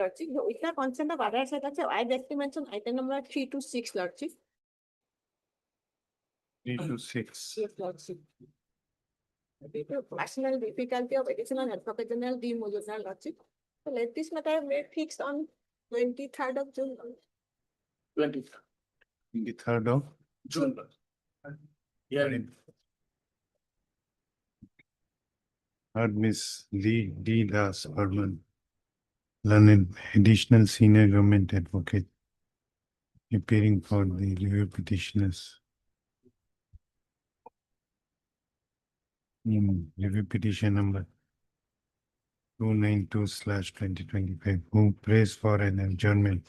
Lordship, with the consent of other side, I directly mention item number 3 to 6, Lordship. 3 to 6. Yes, Lordship. Due to personal difficulty of additional advocate general demotion, Lordship. So let this matter be fixed on 23rd of June. 23rd of June. Hearing. Heard Miss Lee D. Das Burman, learned additional senior government advocate, appearing for the review petitioners. Review petition number 292/2025, who prays for an adjournment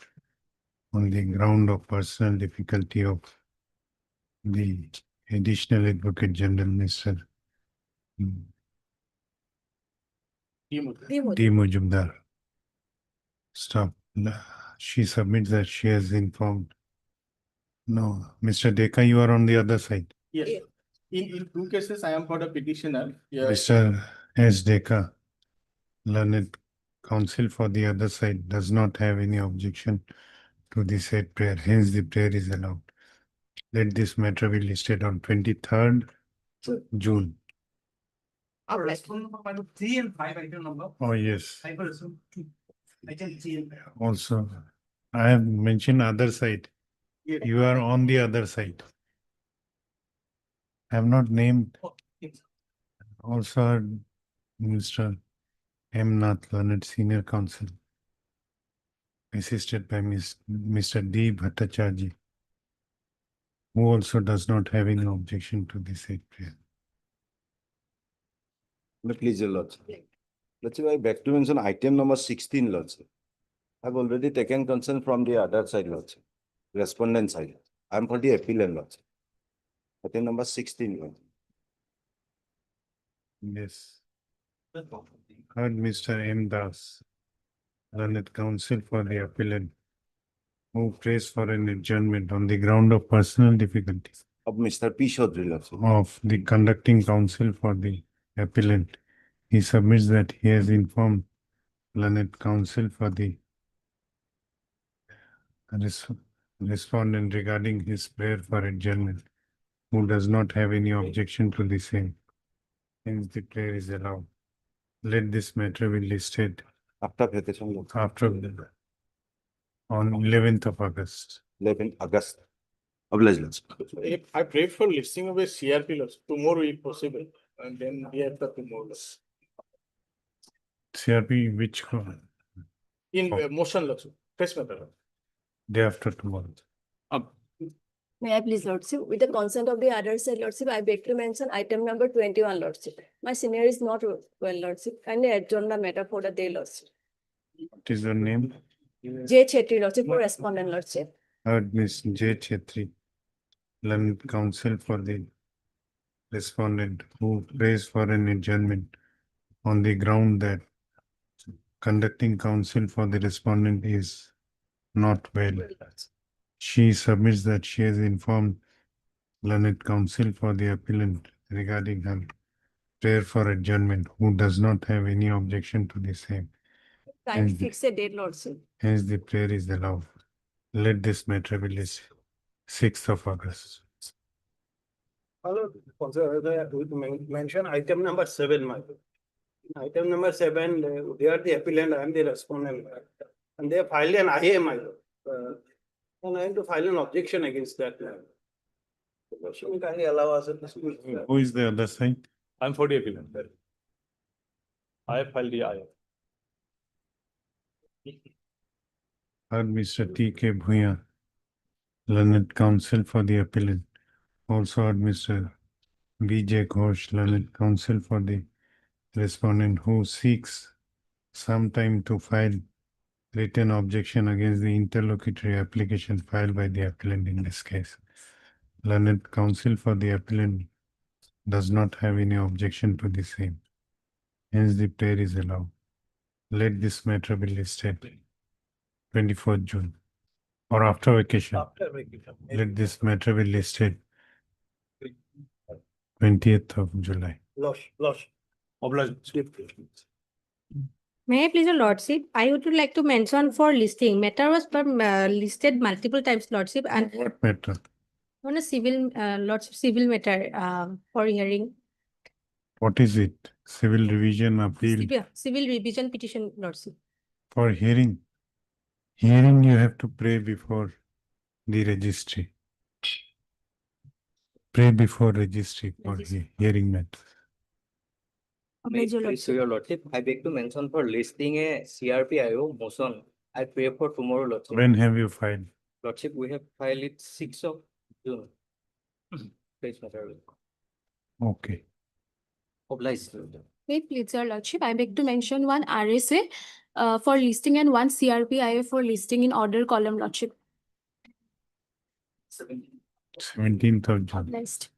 on the ground of personal difficulty of the additional advocate general, Mr. D. Mujumdar. Stop. She submits that she has informed. No, Mr. Deka, you are on the other side. Yes. In two cases, I am for the petitioner. Mr. S. Deka, learned counsel for the other side, does not have any objection to the said prayer. Hence, the prayer is allowed. Let this matter be listed on 23rd June. Item 3 and 5 item number. Oh, yes. Item 3 and 5. Also, I have mentioned other side. You are on the other side. I have not named. Also, Mr. M. Nath, learned senior counsel, assisted by Mr. D. Bhattacharjee, who also does not have any objection to the said prayer. Please, your Lordship. Let's say I back to mention item number 16, Lordship. I've already taken concern from the other side, Lordship. Respondent side. I'm for the appellant, Lordship. Item number 16, Lordship. Yes. Heard Mr. M. Das, learned counsel for the appellant, who prays for an adjournment on the ground of personal difficulties Of Mr. P. Chaudhary, Lordship. of the conducting counsel for the appellant. He submits that he has informed learned counsel for the respondent regarding his prayer for adjournment, who does not have any objection to the same. Hence, the prayer is allowed. Let this matter be listed After vacation, Lordship. after on 11th of August. 11 August. Obliged, Lordship. If I pray for listing of a CRP loss, tomorrow if possible, and then we have the tomorrow. CRP, which In motion loss, first matter. day after tomorrow? May I please, Lordship, with the consent of the other side, Lordship, I beg to mention item number 21, Lordship. My senior is not well, Lordship. Kindly adjourn the matter for the day, Lordship. What is your name? J. Chetri, Lordship, for respondent, Lordship. Heard Miss J. Chetri, learned counsel for the respondent, who prays for an adjournment on the ground that conducting counsel for the respondent is not well. She submits that she has informed learned counsel for the appellant regarding her prayer for adjournment, who does not have any objection to the same. Kindly fix a date, Lordship. Hence, the prayer is allowed. Let this matter be listed 6th of August. Hello, mention item number 7, my. Item number 7, they are the appellant, I am the respondent. And they filed an IA, my. And I am to file an objection against that. Can kindly allow us at the Who is the other side? I'm for the appeal. I have filed the IR. Heard Mr. T.K. Bhuya, learned counsel for the appellant. Also heard Mr. B.J. Ghosh, learned counsel for the respondent, who seeks some time to file written objection against the interlocutory application filed by the appellant in this case. Learned counsel for the appellant does not have any objection to the same. Hence, the prayer is allowed. Let this matter be listed 24th June or after vacation. after vacation. Let this matter be listed 20th of July. Loss. Obliged. May I please, your lordship? I would like to mention for listing. Matter was listed multiple times, lordship, and What matter? on a civil, lordship, civil matter for hearing. What is it? Civil revision appeal Civil revision petition, lordship. for hearing. Hearing you have to pray before the registry. Pray before registry for hearing matters. So your lordship, I beg to mention for listing a CRPIO motion. I pray for tomorrow, lordship. When have you filed? Lordship, we have filed it 6th of June. Please, matter. Okay. Obliged. Wait, please, your lordship, I beg to mention one RSA for listing and one CRPIA for listing in order column, lordship. 17th of June. Next.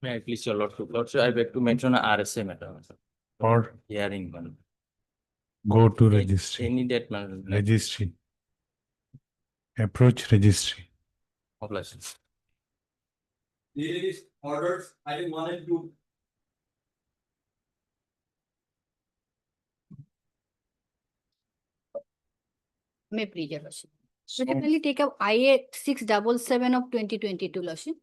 May I please your lordship? Lordship, I beg to mention a RSA matter. Or Hearing one. go to registry. Any date, man. Registry. Approach registry. Obliged. These orders, I didn't want to. May please, your lordship. Specifically take up IA 677 of 2022, lordship.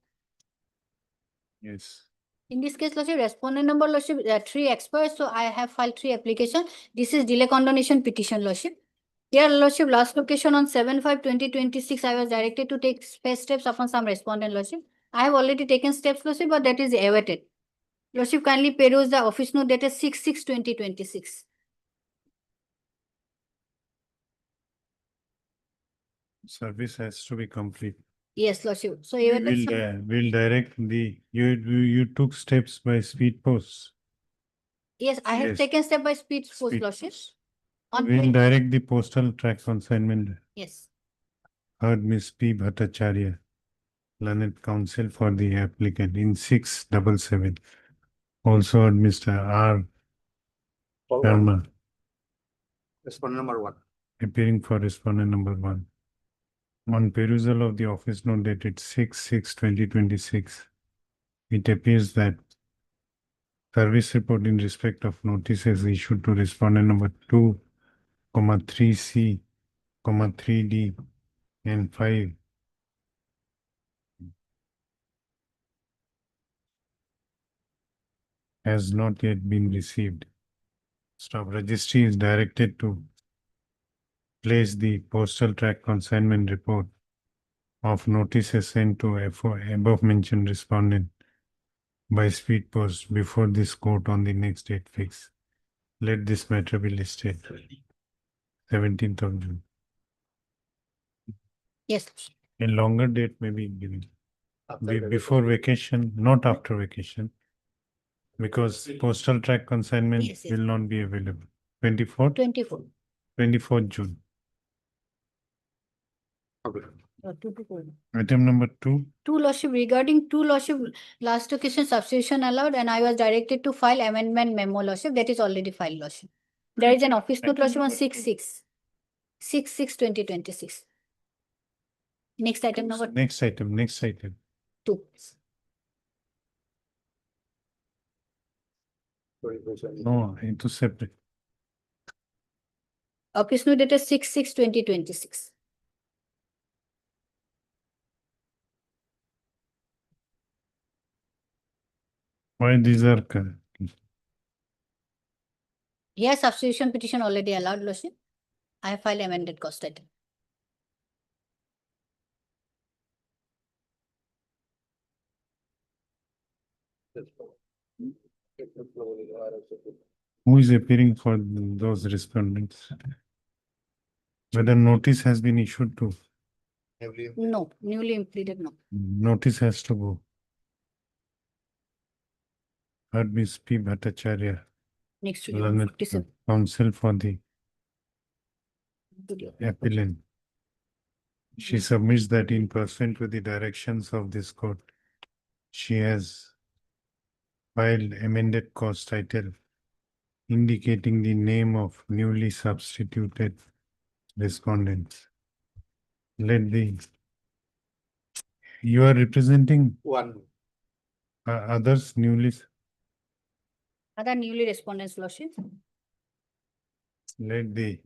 Yes. In this case, lordship, respondent number, lordship, there are 3 experts, so I have filed 3 applications. This is delay condonation petition, lordship. Here, lordship, last location on 7/5/2026, I was directed to take steps upon some respondent, lordship. I have already taken steps, lordship, but that is awaited. Lordship, kindly peruse the office note dated 6/6/2026. Service has to be complete. Yes, lordship. So, We'll, awaited. we'll direct you took steps by speed post. Yes, I have Yes. taken step by speed post, Speed lordship. post. On We'll page- direct the postal track consignment. Yes. Heard Miss P. Bhattacharya, learned counsel for the applicant in 677. Also heard Mr. R. Sharma, Respondent number 1. appearing for respondent number 1. On perusal of the office note dated 6/6/2026, it appears that service report in respect of notices issued to respondent number 2, 3C, 3D, and 5 has not yet been received. Staff registry is directed to place the postal track consignment report of notices sent to above mentioned respondent by speed post before this court on the next date fixed. Let this matter be listed. 17th of June. Yes. A longer date may be given. Before vacation, not after vacation. Because postal track consignment Yes, yes. will not be available. 24th, 24. June. 2 Item number 2. lordship, regarding 2 lordship, last occasion substitution allowed, and I was directed to file amendment memo, lordship, that is already filed, lordship. There is an office note, lordship, on 6/6/2026. Next item number Next item. 2. No, into separate. Office note dated 6/6/2026. Why these are Here substitution petition already allowed, lordship. I have filed amended cost item. who is appearing for those respondents? Whether notice has been issued to, No, newly implemented, no. notice has to go. Heard Miss P. Bhattacharya, Next to learned 47. counsel for the Video. appellant. She submits that in pursuant to the directions of this court, she has filed amended cost title indicating the name of newly substituted respondents. You are representing 1. others newly, Other newly respondents, lordship. Let the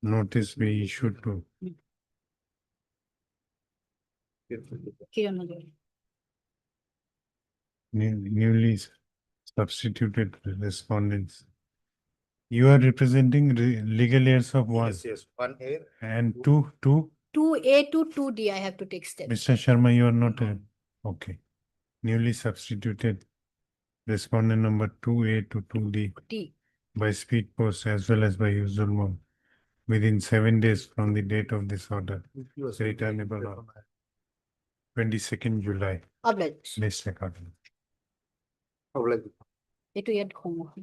notice be issued to Kiran Major. newly substituted respondents. You are representing legal heirs of one Yes, 1A. and two. 2A to 2D, I have to take steps. Mr. Sharma, you are not okay. Newly substituted respondent number 2A to 2D D. by speed post as well as by usual mode within 7 days from the date of this order. Returnable on 22nd July. Obliged. Next record. It will get homework.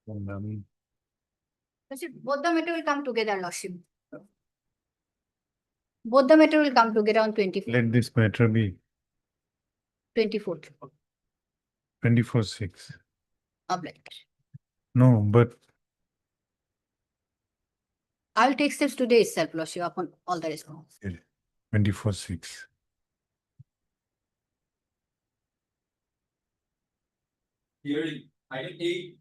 Lordship, both the matter will come together, Lordship. Both the matter will come together on 24th. Let this matter be 24th. 24/6. Obliged. No, but I will take steps today itself, Lordship, upon all the response. 24/6. Hearing, item 8.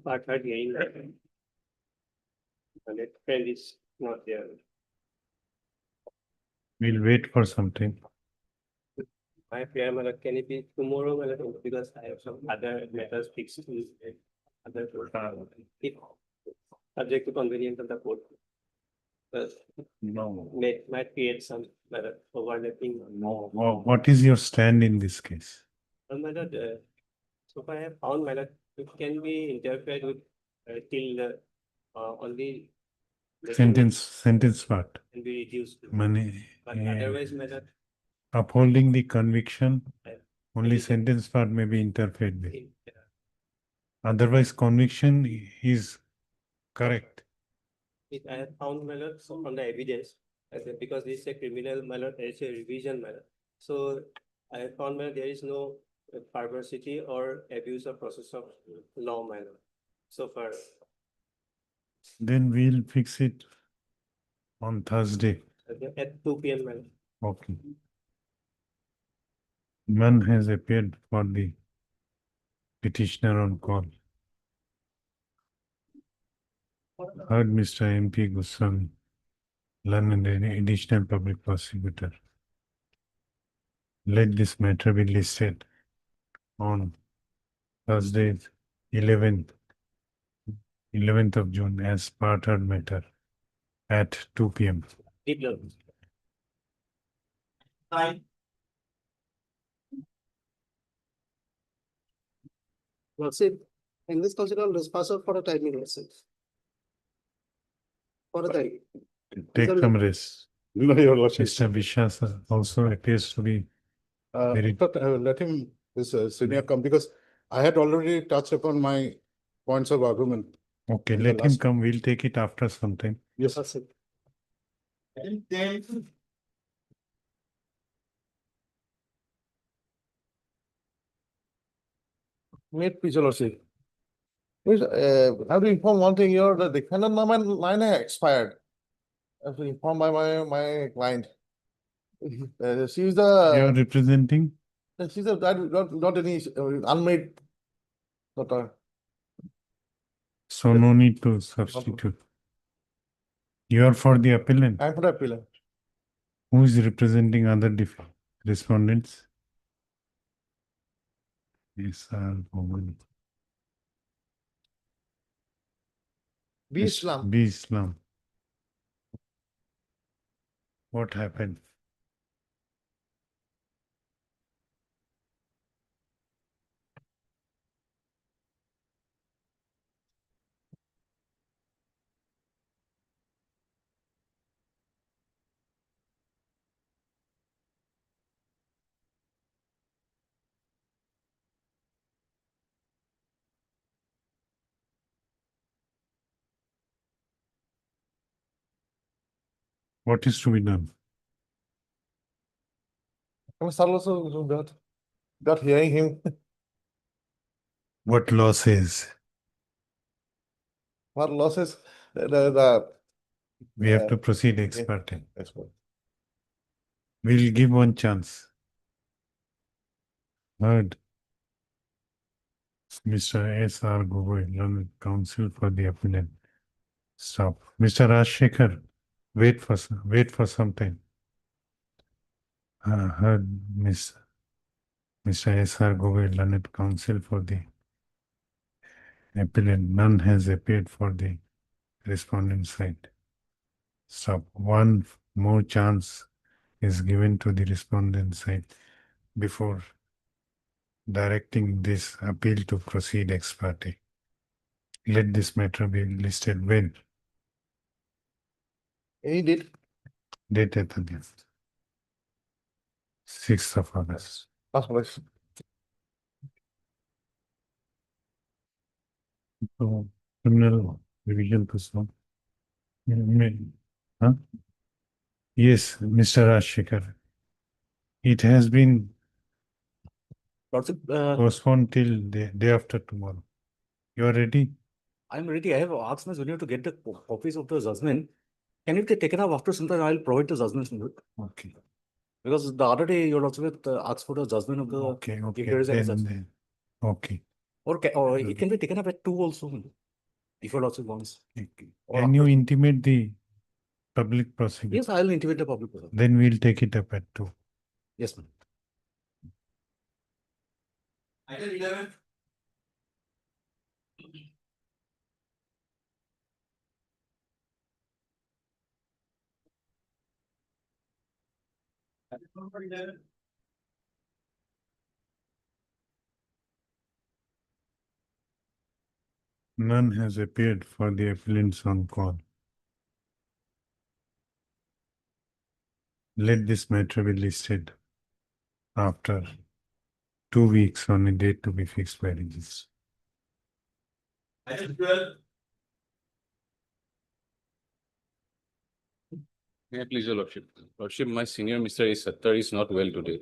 Part heard hearing. And that friend is not there. We'll wait for something. My prayer, my lord, can it be tomorrow, my lord, because I have some other matters fixed with other court. If subject to convenience of the court. But No. might create some overlapping. No. What is your stand in this case? And my lord, so far I have found, my lord, it can be interfered with till the only. the Sentence what? Can be reduced. Money. But otherwise, my lord, Upholding the conviction, only Anything. sentence part may be interfered with. in- Otherwise, conviction is correct. I have found, my lord, so on the evidence, because this is a criminal, my lord, there is a revision, my lord. So I have found, my lord, there is no perversity or abuse of process of law, my lord. So far, Then we'll fix it on Thursday. at 2 PM, my lord. Okay. None has appeared for the petitioner on call. Heard Mr. MP Goswami, learned an additional public prosecutor. Let this matter be listed on Thursday, 11th of June as part heard matter at 2 PM. Did lord. 9. Lordship, in this consider dispersal for a timing, lordship. For a time. Take some rest. No, your lordship. Mr. Vishwas also appears to be very- But let him, this senior come, because I had already touched upon my points of argument. okay. in the Let him last- come. We'll take it after some time. Yes, Lordship. Item 10. Wait, please, your lordship. Please, I have to inform one thing here, the defendant line has expired. I have to inform by my client. She's You are the, representing? she's a, not any unmarried daughter. So no need to substitute. You are for the appellant. I'm for the appeal. Who is representing other respondents? Yes, B Islam. B Islam. What happened? What is to be done? I'm start also got hearing him. What law says? for losses, the. We have to proceed yeah, ex parte. expert. We'll give one chance. Heard. Mr. S.R. Gogoi, learned counsel for the appellant. Stop. Mr. Rajshekhar, wait for some time. Heard Mr. S.R. Gogoi, learned counsel for the appellant. None has appeared for the respondent side. Stop. One more chance is given to the respondent side before directing this appeal to proceed ex parte. Let this matter be listed when Any date? dated the 6th of August. Authorized. So, criminal revision person. Huh? Yes, Mr. Rajshekhar. It has been Lordship, postponed till the day after tomorrow. You are ready? I'm ready. I have asked my junior to get the copies of the judgment. Can it be taken up after some time? I'll provide the judgment. Okay. Because the other day your Lordship asked for the judgment of the. Okay, If there is any judgment. then, okay. Or it can be taken up at 2 also. If your Lordship wants. Or Can you after- intimate the public prosecutor? Yes, I'll intimate the public. person. Then we'll take it up at 2. Yes, ma'am. Item 11. Item number 11. None has appeared for the appellants on call. Let this matter be listed after 2 weeks on a date to be fixed by registrar. Item 12. May I please, your Lordship? Lordship, my senior Mr. A. Sattar is not well today.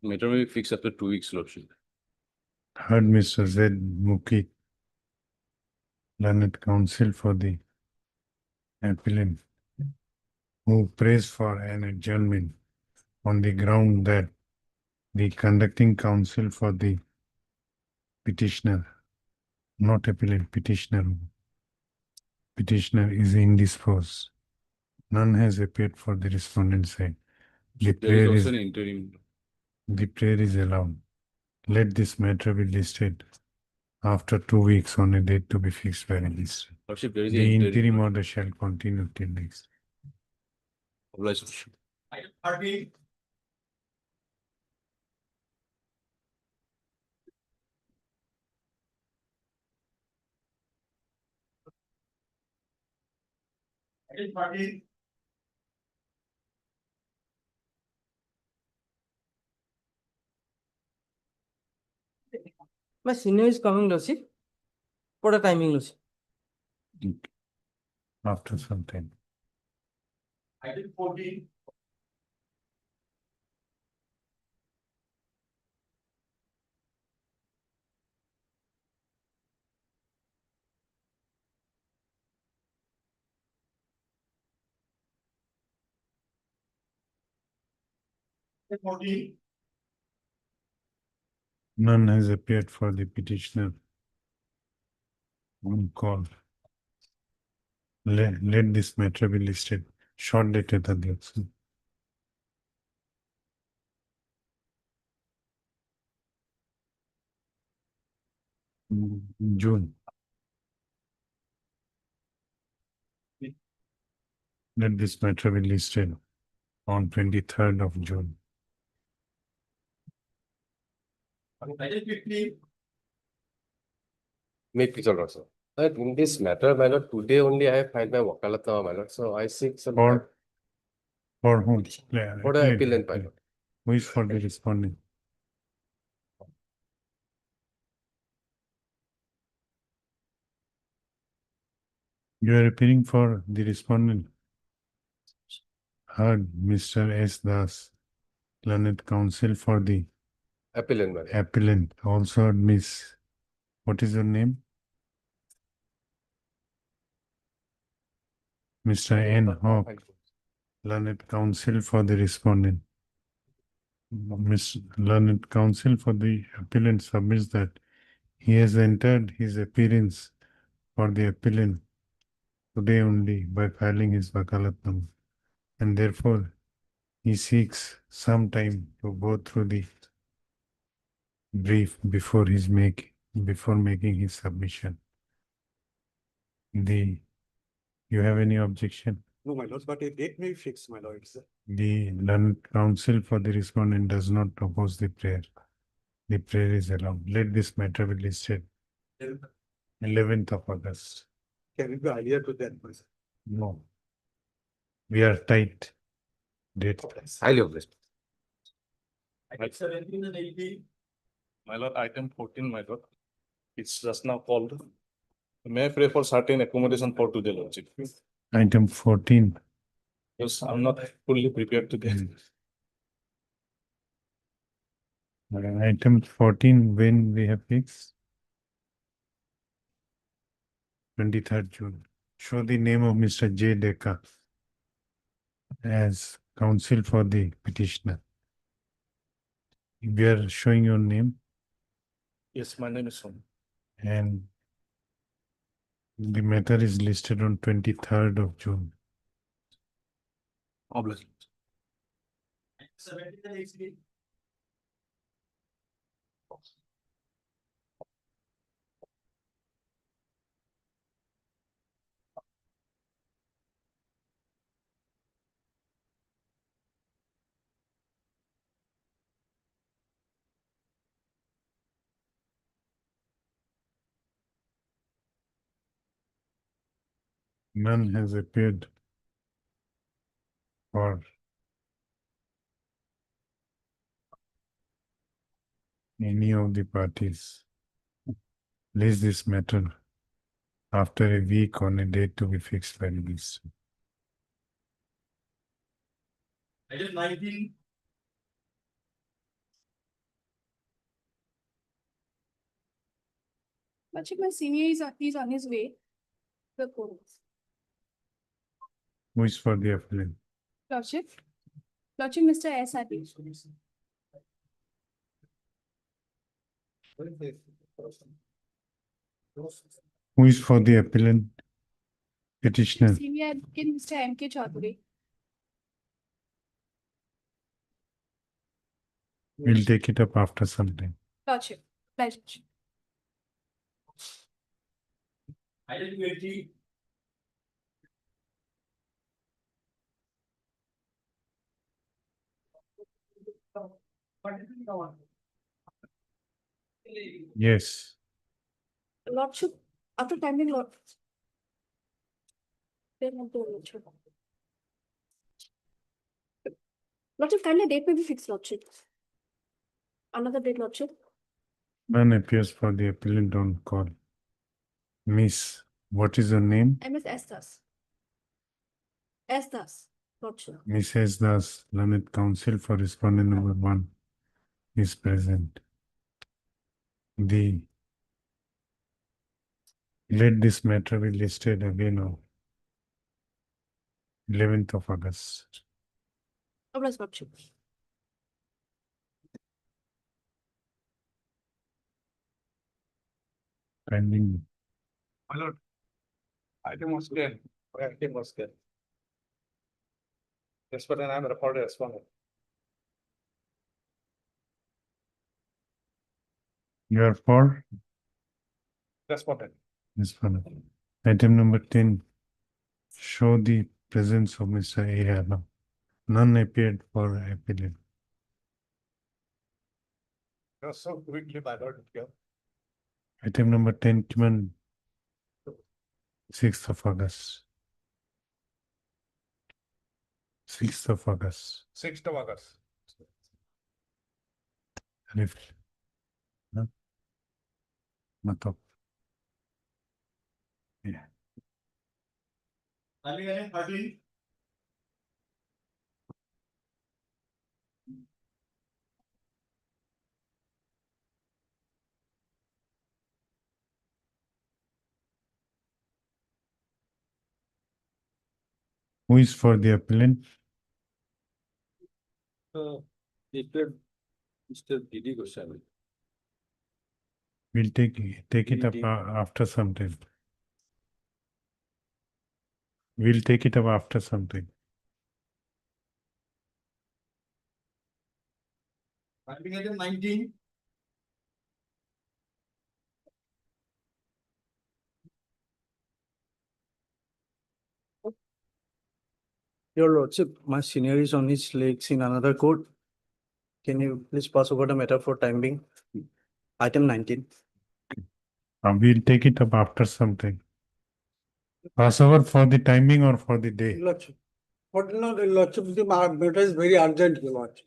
Matter may be fixed after 2 weeks, Lordship. Heard Mr. Z. Mukhi, learned counsel for the appellant, who prays for an adjournment on the ground that the conducting counsel for the petitioner, not appellant, petitioner is indisposed. None has appeared for the respondent side. The There is prayer also is, an interim. the prayer is allowed. Let this matter be listed after 2 weeks on a date to be fixed by registrar. Lordship, there is The an interim order shall continue till next. Obliged, Lordship. Item 13. Item 13. My senior is coming, Lordship. For the timing, Lordship. After some time. Item 14. Item 14. None has appeared for the petitioner on call. Let this matter be listed. Short dated adhyaks. June. Let this matter be listed on 23rd of June. Item 15. May please, Your Lord, sir. That in this matter, my lord, today only I have filed my wakalata, my lord, so I seek some. For whom? For the appellant, my lord. Who is for the respondent? You are appearing for the respondent. Heard Mr. S. Das, learned counsel for the Appellant, my lord. appellant. Also heard Miss, what is your name? Mr. N. Hawk, learned counsel for the respondent. Miss learned counsel for the appellant submits that he has entered his appearance for the appellant today only by filing his vakalat number, and therefore he seeks some time to go through the brief before making his submission. You have any objection? No, my lords, but a date may be fixed, my lords. The learned counsel for the respondent does not oppose the prayer. The prayer is allowed. Let this matter be listed 11th of August. Can it be earlier to that? No. We are tight. Date. Highly obliged. Item 17 and 18. My lord, item 14, my lord. It's just now called. May I pray for certain accommodation for today, lordship? Item 14. Because I'm not fully prepared today. Item 14, when we have fixed? 23rd June. Show the name of Mr. J. Deka as counsel for the petitioner. We are showing your name Yes, my name is Son. and the matter is listed on 23rd of June. Obliged. 17 and 18. None has appeared for any of the parties. Place this matter after a week on a date to be fixed by the minister. Item 19. Lordship, my senior is on his way. The court. Who is for the appellant? Lordship, Mr. S.R.P. Who is for the appellant? Petitioner. Senior advocate, Mr. M.K. Chaudhary. We'll take it up after some time. Lordship, pleasure. Item 20. Yes. Lordship, after timing Lord. Lordship, kindly date may be fixed, Lordship. Another date, Lordship. Man appears for the appellant on call. Miss, what is your name? MS S. Das. S. Das, Lordship. Miss S. Das, learned counsel for respondent number 1 is present. Let this matter be listed again on 11th of August. Obliged, Lordship. Pending. My lord, item was 10. Item was 10. Yes, but then I'm reported respondent. You are for? Respondent. Respondent. Item number 10. Show the presence of Mr. A. None appeared for appellant. You're so quickly, my lord. Item number 10, 6th of August. 6th of August. 6th of August. Rift. No? Matop. Yeah. Item 13. Who is for the appellant? Mr. Didi Goswami. We'll take it up after some time. We'll take it up after some time. Filing item 19. Your Lordship, my senior is on his legs in another court. Can you please pass over the matter for time being? Item 19. We'll take it up after some time. Pass over for the timing or for the day? Lordship. But no, the Lordship, the matter is very urgent, your Lordship.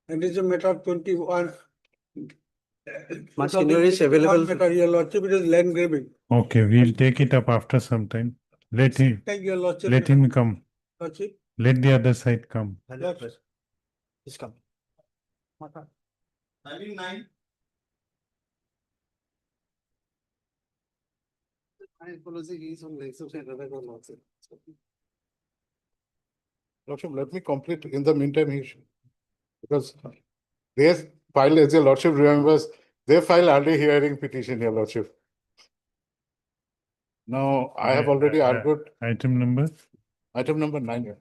And it's a matter of 21. My senior is available. Matter, your Lordship, it is land grabbing. Okay, we'll take it up after some time. Let him Thank you, Lordship. come. Lordship. Let the other side come. Please come. Filing 9. Lordship, let me complete in the meantime, because they filed, as your Lordship remembers, they filed early hearing petition, your Lordship. Now, I have already argued Item number? item number 9.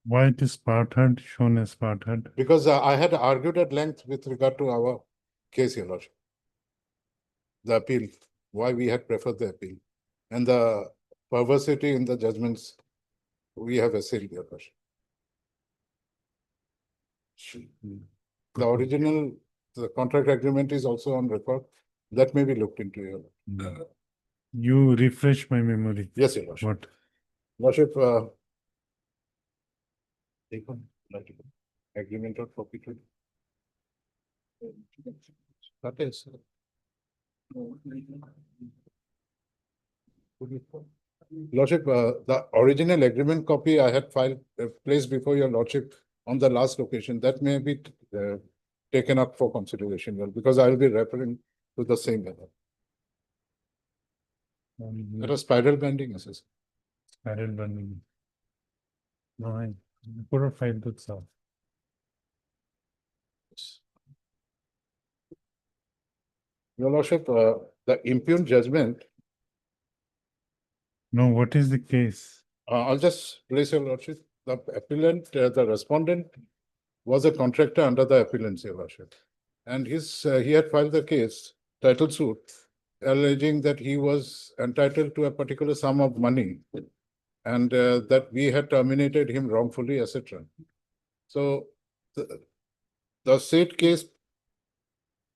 Why it is part heard, shown as part heard? Because I had argued at length with regard to our case, your Lordship. The appeal, why we had preferred the appeal, and the perversity in the judgments we have assailed, your Lordship. The original, the contract agreement is also on record. That may be looked into, your Lordship. You refresh my memory. Yes, your Lordship. What? Lordship, take on agreement of forfeiture. That is. Lordship, the original agreement copy I had filed, placed before your Lordship on the last occasion, that may be taken up for consideration, because I will be referring to the same letter. It was spiral bending, assessor. Spiral bending. No, I put a file to solve. Your Lordship, the impugned judgment. No, what is the case? I'll just place your Lordship. The appellant, the respondent was a contractor under the appellant's, your Lordship. And he had filed the case, title suit, alleging that he was entitled to a particular sum of money and that we had terminated him wrongfully, etc. So the said case,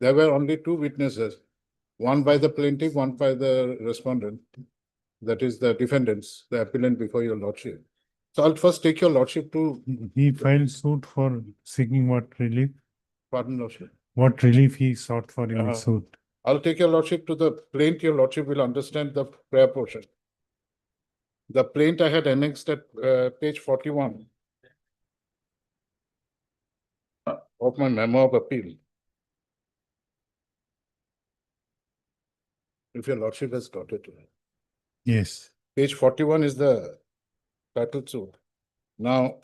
there were only two witnesses, one by the plaintiff, one by the respondent. That is the defendants, the appellant before your Lordship. So I'll first take your Lordship to. He filed suit for seeking what relief? Pardon, Lordship. What relief he sought for in his suit? I'll take your Lordship to the plaint. Your Lordship will understand the prayer portion. The plaint I had annexed at page 41 of my memo of appeal. If your Lordship has got it. Yes. Page 41 is the title suit. Now,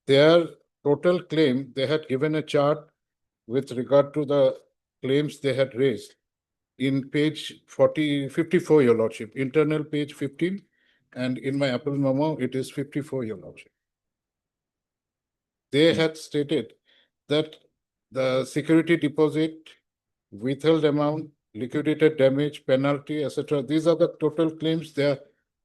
their total claim, they had given a chart with regard to the claims they had raised in page 54, your Lordship, internal page 15, and in my appeal memo, it is 54, your Lordship. They had stated that the security deposit, withheld amount, liquidated damage, penalty, etc. These are the total claims they are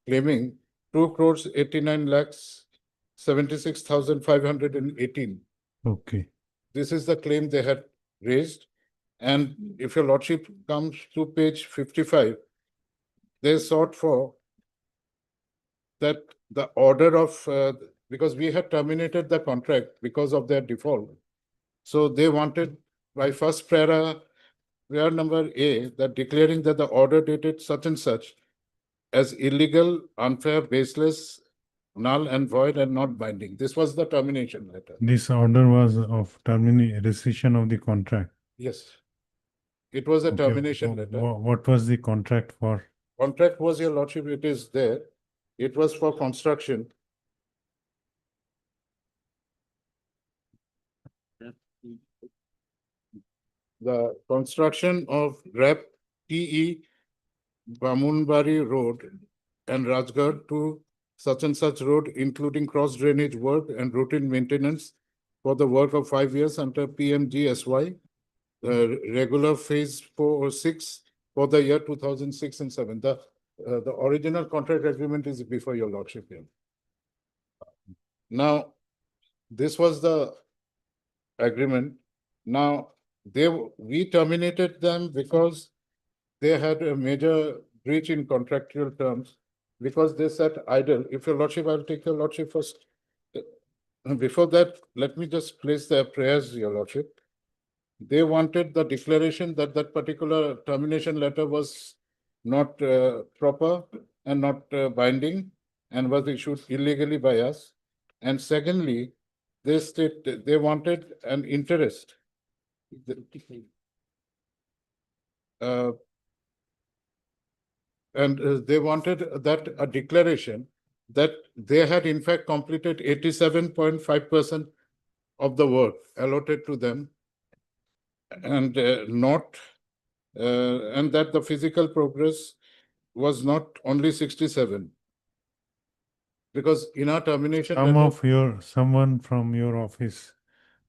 claiming, 2 crores 89 lakhs 76,518. Okay. This is the claim they had raised. And if your Lordship comes to page 55, they sought for that the order of, because we had terminated the contract because of their default. So they wanted by first prayer number A, that declaring that the order dated such and such as illegal, unfair, baseless, null and void and not binding. This was the termination letter. This order was of rescission of the contract. Yes. It was a Okay, termination letter. What was the contract for? Contract was, your lordship, it is there. It was for construction. The construction of GRAP TE Bamunbari Road and Rajgarh to such and such road, including cross drainage work and routine maintenance for the work of 5 years under PMGSY, regular phase 4 or 6 for the year 2006 and 7. The original contract agreement is before your lordship here. Now, this was the agreement. Now, we terminated them because they had a major breach in contractual terms, because they sat idle. If your lordship, I'll take your lordship first. Before that, let me just place their prayers, your lordship. They wanted the declaration that that particular termination letter was not proper and not binding and was issued illegally by us. And secondly, they wanted an interest. They wanted that a declaration that they had in fact completed 87.5% of the work allotted to them, and and that the physical progress was not only 67. Because in our termination letter, Someone from your office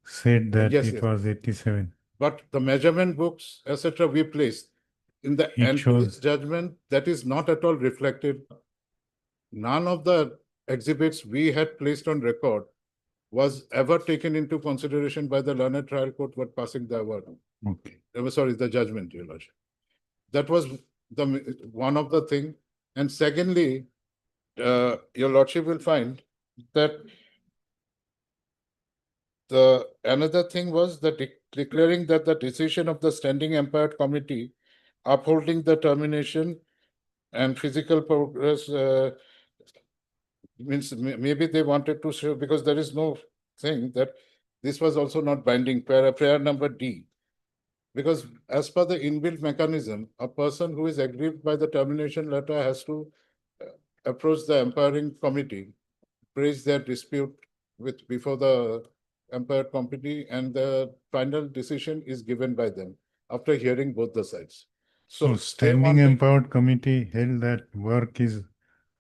said that Yes, it yes. was 87. but the measurement books, etc., we placed in the It end shows- judgment, that is not at all reflected. None of the exhibits we had placed on record was ever taken into consideration by the learned trial court when passing the award. Okay. Sorry, the judgment, your lordship. That was one of the thing. And secondly, your lordship will find that the another thing was that declaring that the decision of the standing empowered committee upholding the termination and physical progress means maybe they wanted to show, because there is no thing that this was also not binding, prayer number D. Because as per the inbuilt mechanism, a person who is aggrieved by the termination letter has to approach the empowering committee, raise their dispute before the empowered committee, and the final decision is given by them after hearing both the sides. So they standing wanted- empowered committee held that work is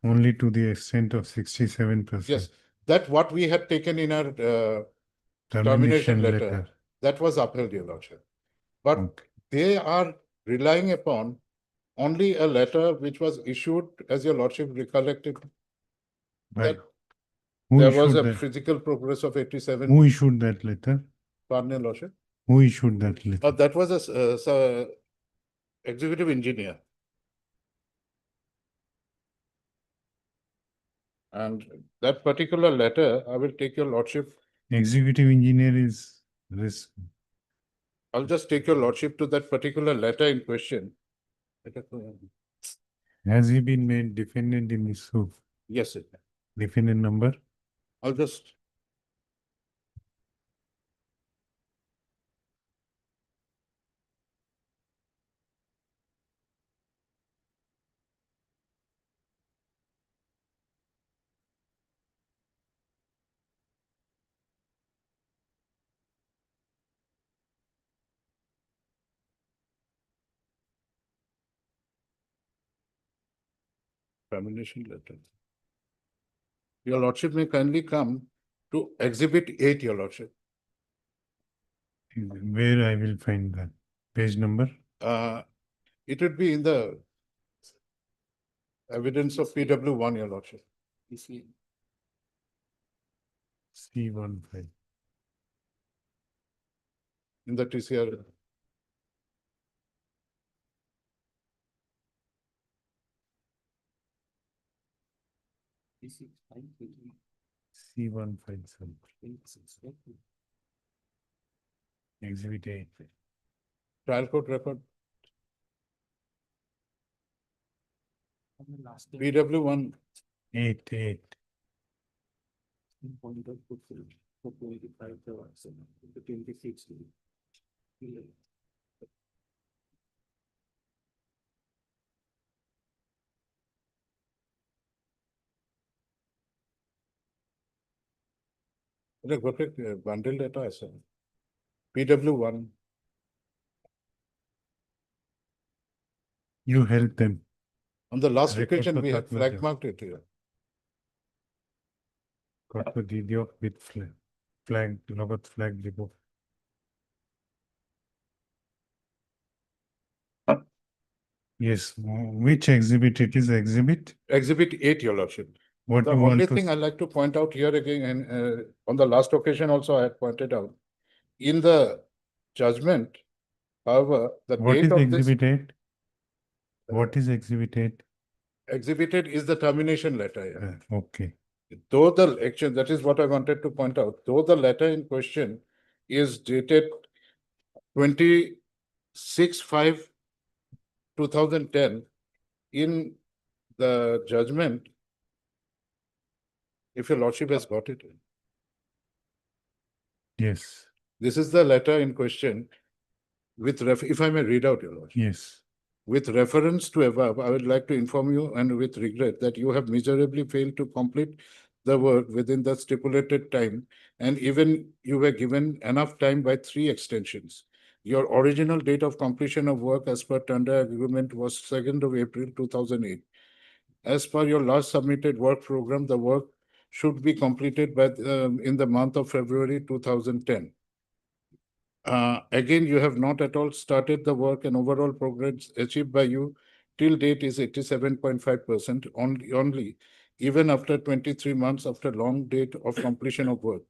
only to the extent of 67%. Yes, that what we had taken in our termination letter, that was upheld, your lordship. But Okay. they are relying upon only a letter which was issued, as your lordship recollected, Right. that Who there was issued a that? physical progress of 87. Who issued that letter? Pardon, your lordship. Who issued that letter? That was a executive engineer. And that particular letter, I will take your lordship. Executive engineer is this. I'll just take your lordship to that particular letter in question. Has he been made defendant in this suit? Yes, sir. Defendant number? I'll just. Termination letter. Your lordship may kindly come to exhibit 8, your lordship. Where I will find that? Page number? It would be in the evidence of PW1, your lordship. C15. In the TCR. C157. Exhibit 8. Trial court record. PW1. 8. এটা গোটেই bundle এটা আছে PW1 You help them. on the last Record occasion to we had Tatla flag Job. marked it here. Got to video with flag, logot flag দিব। Yes, which exhibit? It is exhibit? Exhibit 8, Your Lordship. What The you want only to? thing I'd like to point out here again, and on the last occasion also I had pointed out, in the judgment, however, the What date is of this exhibit 8? What is exhibit 8? exhibited is the termination letter. Yeah. Okay. Though the action, that is what I wanted to point out, though the letter in question is dated 26/5/2010, in the judgment, if your lordship has got it, Yes. this is the letter in question with if I may read out, your lordship. Yes. With reference to above, I would like to inform you and with regret that you have miserably failed to complete the work within the stipulated time, and even you were given enough time by 3 extensions. Your original date of completion of work as per tender agreement was 2nd of April 2008. As per your last submitted work program, the work should be completed by in the month of February 2010. Again, you have not at all started the work, and overall progress achieved by you till date is 87.5% only, even after 23 months after long date of completion of work.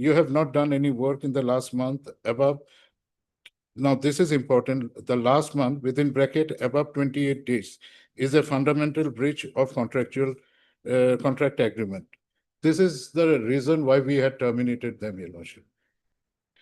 You have not done any work in the last month above. Now, this is important. The last month within bracket above 28 days is a fundamental breach of contractual contract agreement. This is the reason why we had terminated them, Your Lordship.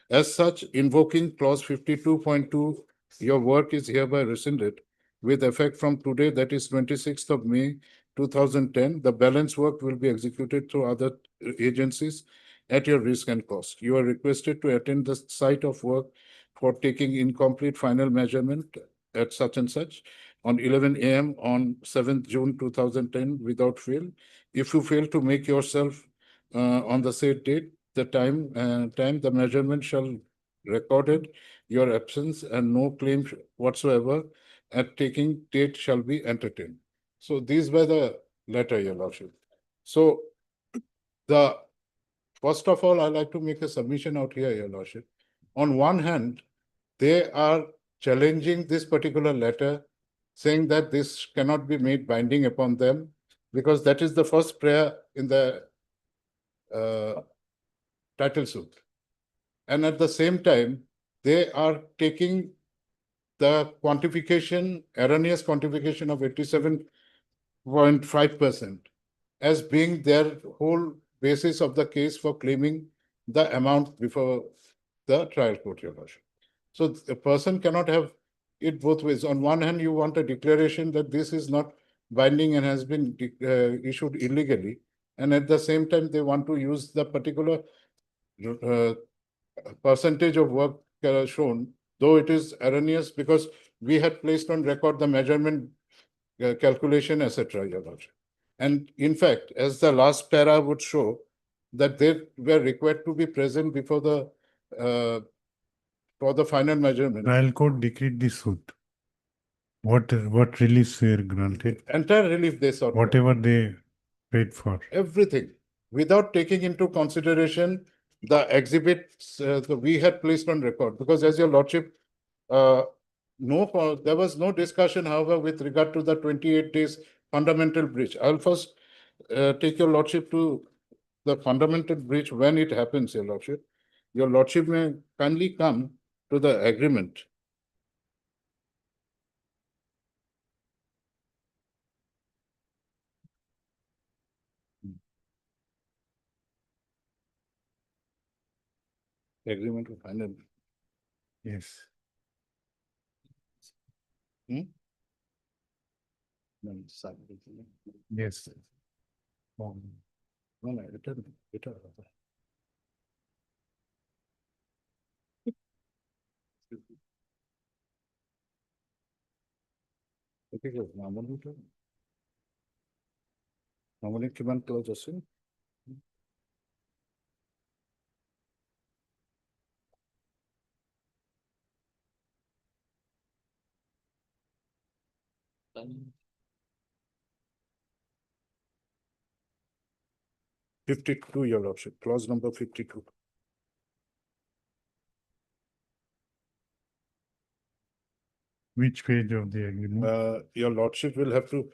As such, invoking clause 52.2, your work is hereby rescinded with effect from today, that is 26th of May 2010. The balance work will be executed through other agencies at your risk and cost. You are requested to attend the site of work for taking incomplete final measurement at such and such on 11 a.m. on 7th June 2010 without fail. If you fail to make yourself on the said date, the time the measurement shall recorded your absence, and no claim whatsoever at taking date shall be entertained. So these were the letter, Your Lordship. So the first of all, I'd like to make a submission out here, Your Lordship. On one hand, they are challenging this particular letter, saying that this cannot be made binding upon them, because that is the first prayer in the title suit. And at the same time, they are taking the quantification, erroneous quantification of 87.5% as being their whole basis of the case for claiming the amount before the trial court, Your Lordship. So a person cannot have it both ways. On one hand, you want a declaration that this is not binding and has been issued illegally. And at the same time, they want to use the particular percentage of work shown, though it is erroneous because we had placed on record the measurement calculation, etc. Your Lordship. And in fact, as the last para would show, that they were required to be present before the for the final measurement. Trial court decreed the suit. What reliefs were granted? Entire relief they sought. Whatever they paid for. Everything, without taking into consideration the exhibits that we had placed on record. Because as Your Lordship, there was no discussion, however, with regard to the 28 days fundamental breach. I'll first take Your Lordship to the fundamental breach when it happens, Your Lordship. Your Lordship may kindly come to the agreement. Agreement of final. Yes. No, Yes. No, no, it. ঠিক আছে মামনিটা মামনি কিমান clause আছে Done. 52 your lordship, clause number 52. Which page of the agreement? Your lordship will have to,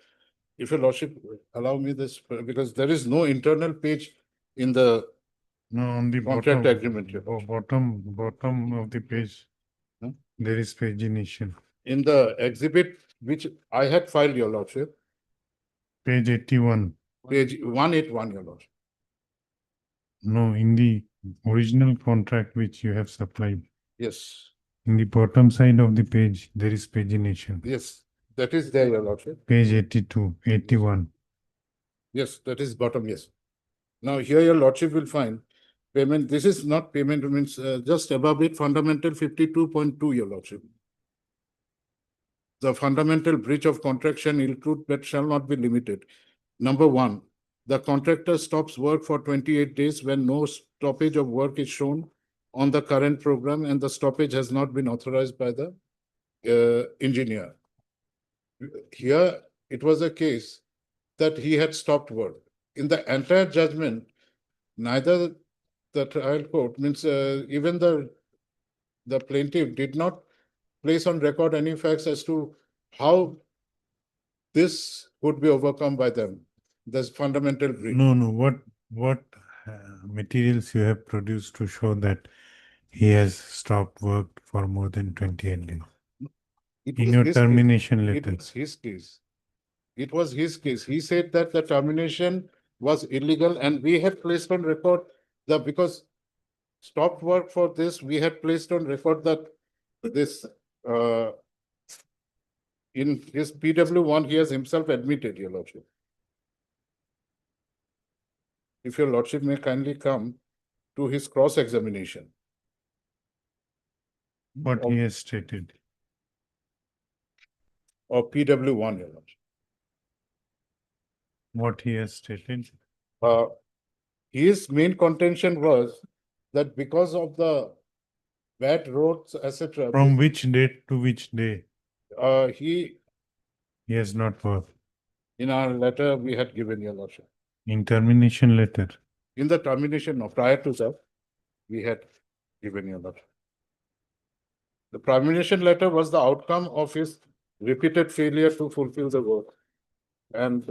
if your lordship allow me this, because there is no internal page in the No, on the contract bottom, agreement, your lordship. bottom of the page. Huh? There is pagination. In the exhibit which I had filed, your lordship, Page 81. page 181, your lordship. No, in the original contract which you have supplied, Yes, in the bottom side of the page, there is pagination. yes, that is there, your lordship. Page 82, 81. Yes, that is bottom, yes. Now here your lordship will find payment, this is not payment, means just above it, fundamental 52.2, your lordship. The fundamental breach of contract shall include but shall not be limited. Number one, the contractor stops work for 28 days when no stoppage of work is shown on the current program and the stoppage has not been authorized by the engineer. Here, it was a case that he had stopped work. In the entire judgment, neither the trial court, means even the plaintiff did not place on record any facts as to how this would be overcome by them. This fundamental breach. No, what materials you have produced to show that he has stopped work for more than 28 days? It In was your his termination case. letter. It was his case. It was his case. He said that the termination was illegal and we had placed on record that because stopped work for this, we had placed on record that this in his PW1, he has himself admitted, your lordship. If your lordship may kindly come to his cross-examination. What he has stated. Or PW1, your lordship. What he has stated. His main contention was that because of the bad roads, etc. From which date to which day He has not worked? in our letter we had given, your lordship. In termination letter. In the termination, no, prior to that, we had given, your lordship. The termination letter was the outcome of his repeated failure to fulfill the work. And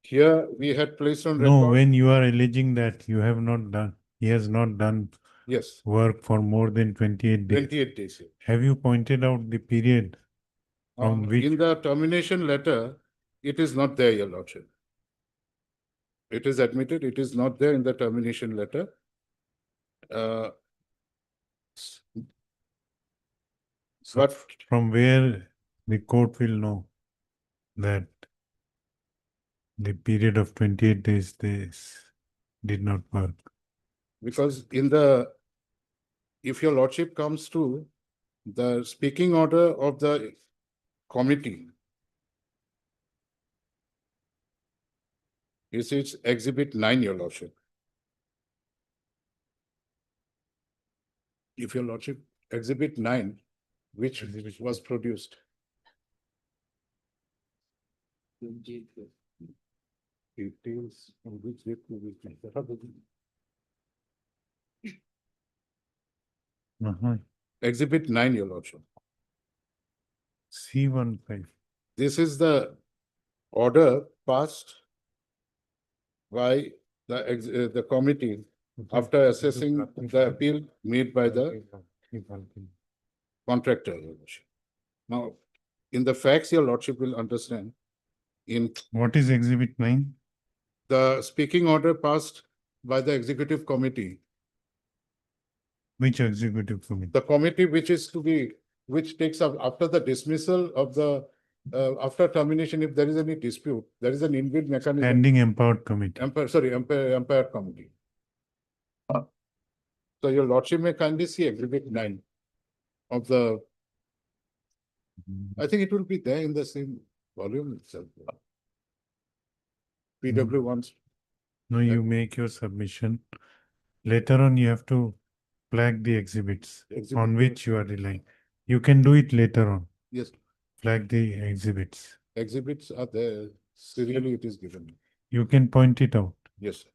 here we had placed on record. No, when you are alleging that you have not done, he has not done Yes, work for more than 28 days. 28 days. Have you pointed out the period from which? In the termination letter, it is not there, your lordship. It is admitted, it is not there in the termination letter. So But from where the court will know that the period of 28 days this did not work? because in the, if your lordship comes to the speaking order of the committee, it's exhibit 9, your lordship. If your lordship, exhibit 9, which was produced. Details on which date to which date. Exhibit 9, your lordship. C15. This is the order passed by the committee after assessing the appeal made by the contractor, your lordship. Now, in the facts, your lordship will understand. In What is exhibit 9? the speaking order passed by the executive committee, Which executive committee? the committee which is to be, which takes up after the dismissal of the after termination, if there is any dispute, there is an inbuilt mechanism. Standing empowered committee. Umpire committee. So your lordship may kindly see exhibit 9 of the, I think it will be there in the same volume itself. PW wants. No, you make your submission. Later on, you have to flag the exhibits Exhibit on two. which you are relying. You can do it later on. Yes, Flag the exhibits. exhibits are there. Serially, it is given. You can point it out. Yes, sir.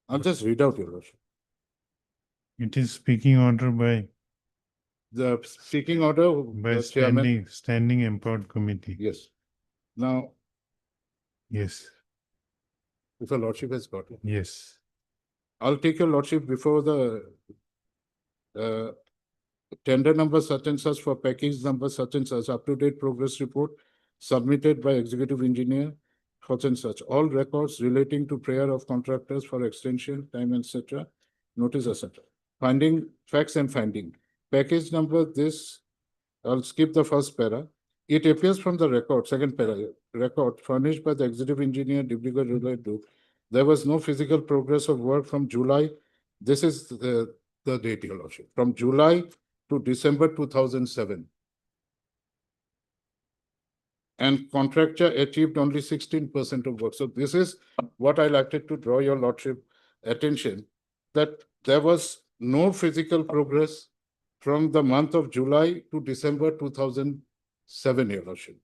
I'll just read out your lordship. It is speaking order by The speaking order the chairman. standing empowered committee. Yes. Now, Yes, if your lordship has got it, yes. I'll take your lordship before the tender number such and such for package number such and such, up-to-date progress report submitted by executive engineer such and such. All records relating to prayer of contractors for extension, time, etc. Notice, etc. Finding, facts and finding. Package number this, I'll skip the first para. It appears from the record, second para, record furnished by the executive engineer, Dibrugarh Rural Group. There was no physical progress of work from July. This is the date, your lordship. From July to December 2007. And contractor achieved only 16% of work. So this is what I liked to draw your lordship attention, that there was no physical progress from the month of July to December 2007, your lordship.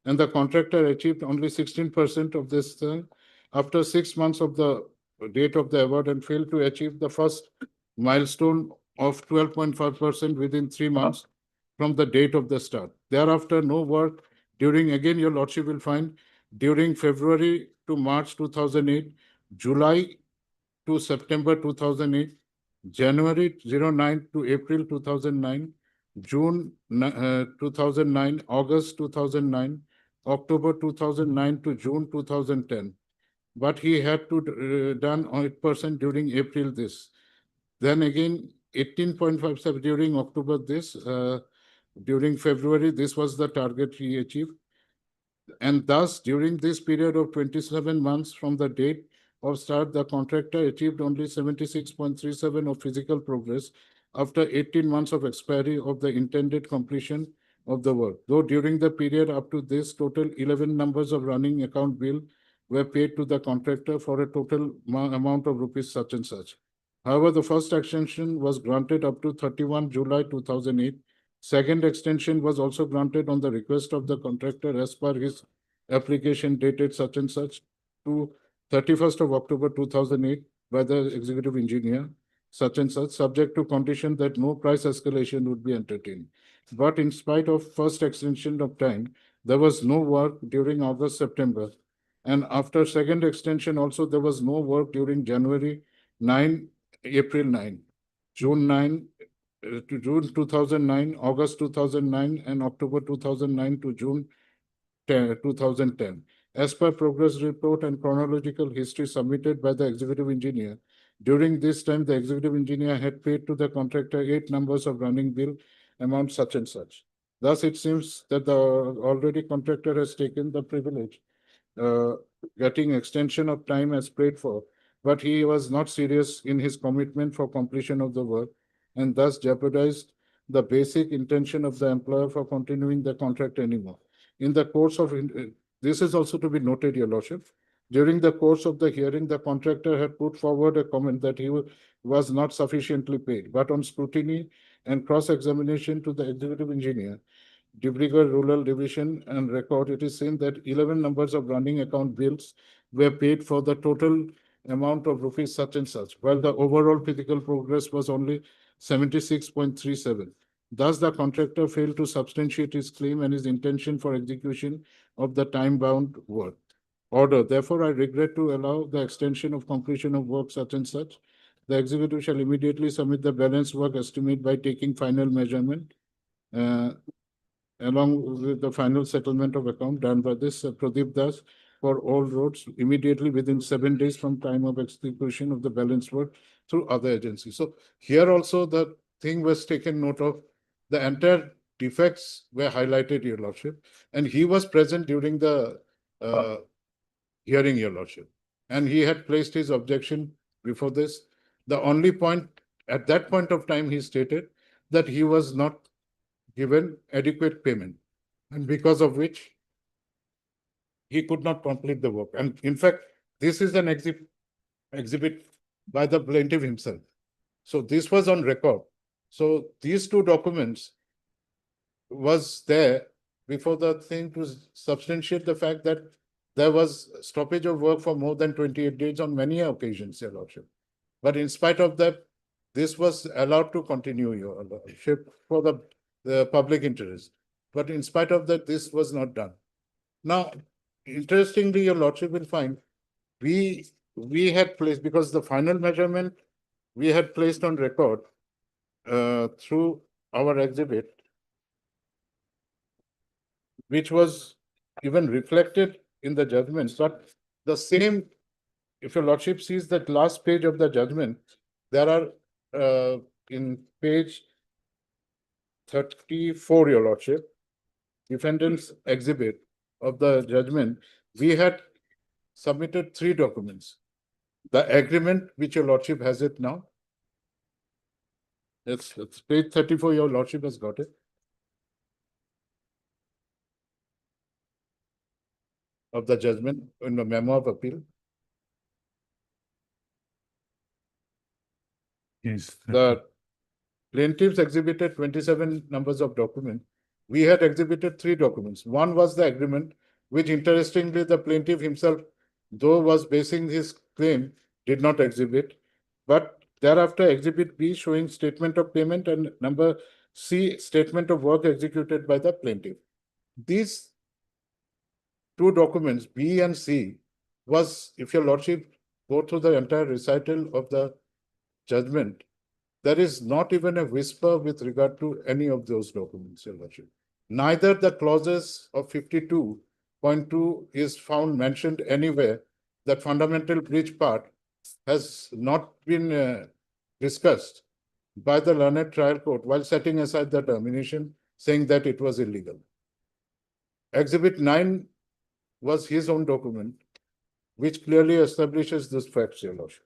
And the contractor achieved only 16% of this thing after 6 months of the date of the award and failed to achieve the first milestone of 12.5% within 3 months from the date of the start. Thereafter, no work during, again, your lordship will find, during February to March 2008, July to September 2008, January 09 to April 2009, June 2009, August 2009, October 2009 to June 2010. But he had to done 8% during April this. Then again, 18.57 during October this. During February, this was the target he achieved. And thus, during this period of 27 months from the date of start, the contractor achieved only 76.37 of physical progress after 18 months of expiry of the intended completion of the work. Though during the period up to this, total 11 numbers of running account bill were paid to the contractor for a total amount of rupees such and such. However, the first extension was granted up to 31 July 2008. Second extension was also granted on the request of the contractor as per his application dated such and such to 31st of October 2008 by the executive engineer such and such, subject to condition that no price escalation would be entertained. But in spite of first extension of time, there was no work during August, September. And after second extension also, there was no work during January 9, April 9, June 9, to June 2009, August 2009, and October 2009 to June 2010. As per progress report and chronological history submitted by the executive engineer, during this time, the executive engineer had paid to the contractor 8 numbers of running bill amount such and such. Thus, it seems that the already contractor has taken the privilege, getting extension of time as paid for, but he was not serious in his commitment for completion of the work and thus jeopardized the basic intention of the employer for continuing the contract anymore. In the course of, this is also to be noted, your lordship, during the course of the hearing, the contractor had put forward a comment that he was not sufficiently paid, but on scrutiny and cross-examination to the executive engineer, Dibrugarh Rural Division and record, it is seen that 11 numbers of running account bills were paid for the total amount of rupees such and such, while the overall physical progress was only 76.37. Thus, the contractor failed to substantiate his claim and his intention for execution of the time-bound work order. Therefore, I regret to allow the extension of completion of work such and such. The executive shall immediately submit the balance work estimate by taking final measurement along with the final settlement of account done by this Pradeep Das for all roads immediately within 7 days from time of execution of the balance work through other agencies. So here also the thing was taken note of. The entire defects were highlighted, Your Lordship, and he was present during the hearing, Your Lordship, and he had placed his objection before this. The only point, at that point of time, he stated that he was not given adequate payment, and because of which he could not complete the work. And in fact, this is an exhibit by the plaintiff himself. So this was on record. So these two documents was there before the thing to substantiate the fact that there was stoppage of work for more than 28 days on many occasions, Your Lordship. But in spite of that, this was allowed to continue, Your Lordship, for the public interest. But in spite of that, this was not done. Now, interestingly, Your Lordship will find we had placed, because the final measurement we had placed on record through our exhibit, which was even reflected in the judgment. But the same, if Your Lordship sees that last page of the judgment, there are in page 34, Your Lordship, defendant's exhibit of the judgment, we had submitted 3 documents. The agreement, which Your Lordship has it now. It's page 34, Your Lordship has got it. Of the judgment in the memo of appeal. Yes. The plaintiffs exhibited 27 numbers of documents. We had exhibited 3 documents. One was the agreement, which interestingly the plaintiff himself, though was basing his claim, did not exhibit. But thereafter, exhibit B showing statement of payment and number C, statement of work executed by the plaintiff. These 2 documents, B and C, was, if Your Lordship go through the entire recital of the judgment, there is not even a whisper with regard to any of those documents, Your Lordship. Neither the clauses of 52.2 is found mentioned anywhere. That fundamental breach part has not been discussed by the learned trial court while setting aside the termination, saying that it was illegal. Exhibit 9 was his own document, which clearly establishes this fact, Your Lordship.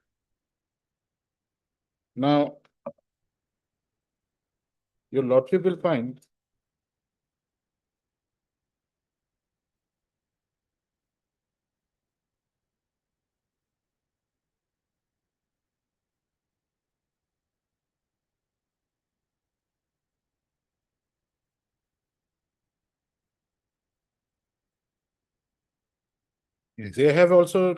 Now, Your Lordship will find they have also,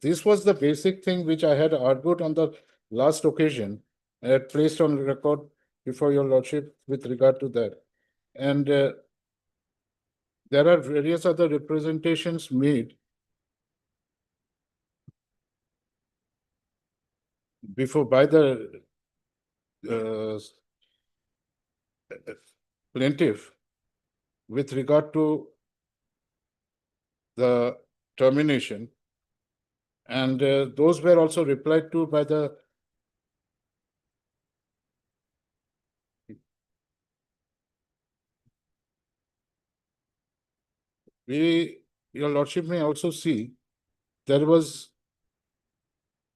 this was the basic thing which I had argued on the last occasion. I had placed on record before Your Lordship with regard to that. And there are various other representations made before by the plaintiff with regard to the termination. And those were also replied to by the Your Lordship may also see there was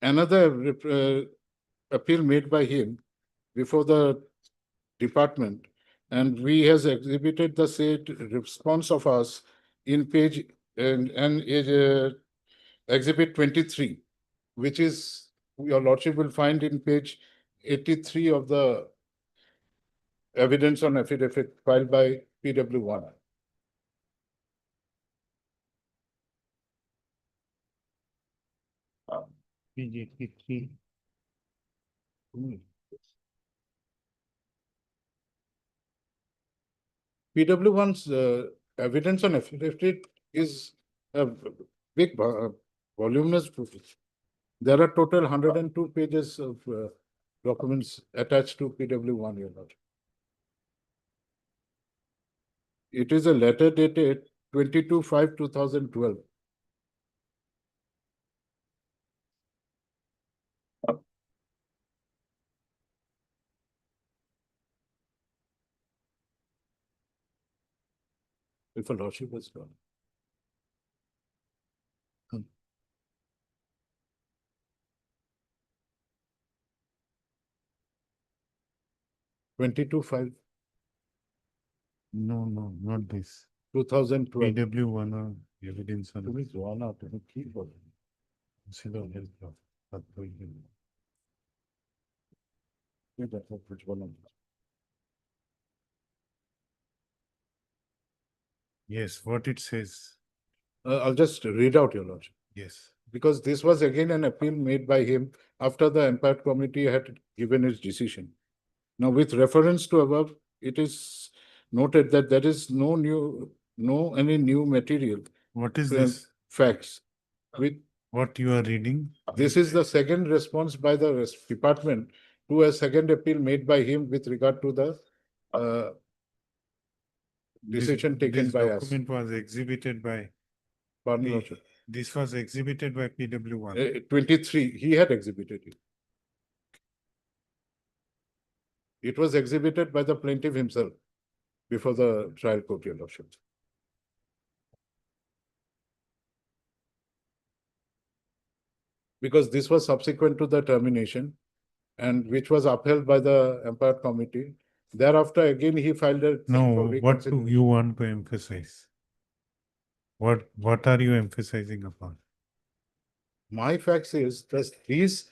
another appeal made by him before the department, and we has exhibited the said response of us in page and exhibit 23, which is Your Lordship will find in page 83 of the evidence on affidavit filed by PW1. PW1's evidence on affidavit is a big voluminous proof. There are total 102 pages of documents attached to PW1, Your Lordship. It is a letter dated 22/5/2012. If a lordship was gone. 22/5, No, no, not this. 2012. PW1 evidence on Please go on out and keep on. consider health of pathology. Yeah, that's what which one of these. Yes, what it says. I'll just read out, Your Lordship, Yes. because this was again an appeal made by him after the Empire Committee had given its decision. Now, with reference to above, it is noted that there is no any new material, What is this? facts. With What you are reading? this is the second response by the department to a second appeal made by him with regard to the decision taken by us. This document was exhibited by, Pardon, the- Lordship. this was exhibited by PW1. 23, he had exhibited it. It was exhibited by the plaintiff himself before the trial court, Your Lordship. Because this was subsequent to the termination and which was upheld by the Empire Committee. Thereafter, again, he filed a. No, what do you want to emphasize? What are you emphasizing upon? My facts is that these.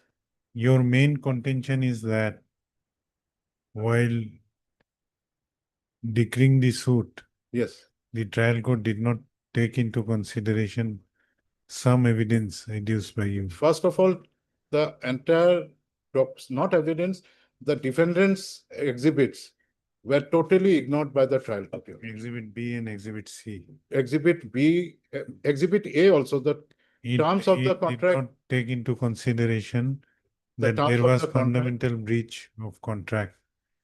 Your main contention is that while declaring the suit, Yes, the trial court did not take into consideration some evidence adduced by you. first of all, the entire, not evidence, the defendant's exhibits were totally ignored by the trial court. Exhibit B and Exhibit C. Exhibit B, Exhibit A also, the terms of the It did contract. not take into consideration The that terms there of was the contract. fundamental breach of contract.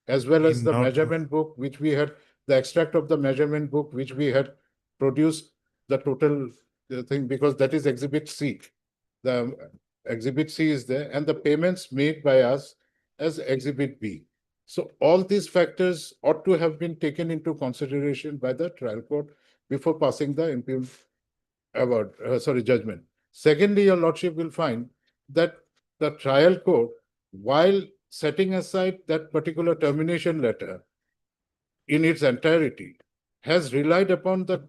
As well as in the not- measurement book, which we had, the extract of the measurement book, which we had produced the total thing, because that is Exhibit C. The Exhibit C is there, and the payments made by us as Exhibit B. So all these factors ought to have been taken into consideration by the trial court before passing the judgment. Secondly, Your Lordship will find that the trial court, while setting aside that particular termination letter in its entirety, has relied upon the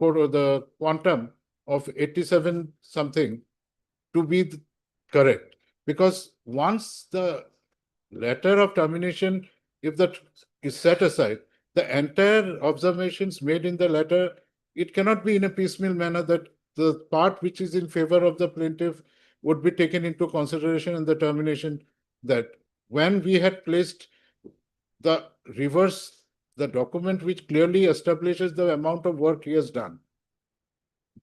the quantum of 87 something to be correct. Because once the letter of termination, if that is set aside, the entire observations made in the letter, it cannot be in a piecemeal manner that the part which is in favor of the plaintiff would be taken into consideration in the termination, that when we had placed the reverse, the document which clearly establishes the amount of work he has done,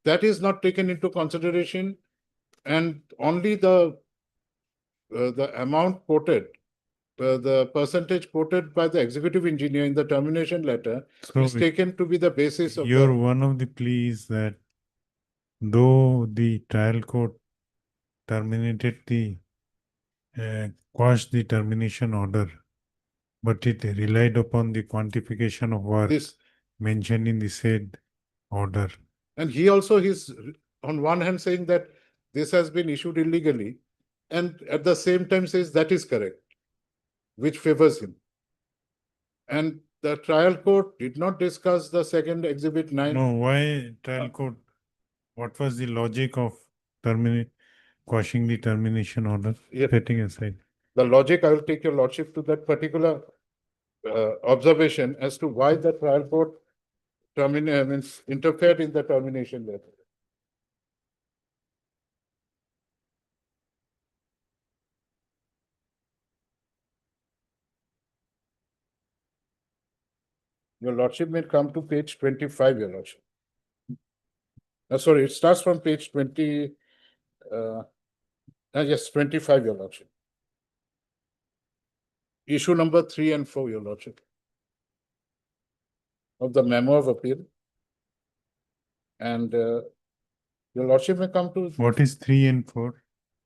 that is not taken into consideration, and only the amount quoted, the percentage quoted by the executive engineer in the termination letter is taken to be the basis of Your one of the pleas that though the trial court terminated the quashed the termination order, but it relied upon the quantification of work this. mentioned in the said order. And he also is on one hand saying that this has been issued illegally, and at the same time says that is correct, which favors him. And the trial court did not discuss the second Exhibit 9. No, why trial court? What was the logic of quashing the termination order? Yeah. Setting aside. The logic, I will take Your Lordship to that particular observation as to why the trial court interfered in the termination letter. Your Lordship may come to page 25, Your Lordship. Sorry, it starts from page 20. Yes, 25, Your Lordship. Issue number 3 and 4, Your Lordship, of the memo of appeal. And Your Lordship may come to. What is 3 and 4?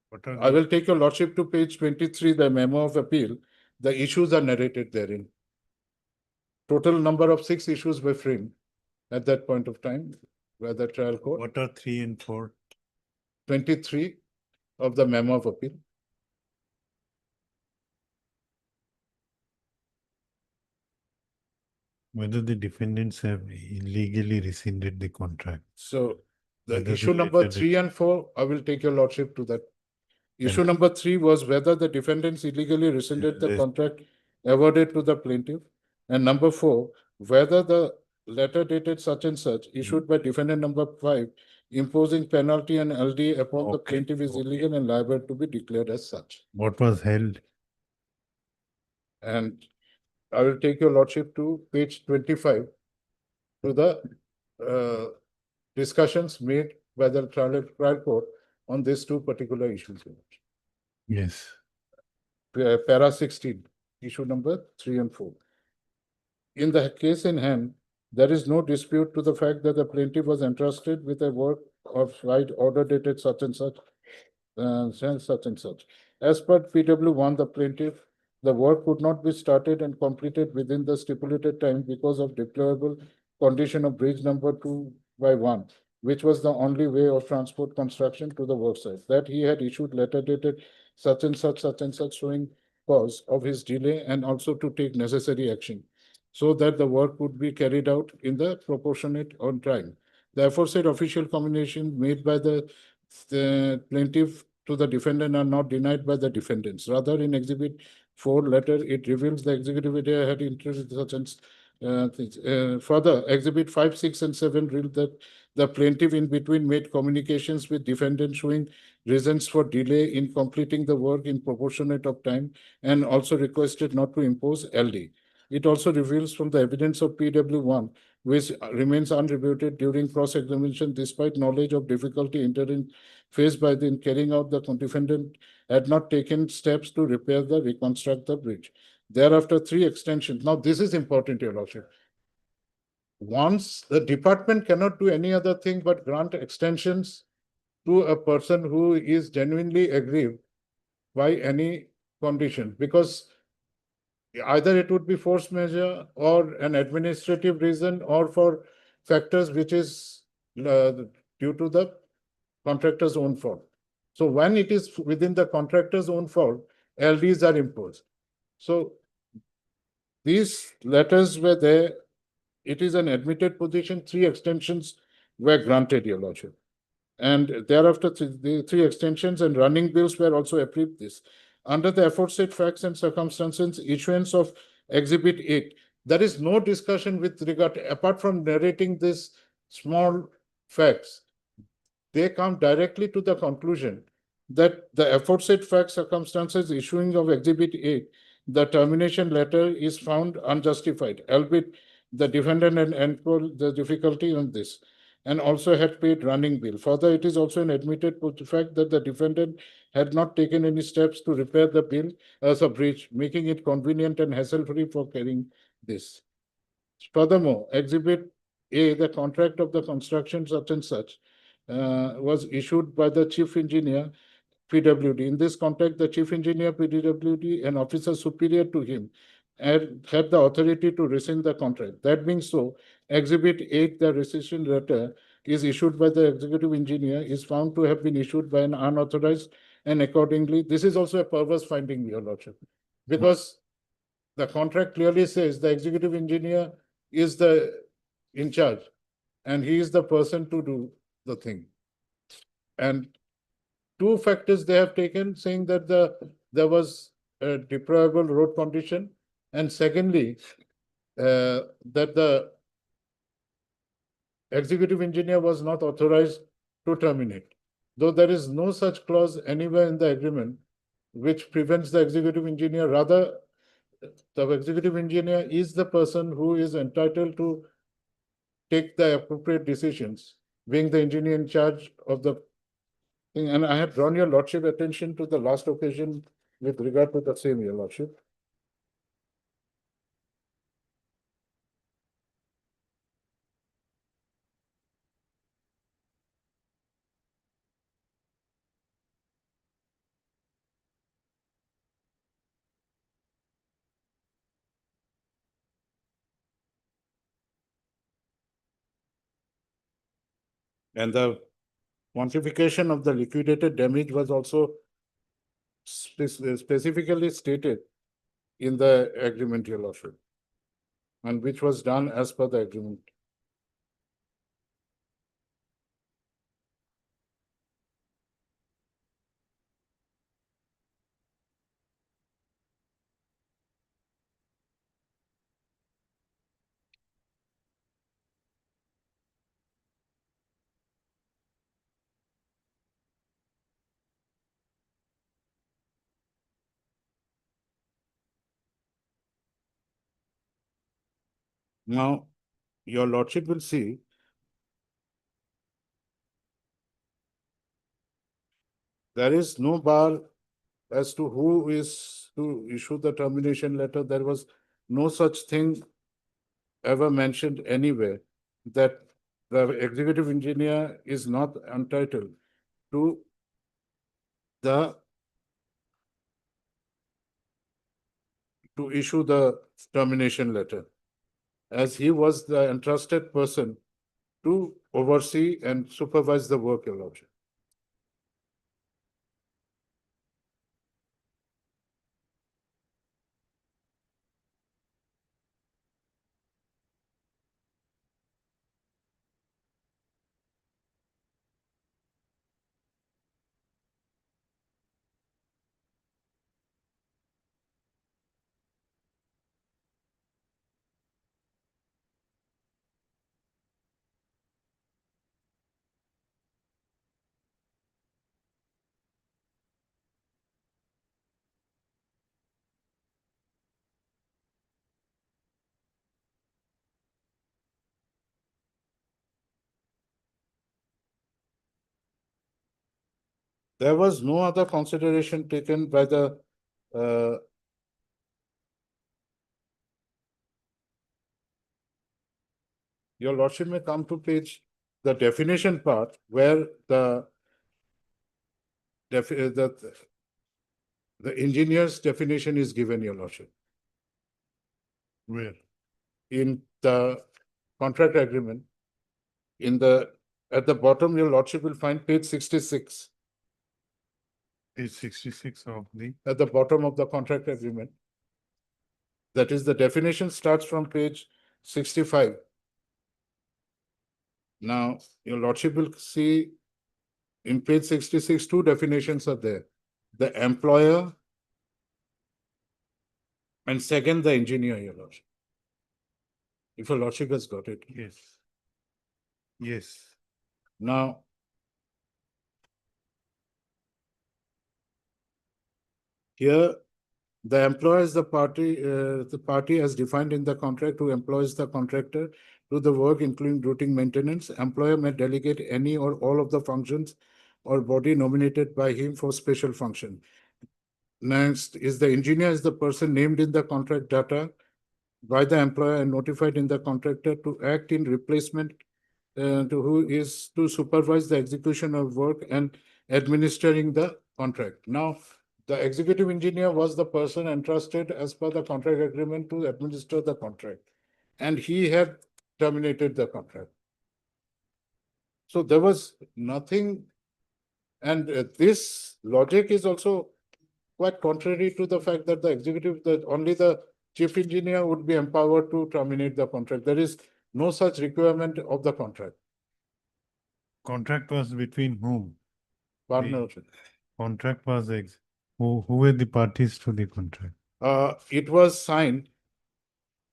What are I will take Your Lordship to page 23, the memo of appeal. The issues are narrated therein. total number of 6 issues were framed at that point of time by the trial court. What are 3 and 4? 23 of the memo of appeal. Whether the defendants have illegally rescinded the contract. So the Whether issue the number letter 3 and 4, I will take your lordship to that. Issue And- number 3 was whether the defendants illegally rescinded the Yes. contract awarded to the plaintiff. And number 4, whether the letter dated such and such issued by defendant number 5 imposing penalty and LD upon the Okay, plaintiff is okay. illegal and liable to be declared as such. What was held? And I will take your lordship to page 25 to the discussions made by the trial court on these 2 particular issues. Yes. Para 16, issue number 3 and 4. In the case in hand, there is no dispute to the fact that the plaintiff was entrusted with a work of right order dated such and such, such and such. As per PW1, the plaintiff, the work could not be started and completed within the stipulated time because of deplorable condition of bridge number 2/1, which was the only way of transport construction to the work site. That he had issued letter dated such and such showing cause of his delay and also to take necessary action so that the work would be carried out in the proportionate on time. The aforesaid official communication made by the plaintiff to the defendant are not denied by the defendants. Rather, in Exhibit 4 letter, it reveals the executive area had introduced such and things. Further, Exhibit 5, 6, and 7 reveal that the plaintiff in between made communications with defendant showing reasons for delay in completing the work in proportionate of time and also requested not to impose LD. It also reveals from the evidence of PW1, which remains unrebutted during cross-examination despite knowledge of difficulty interim faced by the carrying out the defendant had not taken steps to repair the reconstruct the bridge. Thereafter, 3 extensions. Now, this is important, Your Lordship. Once the department cannot do any other thing but grant extensions to a person who is genuinely aggrieved by any condition, because either it would be force majeure or an administrative reason or for factors which is due to the contractor's own fault. So when it is within the contractor's own fault, LDs are imposed. So these letters were there. It is an admitted position. 3 extensions were granted, Your Lordship. And thereafter, the 3 extensions and running bills were also approved this. Under the aforesaid facts and circumstances, issuance of Exhibit 8, there is no discussion with regard, apart from narrating these small facts, they come directly to the conclusion that the aforesaid facts circumstances issuing of Exhibit 8, the termination letter is found unjustified, albeit the defendant and the difficulty on this, and also had paid running bill. Further, it is also an admitted fact that the defendant had not taken any steps to repair the bill as a breach, making it convenient and hassle-free for carrying this. Furthermore, Exhibit A, the contract of the construction such and such, was issued by the chief engineer, PWD. In this contract, the chief engineer, PWD, and officer superior to him had the authority to rescind the contract. That being so, Exhibit 8, the rescission letter, is issued by the executive engineer, is found to have been issued by an unauthorized, and accordingly, this is also a perverse finding, Your Lordship, because the contract clearly says the executive engineer is the in charge, and he is the person to do the thing. And 2 factors they have taken, saying that there was a deplorable road condition, and secondly, that the executive engineer was not authorized to terminate, though there is no such clause anywhere in the agreement which prevents the executive engineer. Rather, the executive engineer is the person who is entitled to take the appropriate decisions, being the engineer in charge of the thing. And I have drawn your lordship attention to the last occasion with regard to the same, Your Lordship. And the quantification of the liquidated damage was also specifically stated in the agreement, Your Lordship, and which was done as per the agreement. Now, Your Lordship will see there is no bar as to who is to issue the termination letter. There was no such thing ever mentioned anywhere that the executive engineer is not entitled to issue the termination letter, as he was the entrusted person to oversee and supervise the work, Your Lordship. There was no other consideration taken by the Your Lordship may come to the definition part where the engineer's definition is given, Your Lordship. Where? In the contract agreement, at the bottom, Your Lordship will find page 66. Page 66 of the. At the bottom of the contract agreement. That is, the definition starts from page 65. Now, Your Lordship will see in page 66, two definitions are there. The employer and second, the engineer, Your Lordship. If Your Lordship has got it. Yes. Yes. Now, here, the employer is the party as defined in the contract who employs the contractor to the work, including routine maintenance. Employer may delegate any or all of the functions or body nominated by him for special function. Next is the engineer is the person named in the contract data by the employer and notified in the contractor to act in replacement to who is to supervise the execution of work and administering the contract. Now, the executive engineer was the person entrusted as per the contract agreement to administer the contract, and he had terminated the contract. So there was nothing, and this logic is also quite contrary to the fact that only the chief engineer would be empowered to terminate the contract. There is no such requirement of the contract. Contract was between whom? Partnership. Contract was who were the parties to the contract? It was signed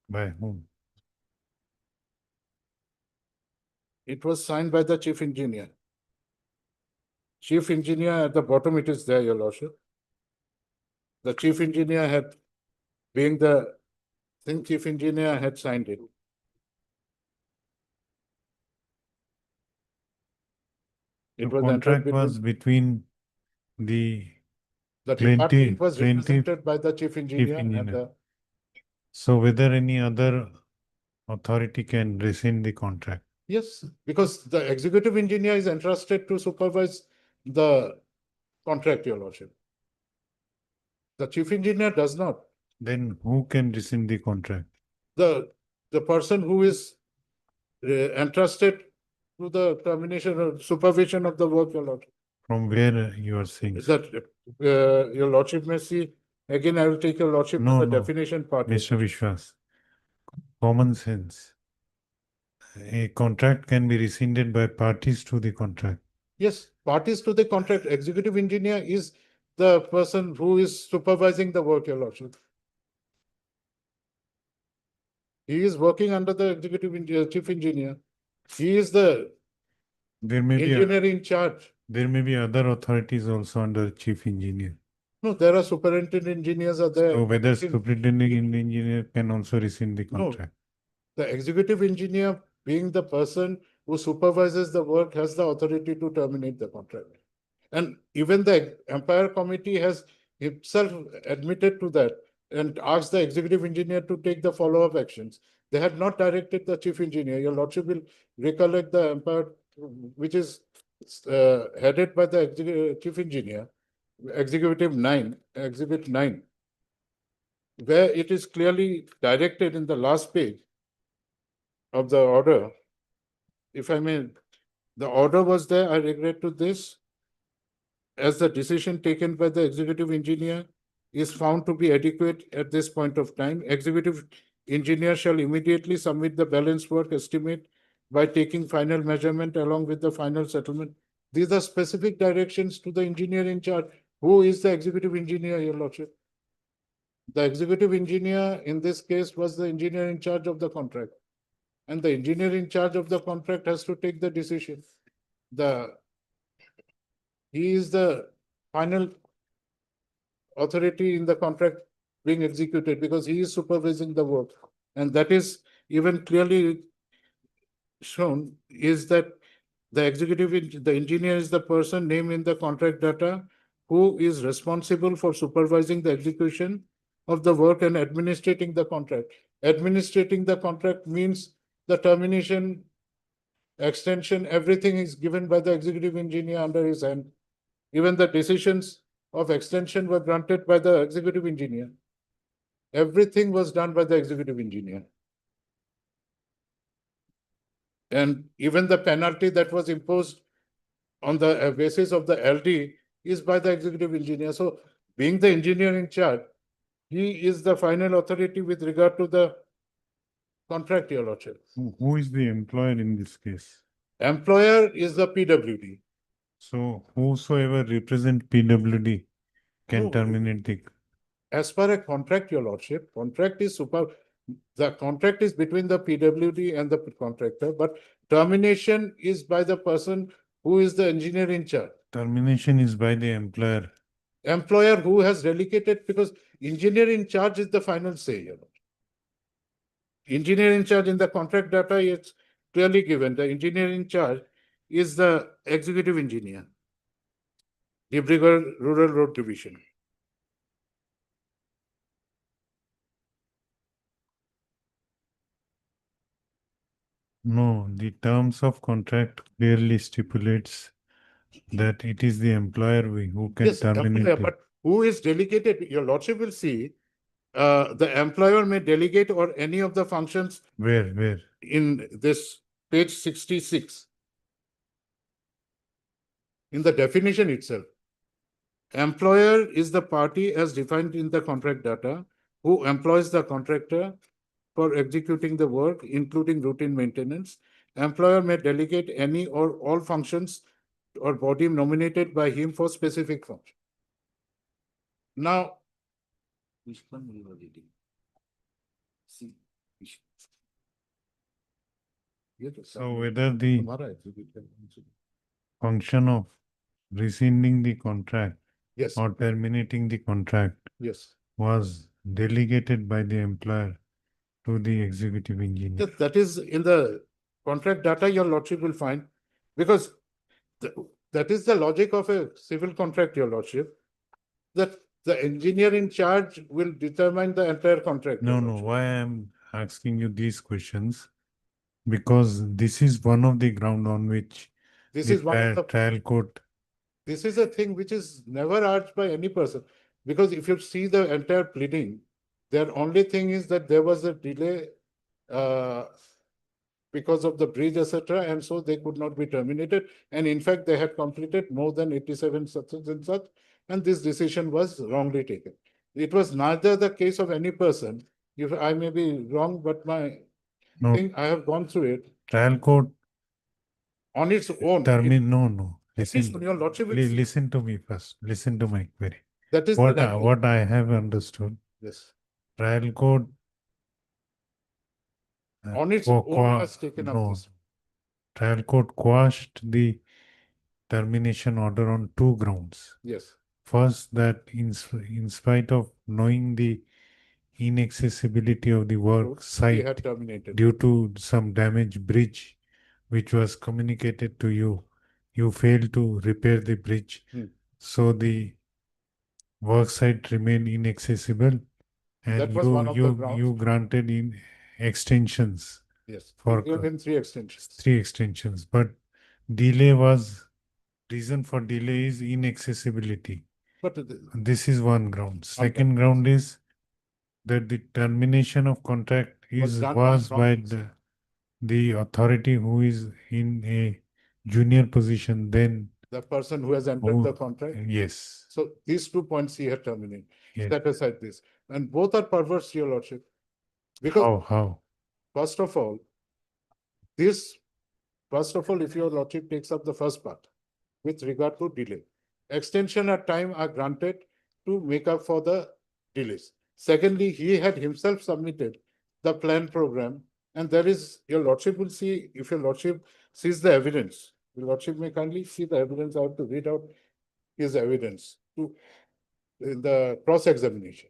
by whom? It was signed by the chief engineer. Chief engineer at the bottom, it is there, Your Lordship. The chief engineer had, being the chief engineer had signed it. The contract was between the department. It was represented by the chief engineer. And so whether any other authority can rescind the contract? Yes, because the executive engineer is entrusted to supervise the contract, Your Lordship. The chief engineer does not. Then who can rescind the contract? The person who is entrusted to the termination or supervision of the work, your lordship. From where you are saying? That, your lordship may see, again, I will take your lordship to No, the no, definition part. Mr. Vishwas, common sense. A contract can be rescinded by parties to the contract. Yes, parties to the contract, executive engineer is the person who is supervising the work, your lordship. He is working under the executive engineer, chief engineer. He is the There may be, engineer in charge. there may be other authorities also under chief engineer. No, there are superintendent engineers are there. So whether superintendent engineer can also rescind the No. contract. The executive engineer, being the person who supervises the work, has the authority to terminate the contract. And even the Empire Committee has itself admitted to that and asked the executive engineer to take the follow-up actions. They had not directed the chief engineer. Your lordship will recollect the Empire, which is headed by the chief engineer, Executive 9, Exhibit 9, where it is clearly directed in the last page of the order. If I may, the order was there, I regret to this, as the decision taken by the executive engineer is found to be adequate at this point of time, executive engineer shall immediately submit the balance work estimate by taking final measurement along with the final settlement. These are specific directions to the engineer in charge. Who is the executive engineer, your lordship? The executive engineer in this case was the engineer in charge of the contract. And the engineer in charge of the contract has to take the decision. He is the final authority in the contract being executed because he is supervising the work. And that is even clearly shown is that the engineer is the person named in the contract data who is responsible for supervising the execution of the work and administrating the contract. Administrating the contract means the termination, extension, everything is given by the executive engineer under his hand. Even the decisions of extension were granted by the executive engineer. Everything was done by the executive engineer. And even the penalty that was imposed on the basis of the LD is by the executive engineer. So being the engineer in charge, he is the final authority with regard to the contract, your lordship. Who is the employer in this case? Employer is the PWD. So whosoever represent PWD can No. terminate the. As per a contract, your lordship, the contract is between the PWD and the contractor, but termination is by the person who is the engineer in charge. Termination is by the employer. Employer who has delegated, because engineer in charge is the final say, your lordship. Engineer in charge in the contract data is clearly given. The engineer in charge is the executive engineer, Dibrugarh Rural Road Division. No, the terms of contract clearly stipulates that it is the employer who can Yes, terminate employer, it. but who is delegated? Your lordship will see the employer may delegate or any of the functions Where? in this page 66. In the definition itself, employer is the party as defined in the contract data who employs the contractor for executing the work, including routine maintenance. Employer may delegate any or all functions or body nominated by him for specific function. Now, Which one we were reading? See. So whether the function of rescinding the contract yes, or terminating the contract yes. was delegated by the employer to the executive engineer. That is in the contract data your lordship will find, because that is the logic of a civil contract, your lordship, that the engineer in charge will determine the entire contract. No, your no, lordship. why I'm asking you these questions? Because this is one of the ground on which This the is one of the trial court. This is a thing which is never urged by any person, because if you see the entire pleading, their only thing is that there was a delay because of the bridge, etc. And so they could not be terminated. And in fact, they had completed more than 87 such and such, and this decision was wrongly taken. It was neither the case of any person. If I may be wrong, but my No, thing, I have gone through it trial court on its own. no. At least Listen, your lordship will see. listen to me first. Listen to my query. That is the language. What I have understood, Yes. trial court On its own has taken up no, this. trial court quashed the termination order on two grounds. Yes. First, that in spite of knowing the inaccessibility of the work He site had terminated. due to some damaged bridge which was communicated to you, you failed to repair the bridge. So the work site remained inaccessible, and That was one of the grounds. you granted in extensions. Yes. For We gave him 3 extensions. 3 extensions, but delay was reason for delay is inaccessibility. But This is one ground. Second ground is that the termination of contract Was is done was on by grounds. the authority who is in a junior position then. The person who has entered the contract. Yes. So these 2 points he had terminated. Yes. Set aside this. And both are perverse, your lordship. Because How? first of all, if your lordship takes up the first part with regard to delay, extension of time are granted to make up for the delays. Secondly, he had himself submitted the plan program, and there is, your lordship will see, if your lordship sees the evidence, your lordship may kindly see the evidence. I have to read out his evidence to in the cross-examination.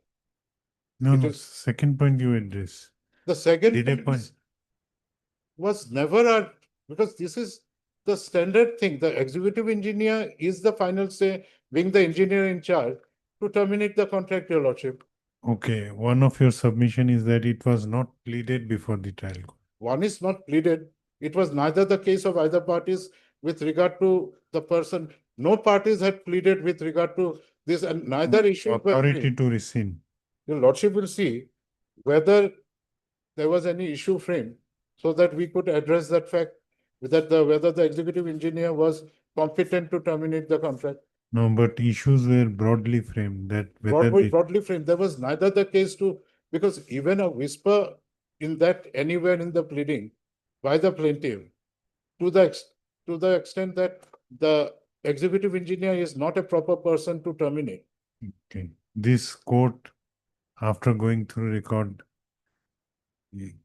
No, second point you address. The second Delay point point. was never a, because this is the standard thing. The executive engineer is the final say, being the engineer in charge to terminate the contract, your lordship. Okay, one of your submission is that it was not pleaded before the trial court. One is not pleaded. It was neither the case of either parties with regard to the person. No parties had pleaded with regard to this, and neither issue. Authority to rescind. Your lordship will see whether there was any issue framed so that we could address that fact, that whether the executive engineer was competent to terminate the contract. No, but issues were broadly framed that whether Broadly framed. There was neither the case to, because even a whisper in that anywhere in the pleading by the plaintiff, to the extent that the executive engineer is not a proper person to terminate. Okay. This court, after going through record,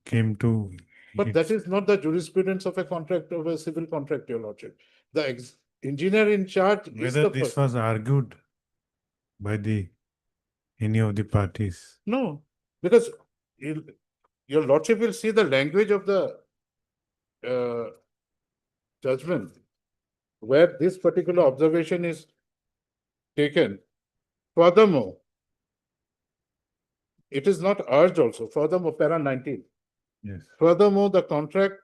came to. But that is not the jurisprudence of a contract, of a civil contract, your lordship. The engineer in charge is Whether the this person. was argued by any of the parties. No, because your lordship will see the language of the judgment where this particular observation is taken. Furthermore, it is not urged also. Furthermore, para 19. Yes. Furthermore, the contract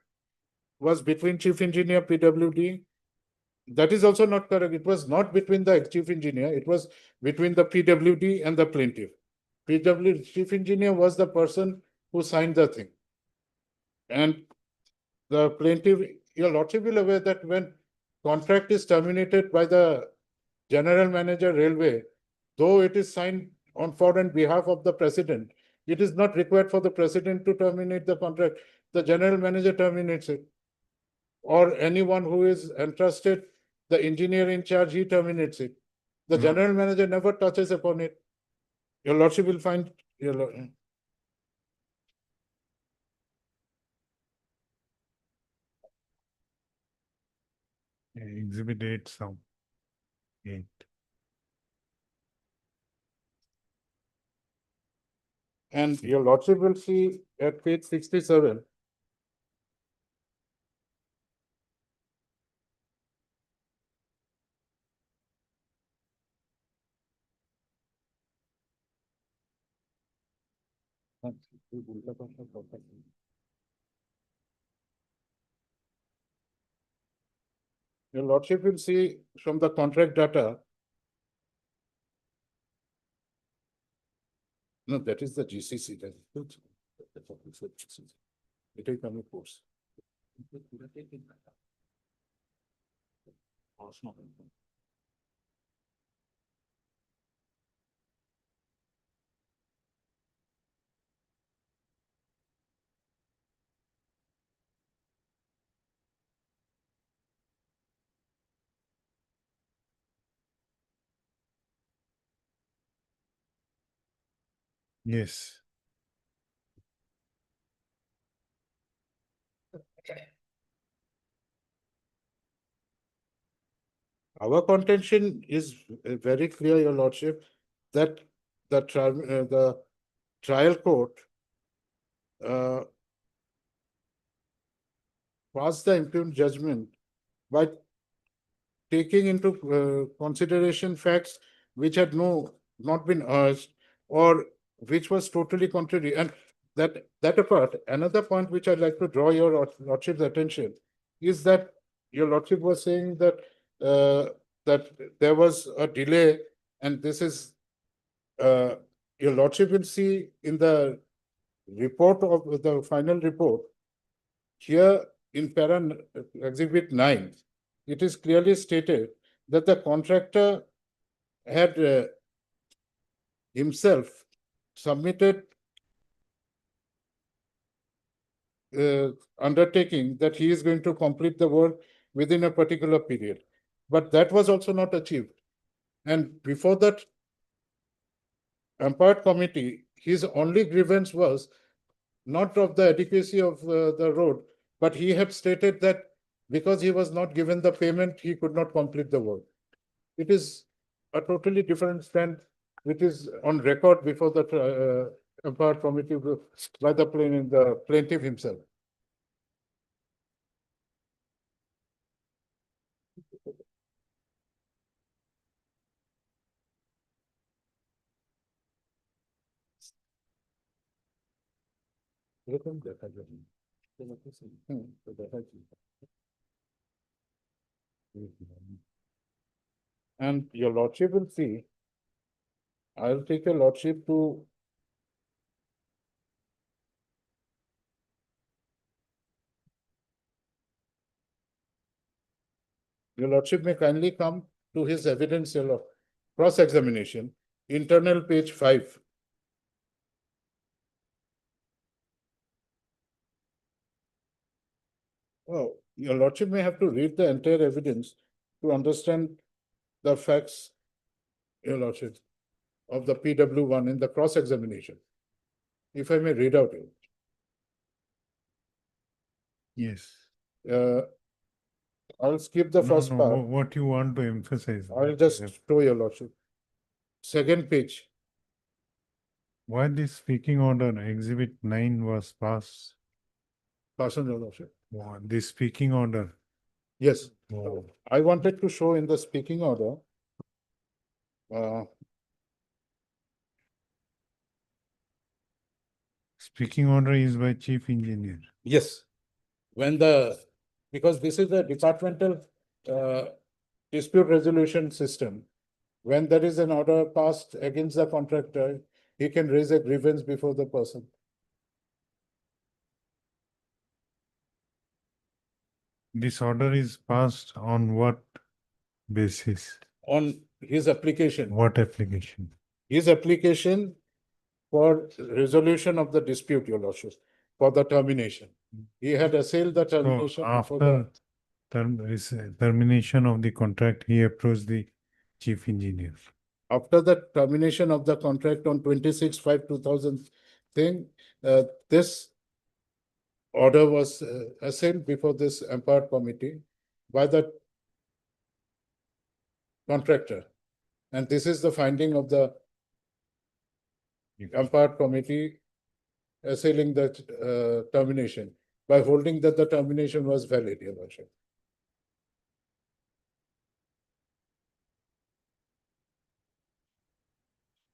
was between chief engineer PWD. That is also not correct. It was not between the chief engineer. It was between the PWD and the plaintiff. Chief engineer was the person who signed the thing. And the plaintiff, your lordship will aware that when contract is terminated by the general manager railway, though it is signed on for and behalf of the president, it is not required for the president to terminate the contract. The general manager terminates it. Or anyone who is entrusted, the engineer in charge, he terminates it. The general manager never touches upon it. Your lordship will find, Exhibit 8 sound. 8. and your lordship will see at page 67. Your lordship will see from the contract data. No, that is the GCC. It is coming course. Yes. Our contention is very clear, Your Lordship, that the trial court passed the impugned judgment by taking into consideration facts which had not been urged or which was totally contrary. And that apart, another point which I'd like to draw your Lordship's attention is that your Lordship was saying that that there was a delay, and this is your Lordship will see in the report of the final report here in exhibit 9, it is clearly stated that the contractor had himself submitted undertaking that he is going to complete the work within a particular period. But that was also not achieved. And before that empowered committee, his only grievance was not of the adequacy of the road, but he had stated that because he was not given the payment, he could not complete the work. It is a totally different stand, which is on record before the empowered committee by the plaintiff himself. And your Lordship will see, I'll take your Lordship to your Lordship may kindly come to his evidence, your cross-examination, internal page 5. Oh, your Lordship may have to read the entire evidence to understand the facts, your Lordship, of the PW1 in the cross-examination. If I may read out it. Yes. I'll skip the first No, part. what you want to emphasize? I'll just show your Lordship. Second page. Why this speaking order exhibit 9 was passed? Pardon, your Lordship. This speaking order. Yes. Oh. I wanted to show in the speaking order. Speaking order is by chief engineer. Yes. Because this is a departmental dispute resolution system. When there is an order passed against the contractor, he can raise a grievance before the person. This order is passed on what basis? On his application. What application? His application for resolution of the dispute, your Lordship, for the termination. He had assailed the termination. So after termination of the contract, he approached the chief engineer. After the termination of the contract on 26/5/2000 thing, this order was assailed before this empowered committee by the contractor. And this is the finding of the empowered committee assailing the termination by holding that the termination was valid, your Lordship.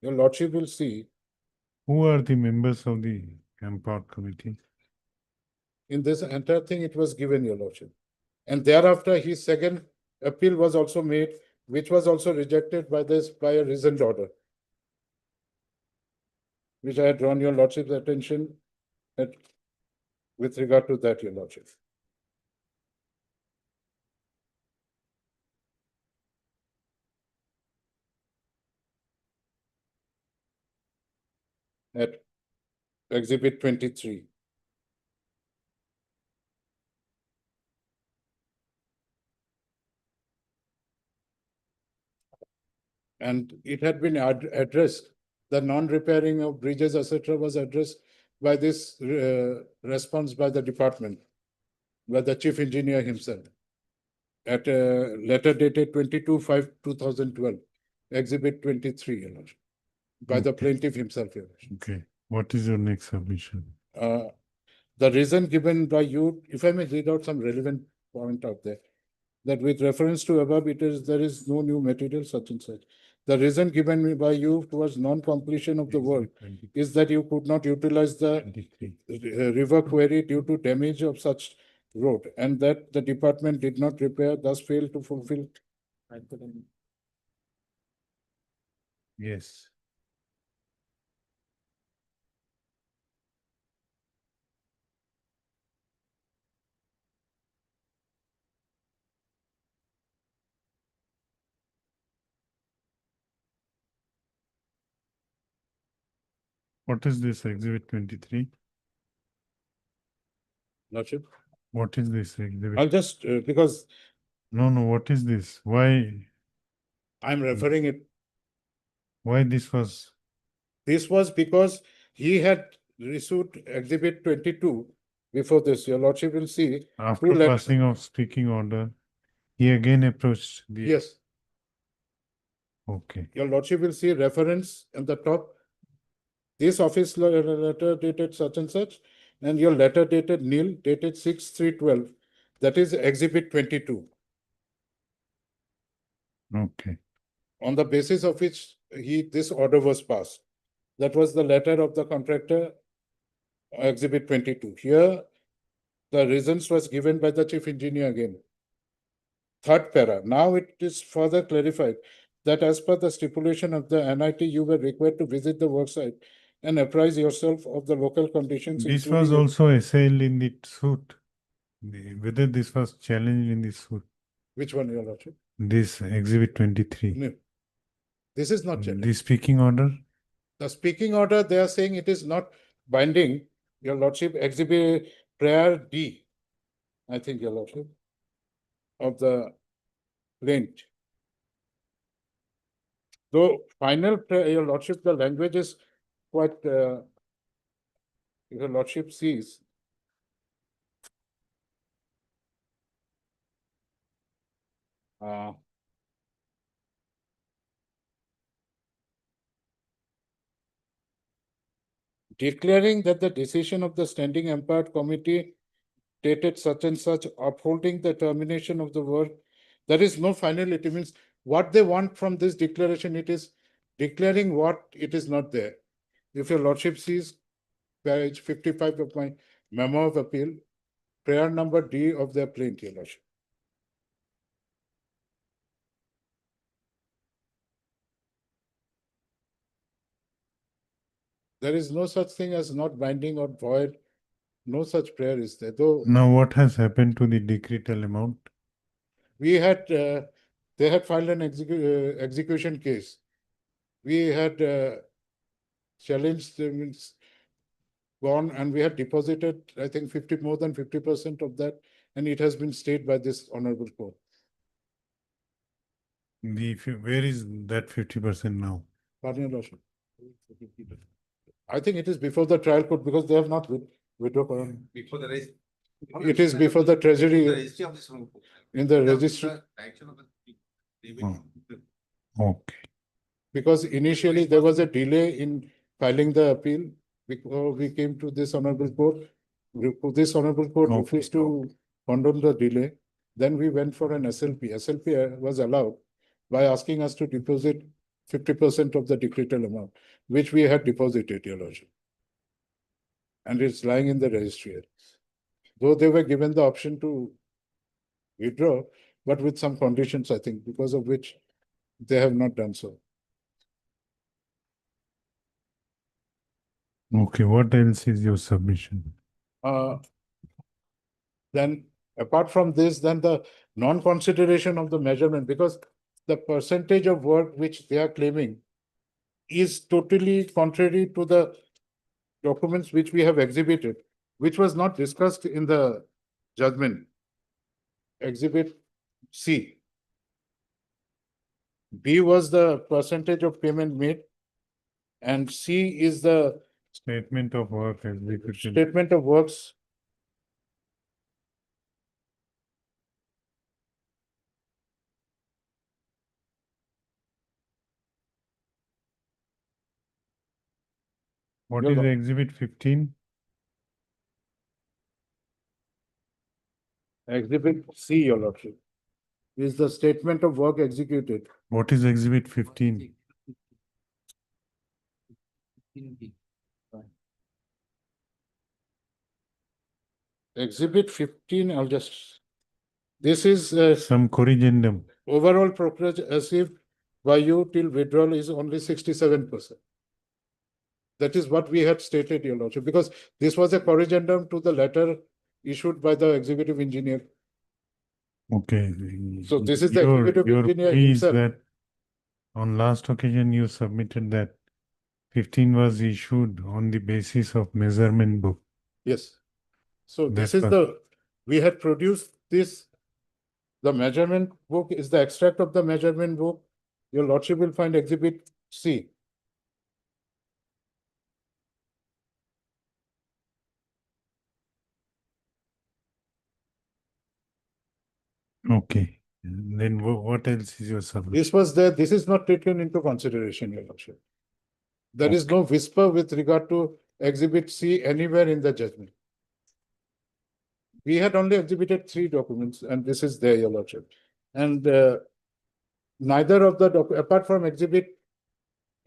Your Lordship will see. Who are the members of the empowered committee? In this entire thing, it was given, your Lordship. And thereafter, his second appeal was also made, which was also rejected by a reasoned order, which I had drawn your Lordship's attention with regard to that, your Lordship. at exhibit 23. And it had been addressed, the non-repairing of bridges, etc., was addressed by this response by the department, by the chief engineer himself, at a letter dated 22/5/2012, exhibit 23, Your Lordship, by the Okay. plaintiff himself, Your Lordship. Okay, what is your next submission? The reason given by you, if I may read out some relevant point out there, that with reference to above, there is no new material such and such. The reason given by you towards non-completion of the work is that you could not utilize the river quarry due to damage of such road, and that the department did not repair, thus failed to fulfill. Yes. What is this exhibit 23? Lordship, What is this exhibit? I'll just, because No, what is this? Why I'm referring it, this was? this was because he had received exhibit 22 before this. Your Lordship will see. After passing of speaking order, he again approached the. Yes, Okay, Your Lordship will see reference in the top. This office letter dated such and such, and your letter dated nil, dated 6/3/12. That is exhibit 22, okay, on the basis of which this order was passed. That was the letter of the contractor, exhibit 22. Here, the reasons was given by the chief engineer again. Third para. Now it is further clarified that as per the stipulation of the NIT, you were required to visit the worksite and apprise yourself of the local conditions. this including was also assailed in the suit. Whether this was challenged in the suit, Which one, Your Lordship? this exhibit 23, No. This is not challenged. the speaking order, The speaking order, they are saying it is not binding, Your Lordship, exhibit prayer D, I think, Your Lordship, of the plaint. Though final prayer, Your Lordship, the language is quite, Your Lordship sees. Declaring that the decision of the Standing Empowered Committee dated such and such, upholding the termination of the work. There is no final, it means what they want from this declaration, it is declaring what it is not there. If Your Lordship sees page 55 of my memo of appeal, prayer number D of their plaint, Your Lordship. There is no such thing as not binding or void. No such prayer is there. Though now what has happened to the decretal amount? we had, they had filed an execution case. We had challenged them, gone, and we had deposited, I think, more than 50% of that, and it has been stayed by this honorable court. Where is that 50% now? Pardon, Your Lordship. I think it is before the trial court, because they have not withdrawn. Before the race. It is before the treasury, registry of this one. in the registry, Action of Oh. Okay, because initially there was a delay in filing the appeal. Before we came to this honorable court, this honorable court Okay. refused to condone the delay. Then we went for an SLP. SLP was allowed by asking us to deposit 50% of the decretal amount, which we had deposited, Your Lordship. And it's lying in the registry. Though they were given the option to withdraw, but with some conditions, I think, because of which they have not done so. okay, what else is your submission? Then apart from this, then the non-consideration of the measurement, because the percentage of work which they are claiming is totally contrary to the documents which we have exhibited, which was not discussed in the judgment. Exhibit C. B was the percentage of payment made, and C is the Statement of work executed. statement of works. What Your is Lord- exhibit 15? Exhibit C, your lordship, is the statement of work executed. What is exhibit 15? Exhibit 15, this is Some corrigendum. overall progress achieved by you till withdrawal is only 67%. That is what we had stated, your lordship, because this was a corrigendum to the letter issued by the executive engineer. Okay. So this is the Your executive engineer plea is himself. that on last occasion you submitted that 15 was issued on the basis of measurement book. Yes. So this That is was- we had produced this. The measurement book is the extract of the measurement book. Your lordship will find exhibit C. Okay. Then what else is your submission? This was there. This is not taken into consideration, your lordship. There is no whisper with regard to exhibit C anywhere in the judgment. We had only exhibited 3 documents, and this is there, your lordship. And neither of the apart from exhibit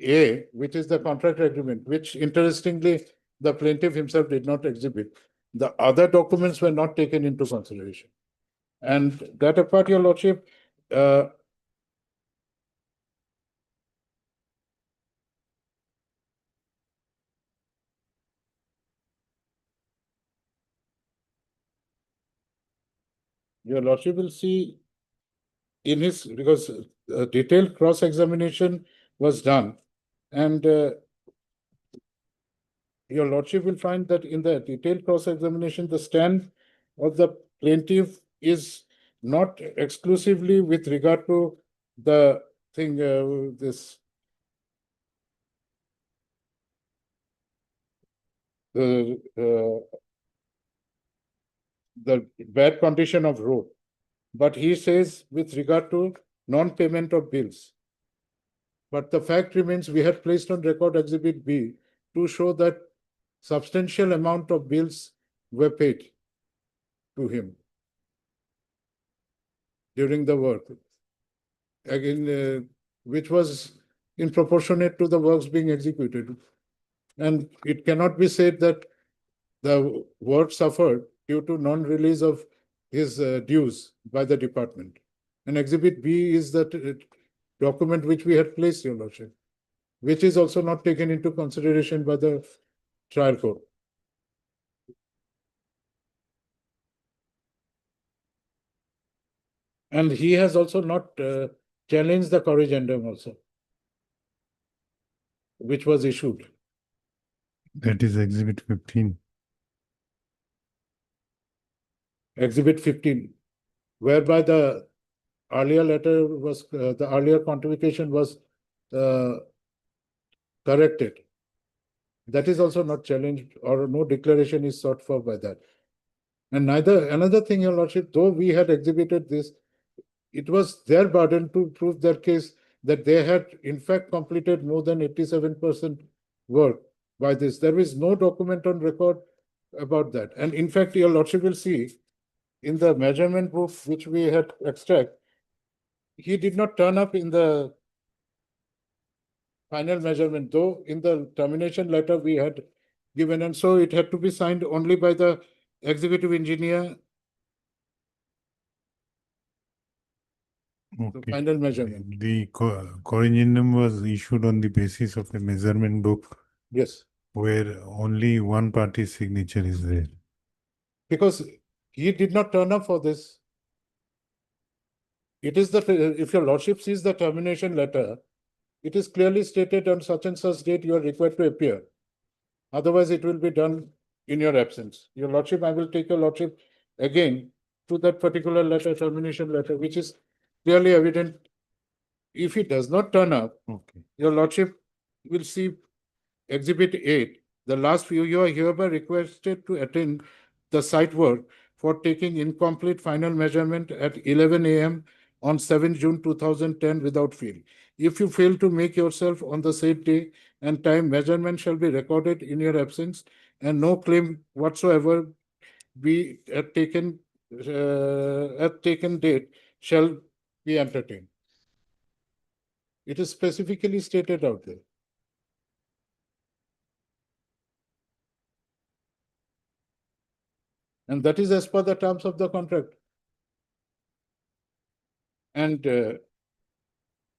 A, which is the contract agreement, which interestingly the plaintiff himself did not exhibit, the other documents were not taken into consideration. And that apart, your lordship, your lordship will see in his, because a detailed cross-examination was done, and your lordship will find that in the detailed cross-examination, the stand of the plaintiff is not exclusively with regard to the thing, the bad condition of road, but he says with regard to non-payment of bills. But the fact remains, we had placed on record exhibit B to show that substantial amount of bills were paid to him during the work. Again, which was in proportionate to the works being executed. And it cannot be said that the work suffered due to non-release of his dues by the department. And exhibit B is that document which we had placed, your lordship, which is also not taken into consideration by the trial court. And he has also not challenged the corrigendum also, which was issued. That is exhibit 15. Exhibit 15, whereby the earlier letter was, the earlier quantification was corrected. That is also not challenged, or no declaration is sought for by that. And another thing, your lordship, though we had exhibited this, it was their burden to prove their case that they had in fact completed more than 87% work by this. There is no document on record about that. And in fact, your lordship will see in the measurement book which we had extract, he did not turn up in the final measurement, though in the termination letter we had given, and so it had to be signed only by the executive engineer. The Okay. final measurement. The corrigendum was issued on the basis of a measurement book Yes, where only one party's signature is there. because he did not turn up for this. It is if your lordship sees the termination letter, it is clearly stated on such and such date you are required to appear. Otherwise, it will be done in your absence. Your lordship, I will take your lordship again to that particular letter, termination letter, which is clearly evident. If he does not turn up, Okay. your lordship will see Exhibit 8. The last few, you are hereby requested to attend the site work for taking incomplete final measurement at 11 a.m. on 7 June 2010 without fail. If you fail to make yourself on the said day and time, measurement shall be recorded in your absence and no claim whatsoever be taken date shall be entertained. It is specifically stated out there. And that is as per the terms of the contract. And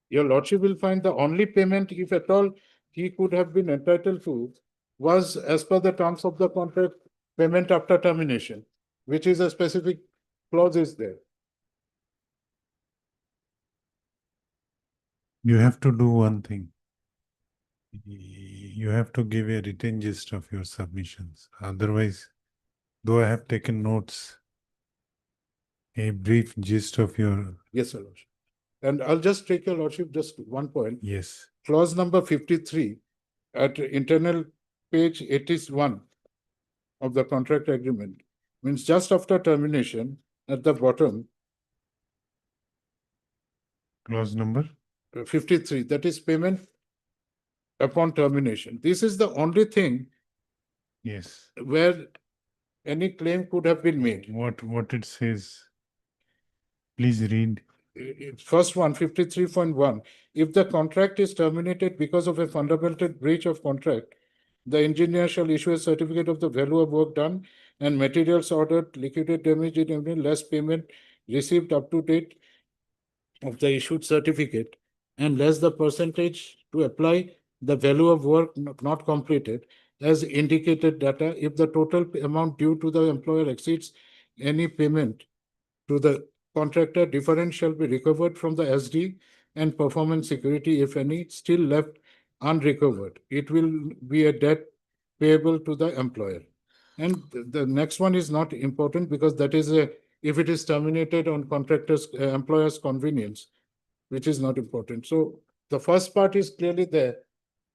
your lordship will find the only payment, if at all, he could have been entitled to was as per the terms of the contract, payment after termination, which is a specific clause is there. You have to do one thing. You have to give a written gist of your submissions. Otherwise, though I have taken notes, a brief gist of your, Yes, Your Lordship. And I'll just take your lordship just one point. yes. Clause number 53 at internal page 81 of the contract agreement means just after termination at the bottom, Clause number? 53, that is payment upon termination. This is the only thing Yes. where any claim could have been made. What it says? Please read. First one, 53.1. If the contract is terminated because of a fundamental breach of contract, the engineer shall issue a certificate of the value of work done and materials ordered, liquidated damage in any less payment received up to date of the issued certificate and less the percentage to apply the value of work not completed as indicated data if the total amount due to the employer exceeds any payment to the contractor, difference shall be recovered from the SD and performance security, if any, still left unrecovered. It will be a debt payable to the employer. And the next one is not important because that is if it is terminated on contractor's employer's convenience, which is not important. So the first part is clearly there.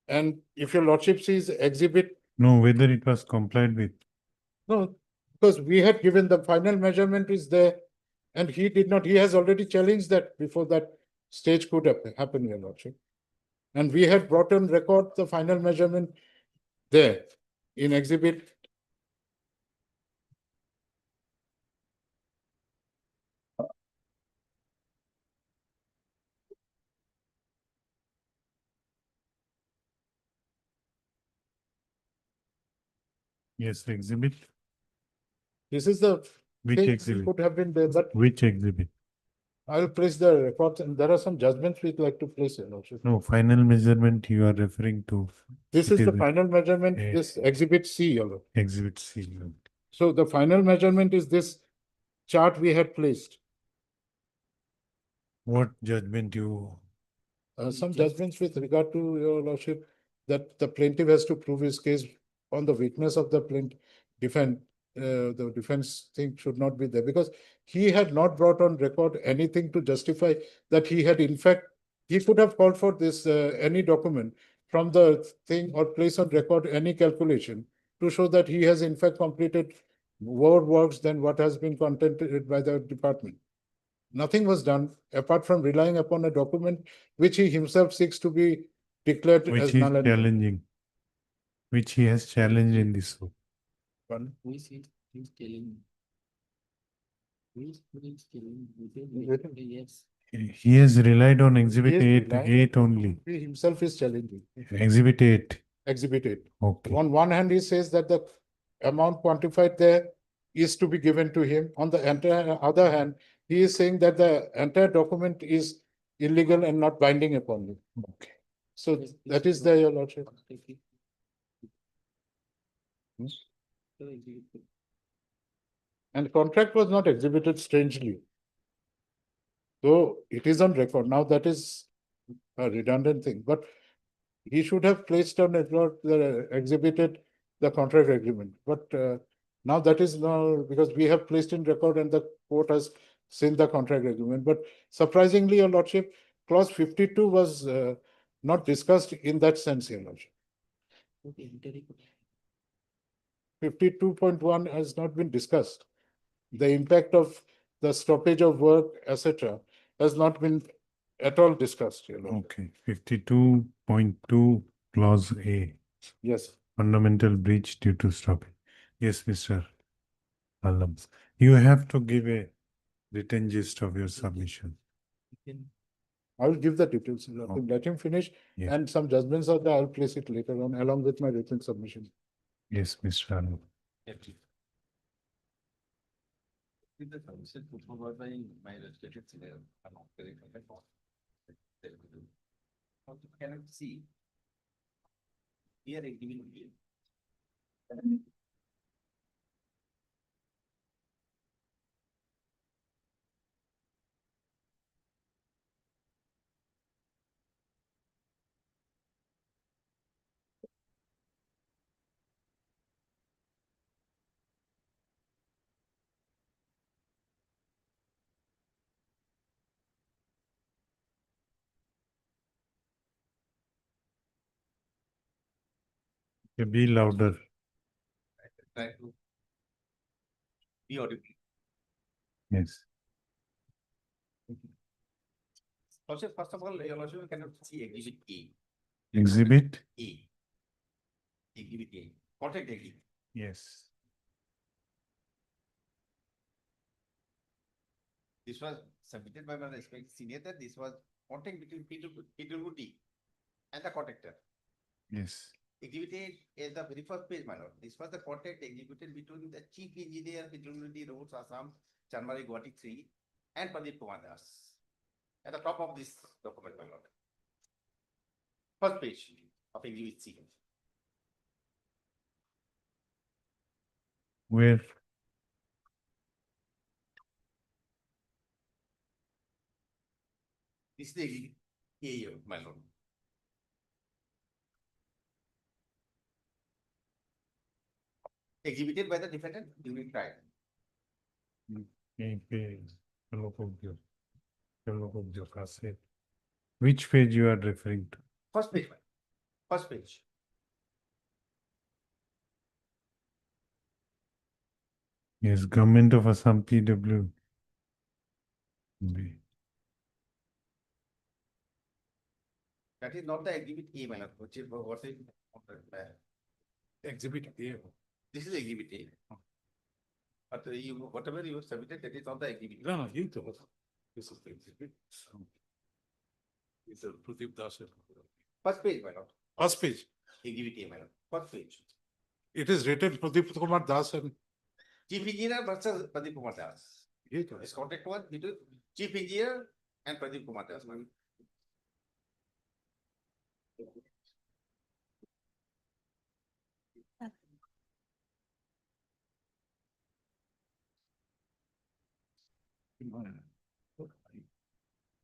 And if your lordship sees exhibit, No, whether it was complied with. no, because we had given the final measurement is there. And he did not, he has already challenged that before that stage could happen, your lordship. And we had brought on record the final measurement there in exhibit. Yes, exhibit. This is the Which thing exhibit? could have been there, but Which exhibit? I'll place the records and there are some judgments we'd like to place, your lordship. No, final measurement you are referring to. This It is the is final measurement, eh, this exhibit C, your lord. Exhibit C. So the final measurement is this chart we had placed. What judgment you? Some judgments with regard to your lordship that the plaintiff has to prove his case on the weakness of the plaintiff. The defense thing should not be there because he had not brought on record anything to justify that he had in fact, he could have called for this any document from the thing or place on record any calculation to show that he has in fact completed more works than what has been contented by the department. Nothing was done apart from relying upon a document which he himself seeks to be declared Which as he is null and void. challenging. Which he has challenged in this suit. Pardon? Yes. He has relied on exhibit He is relying 8 only. He himself is challenging. Exhibit 8. Exhibit 8. Okay. On one hand, he says that the amount quantified there is to be given to him. On the other hand, he is saying that the entire document is illegal and not binding upon him. Okay. So that is there, your lordship. And contract was not exhibited strangely. So it is on record. Now that is a redundant thing, but he should have placed on record the exhibited the contract agreement. But now that is now, because we have placed in record and the court has seen the contract agreement. But surprisingly, Your Lordship, clause 52 was not discussed in that sense, Your Lordship. 52.1 has not been discussed. The impact of the stoppage of work, etc., has not been at all discussed, Your Lordship. Okay, 52.2 clause A, Yes. fundamental breach due to stoppage. Yes, Mr. Alam. You have to give a written gist of your submission. I will give the details. Your Lordship. Let him finish, Yeah. and some judgments are there. I'll place it later on along with my written submission. Yes, Mr. Alam. With the council put forward by my legislative senior, I'm not very comfortable. Can I see? Here a given bill. Be louder. Try to be audible. Yes. Also, first of all, your lordship, you cannot see exhibit A. Exhibit? A. Exhibit A, contract agreement. Yes. This was submitted by my respected senior that this was contract between PWD and the contractor. Yes. Exhibit A is the very first page, my lord. This was the contract executed between the chief engineer, PWD Roads, Assam, Chanmari, Gauhati 3, and Pradeep Kumar Das. At the top of this document, my lord. First page of exhibit C. Where? This is the exhibit A, my lord. Exhibited by the defendant during trial. Which page you are referring to? First page, first page. Yes, Government of Assam PW. That is not the exhibit A, my lord, which is what is Exhibit A. this is exhibit A. But you, whatever you submitted, that is not the exhibit. No, you told. This is the exhibit. It's a Pradeep Das. First page, my lord. First page. Exhibit A, my lord. First page. It is written Pradeep Kumar Das and. Chief engineer versus Pradeep Kumar Das. This contract was between chief engineer and Pradeep Kumar Das. my lord.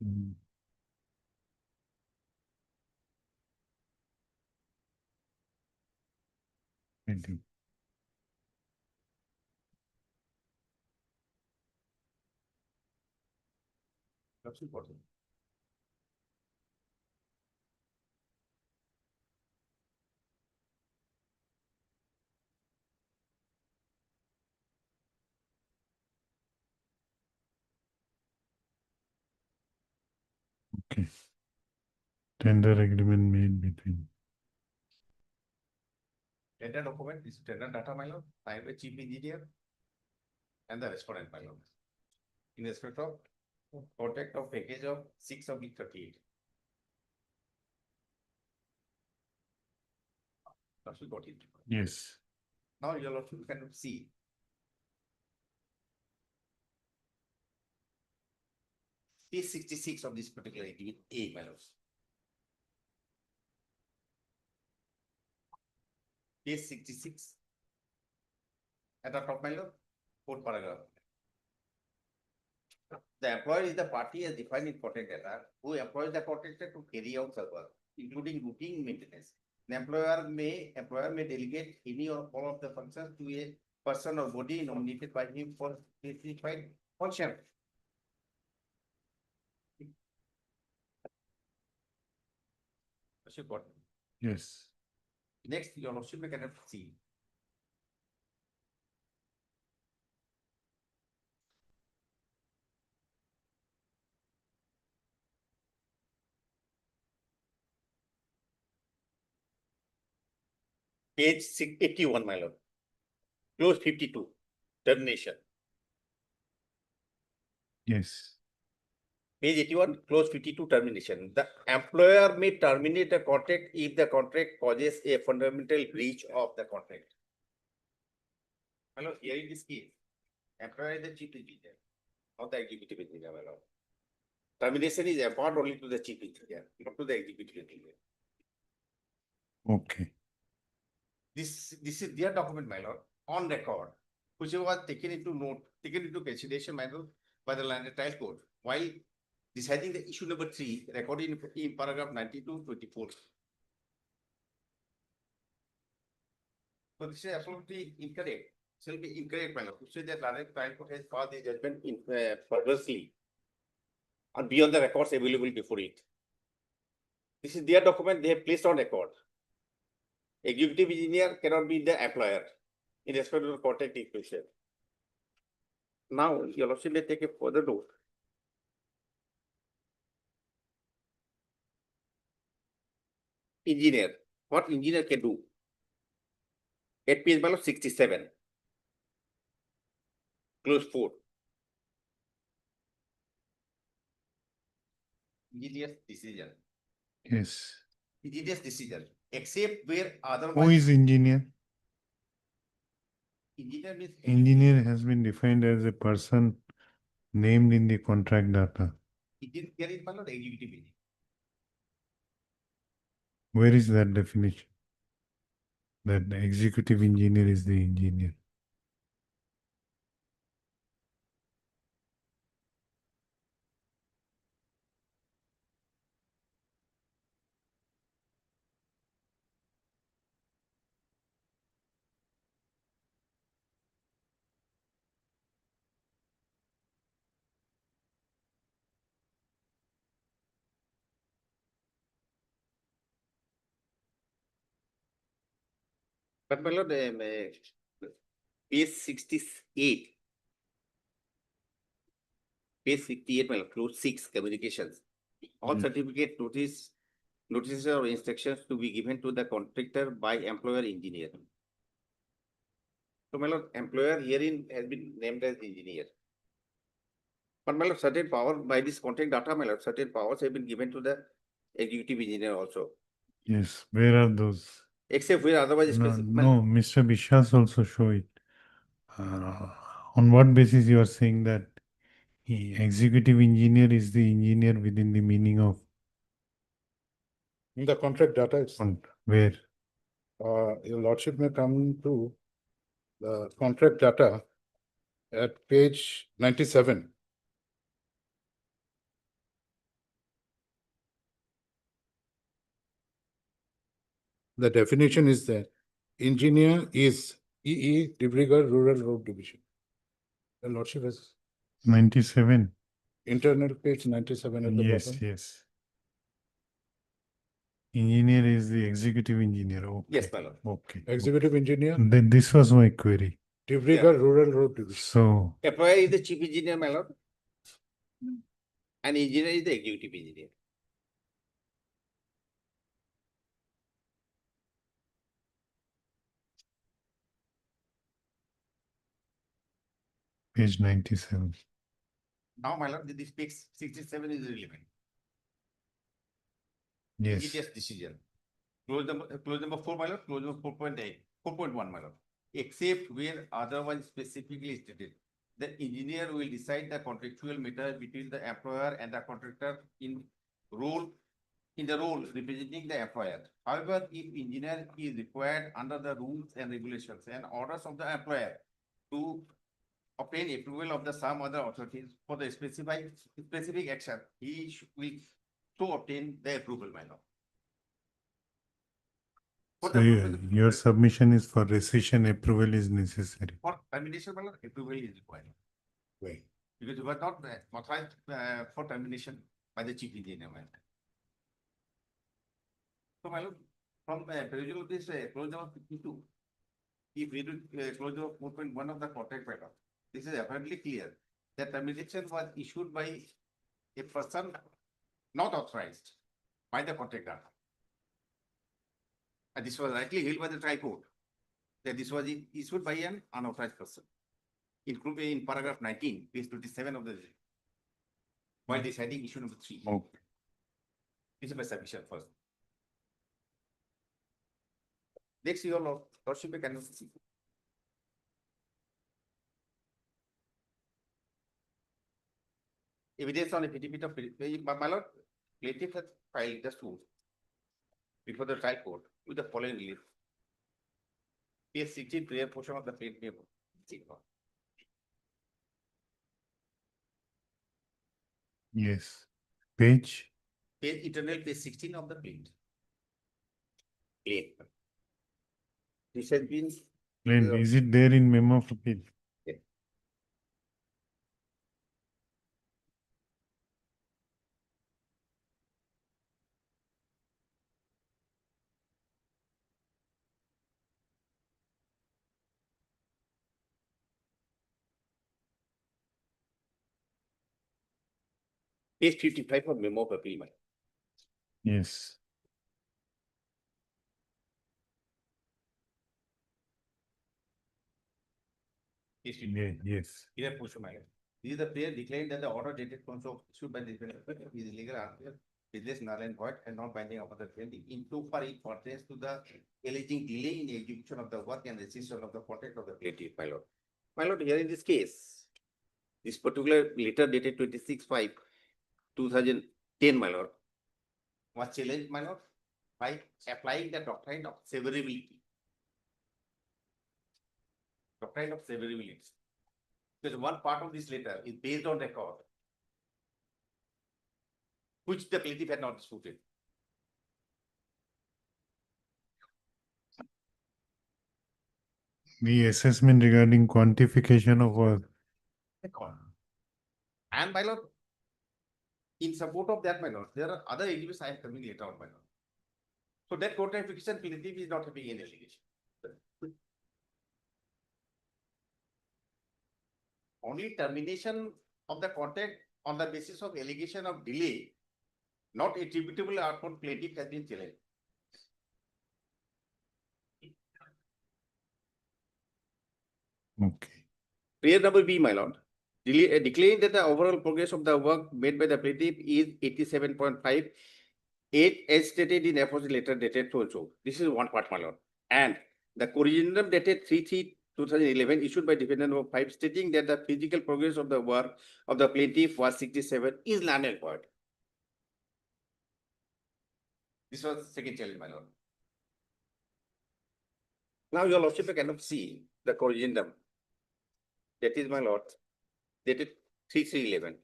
Mm. Thank. That's important. Okay. Tender agreement made between. Tender document, this is tender data, my lord, signed by chief engineer and the respondent, my lord. In respect of contract of package of 6 of 38. That's we got it. Yes. Now your lordship can see. Page 66 of this particular exhibit A, my lord. Page 66. At the top, my lord, fourth paragraph. The employer is the party as defined in contract data who employs the contractor to carry out the work, including routine maintenance, The employer may delegate any or all of the functions to a person or body nominated by him for specified function. Lordship, what? Yes. Next, your lordship, we can have C. Page 81, my lord. Clause 52, termination. Yes. Page 81, clause 52, termination. The employer may terminate the contract if the contract causes a fundamental breach of the contract. My lord, here in this case, employer is the chief engineer, not the executive engineer, my lord. Termination is apart only to the chief engineer, not to the executive engineer. Okay. This is their document, my lord, on record, which was taken into consideration, my lord, by the land trial court while deciding the issue number 3 recorded in paragraph 92-24. So this is absolutely incorrect. Shall be incorrect, my lord, to say that land trial court has passed the judgment perversely and beyond the records available before it. This is their document they have placed on record. Executive engineer cannot be the employer in respect to the contract equation. Now, your lordship may take a further note. Engineer, what engineer can do? At page 67, clause 4. Engineer's decision. Yes. Engineer's decision, except where otherwise. Who is engineer? Engineer means Engineer has been defined as a person named in the contract data. it is here in the executive engineer. Where is that definition? That the executive engineer is the engineer. But my lord, page 68. Page 68, my lord, clause 6, communications. All certificate notices or instructions to be given to the contractor by employer engineer. So, my lord, employer herein has been named as engineer. But, my lord, certain power by this contract data, my lord, certain powers have been given to the executive engineer also, Yes. Where are those? except where otherwise No, specified. no, Mr. Bishas also show it. On what basis you are saying that the executive engineer is the engineer within the meaning of In the contract data, it's, where? your lordship may come to the contract data at page 97. The definition is that engineer is EE Dibrugarh Rural Road Division. The lordship has 97. internal page 97 at the Yes, bottom. yes. Engineer is the executive engineer. Okay. Yes, my lord. Okay. Executive engineer, Then this was my query. Dibrugarh Rural Road Division. So, Employer is the chief engineer, my lord. And engineer is the executive engineer. page 97. Now, my lord, this page 67 is relevant. Yes. Engineer's decision. Clause number 4, my lord, clause number 4.8, 4.1, my lord. Except where otherwise specifically stated, the engineer will decide the contractual matter between the employer and the contractor in the role representing the employer. However, if engineer is required under the rules and regulations and orders of the employer to obtain approval of the some other authorities for the specific action, he will so obtain the approval, my lord. For So the- your submission is for rescission approval is necessary. For termination, my lord, approval is required. Why? Because you were not authorized for termination by the chief engineer. My lord. So, my lord, from provision of this clause number 52, if we do clause number 4.1 of the contract, my lord, this is apparently clear that termination was issued by a person not authorized by the contractor. And this was rightly held by the trial court that this was issued by an unauthorized person. Included in paragraph 19, page 27 of the while deciding issue number 3. Okay. This is my submission first. Next, your lordship can see. Evidence on a affidavit of my lord, plaintiff has filed the suit before the trial court with the following relief. Page 16, prayer portion of the plaintiff. Yes. Page. Page internal page 16 of the plaint. Plain. This has been. Plain. Is it there in memo of appeal? Page 55 of memo of appeal. Yes. Yes. Here, portion, my lord. This is the prayer declaring that the order dated so issued by the developer is illegal, business null and void and not binding upon the defendant into for it pertains to the alleging delay in execution of the work and rescission of the contract of the plaintiff, my lord. My lord, here in this case, this particular letter dated 26/5/2010, my lord, was challenged, my lord, by applying the doctrine of severability. Doctrine of severability. Because one part of this letter is based on record, which the plaintiff had not disputed. The assessment regarding quantification of work. And my lord, in support of that, my lord, there are other exhibits I am coming later on, my lord. So that quantification plaintiff is not having any allegation. Only termination of the contract on the basis of allegation of delay, not attributable upon plaintiff, has been challenged. Okay. Prayer number B, my lord. Declaring that the overall progress of the work made by the plaintiff is 87.58 as stated in aforesaid letter dated so. This is one part, my lord. And the corrigendum dated 3/3/2011 issued by defendant number 5 stating that the physical progress of the work of the plaintiff was 67 is null and void. This was second challenge, my lord. Now your lordship cannot see the corrigendum. That is, my lord, dated 3/3/11.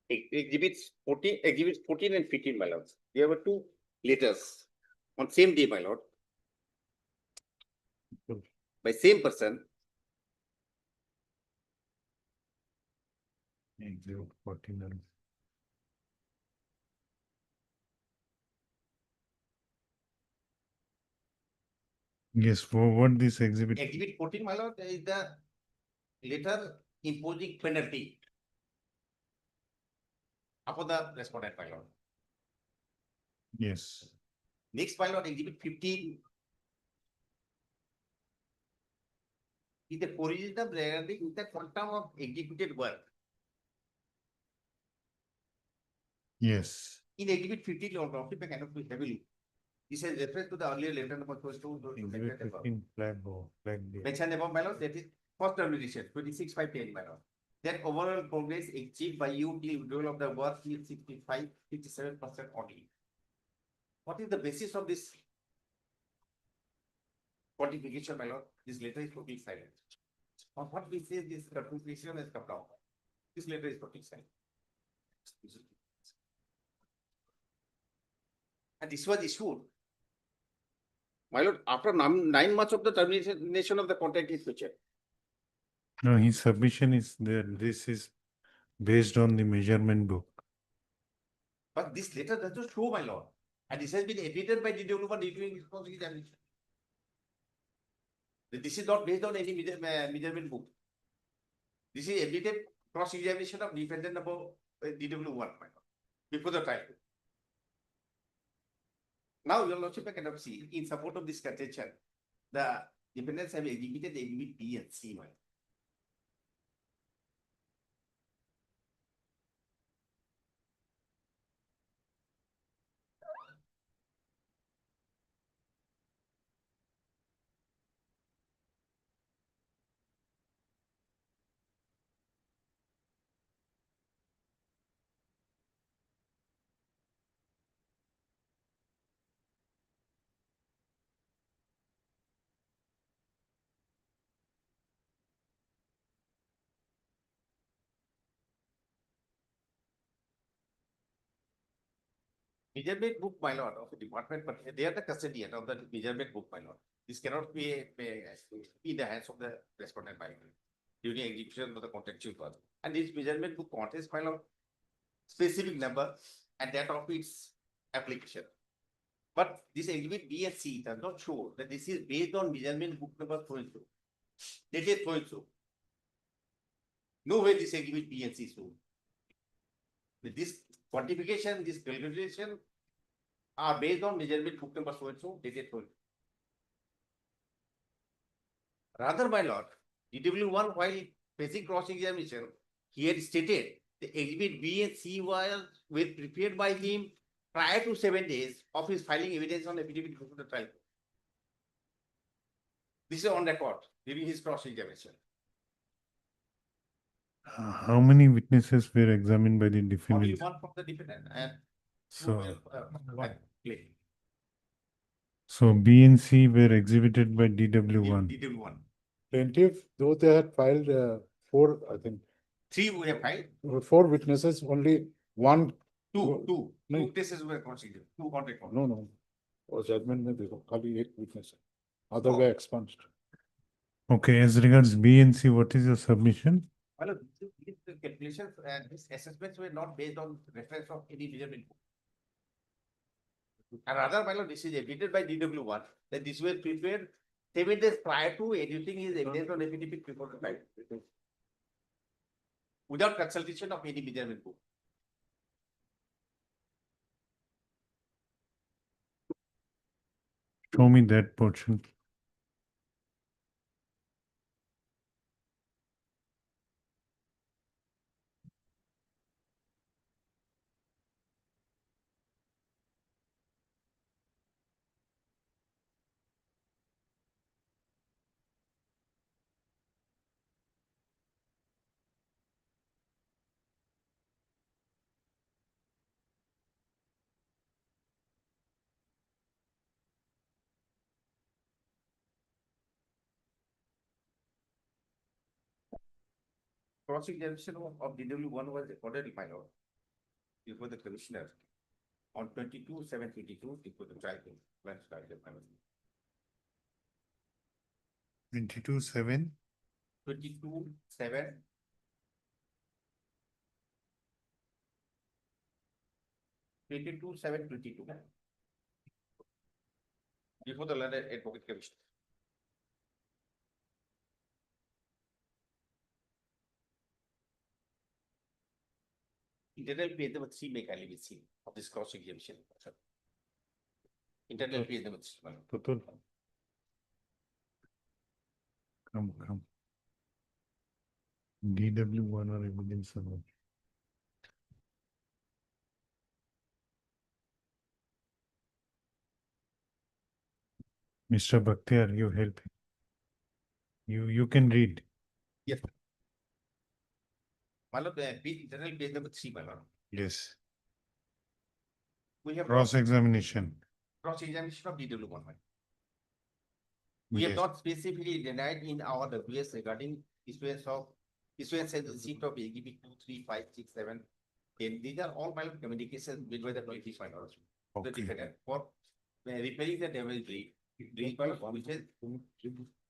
Exhibits 14 and 15, my lords. There were two letters on same day, my lord, by same person. Exhibit 14. Yes, for what this exhibit? Exhibit 14, my lord, is the letter imposing penalty upon the respondent, my lord. Yes. Next, my lord, exhibit 15 is the corrigendum regarding the quantum of executed work. Yes. In exhibit 15, your lordship cannot be heavily. This is reference to the earlier letter number 2. Exhibit 15 flag day. Mentioned above, my lord, that is first termination, 26/5/10, my lord. That overall progress achieved by you till withdrawal of the work is 57% only. What is the basis of this quantification, my lord? This letter is totally silent. On what basis this quantification has come down? This letter is totally silent. And this was issued. My lord, after 9 months of the termination of the contract is future. No, his submission is there. This is based on the measurement book. But this letter does not show, my lord. And this has been edited by DW1 during his cross-examination. This is not based on any measurement book. This is edited cross-examination of defendant about DW1, my lord, before the trial. Now, your lordship, I cannot see, in support of this contention, the defendants have exhibited exhibit B and C, my lord. Measurement book, my lord, of the department, but they are the custodian of the measurement book, my lord. This cannot be in the hands of the respondent, my lord, during execution of the contractual clause. And this measurement book contains, my lord, specific number and that of its application. But this exhibit B and C does not show that this is based on measurement book number so and so. Dated so and so. No way this exhibit B and C show. This quantification, this calculation are based on measurement book number so and so, dated so and so. Rather, my lord, DW1, while facing cross-examination, he had stated the exhibit B and C were prepared by him prior to 7 days of his filing evidence on affidavit before the trial. This is on record during his cross-examination. How many witnesses were examined by the Only defendant? one from the defendant and two So, were claim. so B and C were exhibited by DW1. DW1. Plaintiff, though they had filed four, I think, 3 we have filed, 4 witnesses, only one. two No. cases were considered, 2 contract. No. और judgment में देखो खाली एक witness है. Other Oh. were expunged. Okay, as regards B and C, what is your submission? Well, these calculations and these assessments were not based on reference of any measurement book. And rather, my lord, this is evident by DW1 that this was prepared 7 days prior to editing his evidence on affidavit before the trial, without consultation of any measurement book. Show me that portion. Cross-examination of DW1 was recorded, my lord, before the commissioner on 22/7/22 before the trial. 22/7. 22/7. Before the learned advocate commissioner. Internal page number 3 may kindly be seen of this cross-examination. Internal page number 3. Tutul. Come. DW1 or evidence alone. Mr. Bakhtiar, you help. You can read. Yes. My lord, internal page number 3, my lord. Yes. We have Cross-examination. cross-examination of DW1. my lord. We have Yes. not specifically denied in our WS regarding issuance as receipt of exhibit 2, 3, 5, 6, 7 These are all my lord communications made by the plaintiff, my lord. The Okay. defendant for repairing the damaged bridge, my lord, which has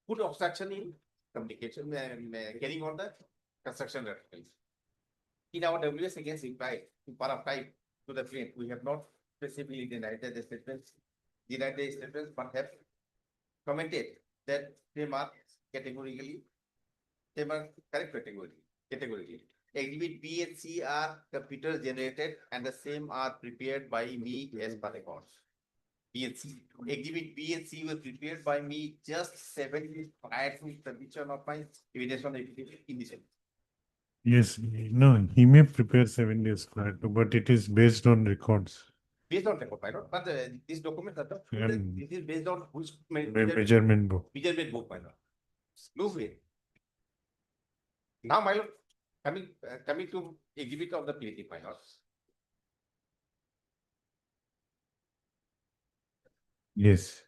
put obstruction in communication and carrying on the construction activities. In our WS against reply to para type to the claim, we have not specifically denied the statements, but have commented that they are categorically, they are correct categorically. Exhibit B and C are computer generated and the same are prepared by me as per records. B and C. Exhibit B and C were prepared by me just 7 days prior to submission of my evidence on the initial. Yes, no, he may prepare 7 days prior to, but it is based on records. Based on record, my lord, but these documents are And this is based on which measurement book. measurement book, my lord. Look way. Now, my lord, coming to exhibit of the plaintiff, my lord. Yes.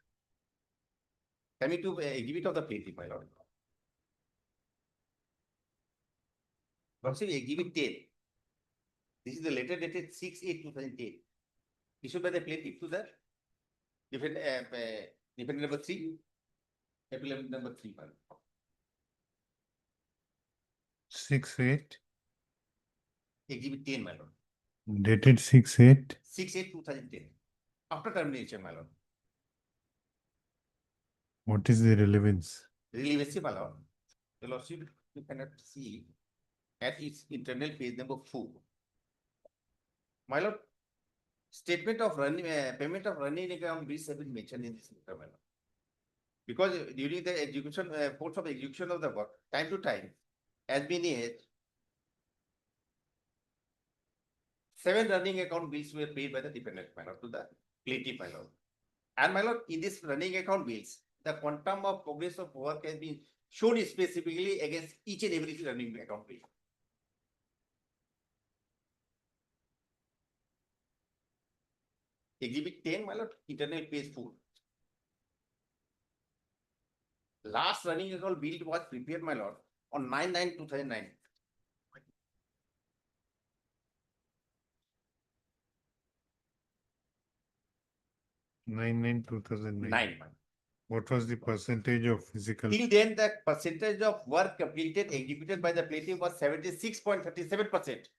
Coming to exhibit of the plaintiff, my lord. Lordship, exhibit 10. This is the letter dated 6/8/2010. Issued by the plaintiff to the defendant number 3, appellant number 3, my lord. 6/8, Exhibit 10, my lord. dated 6/8. 6/8/2010. After termination, my lord. What is the relevance? Relevancy, my lord. The lordship, you cannot see at its internal page number 4. My lord, statement of running payment of running account bills have been mentioned in this letter, my lord. Because during the execution, course of execution of the work, time to time, has been a 7 running account bills were paid by the defendant, my lord, to the plaintiff, my lord. And my lord, in this running account bills, the quantum of progress of work has been shown specifically against each and every running account bill. Exhibit 10, my lord, internal page 4. Last running account bill was prepared, my lord, on 9/9/2009. Nine 2009. 9. What was the percentage of physical? Till then, the percentage of work completed executed by the plaintiff was 76.37%,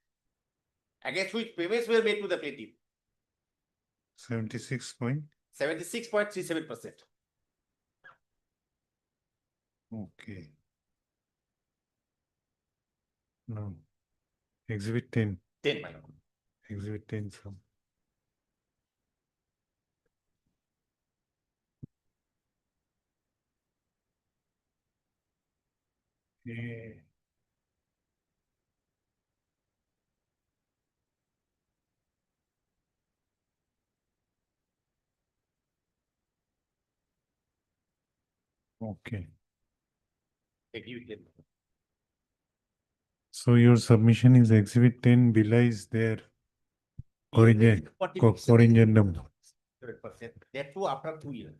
against which payments were made to the plaintiff. 76 point? 76.37%. Okay. No. Exhibit 10. 10, my lord. Exhibit 10 from. Yeah. Okay. Exhibit 10. So your submission is exhibit 10 belies their origin, origin number. 7%. That too after 2 years.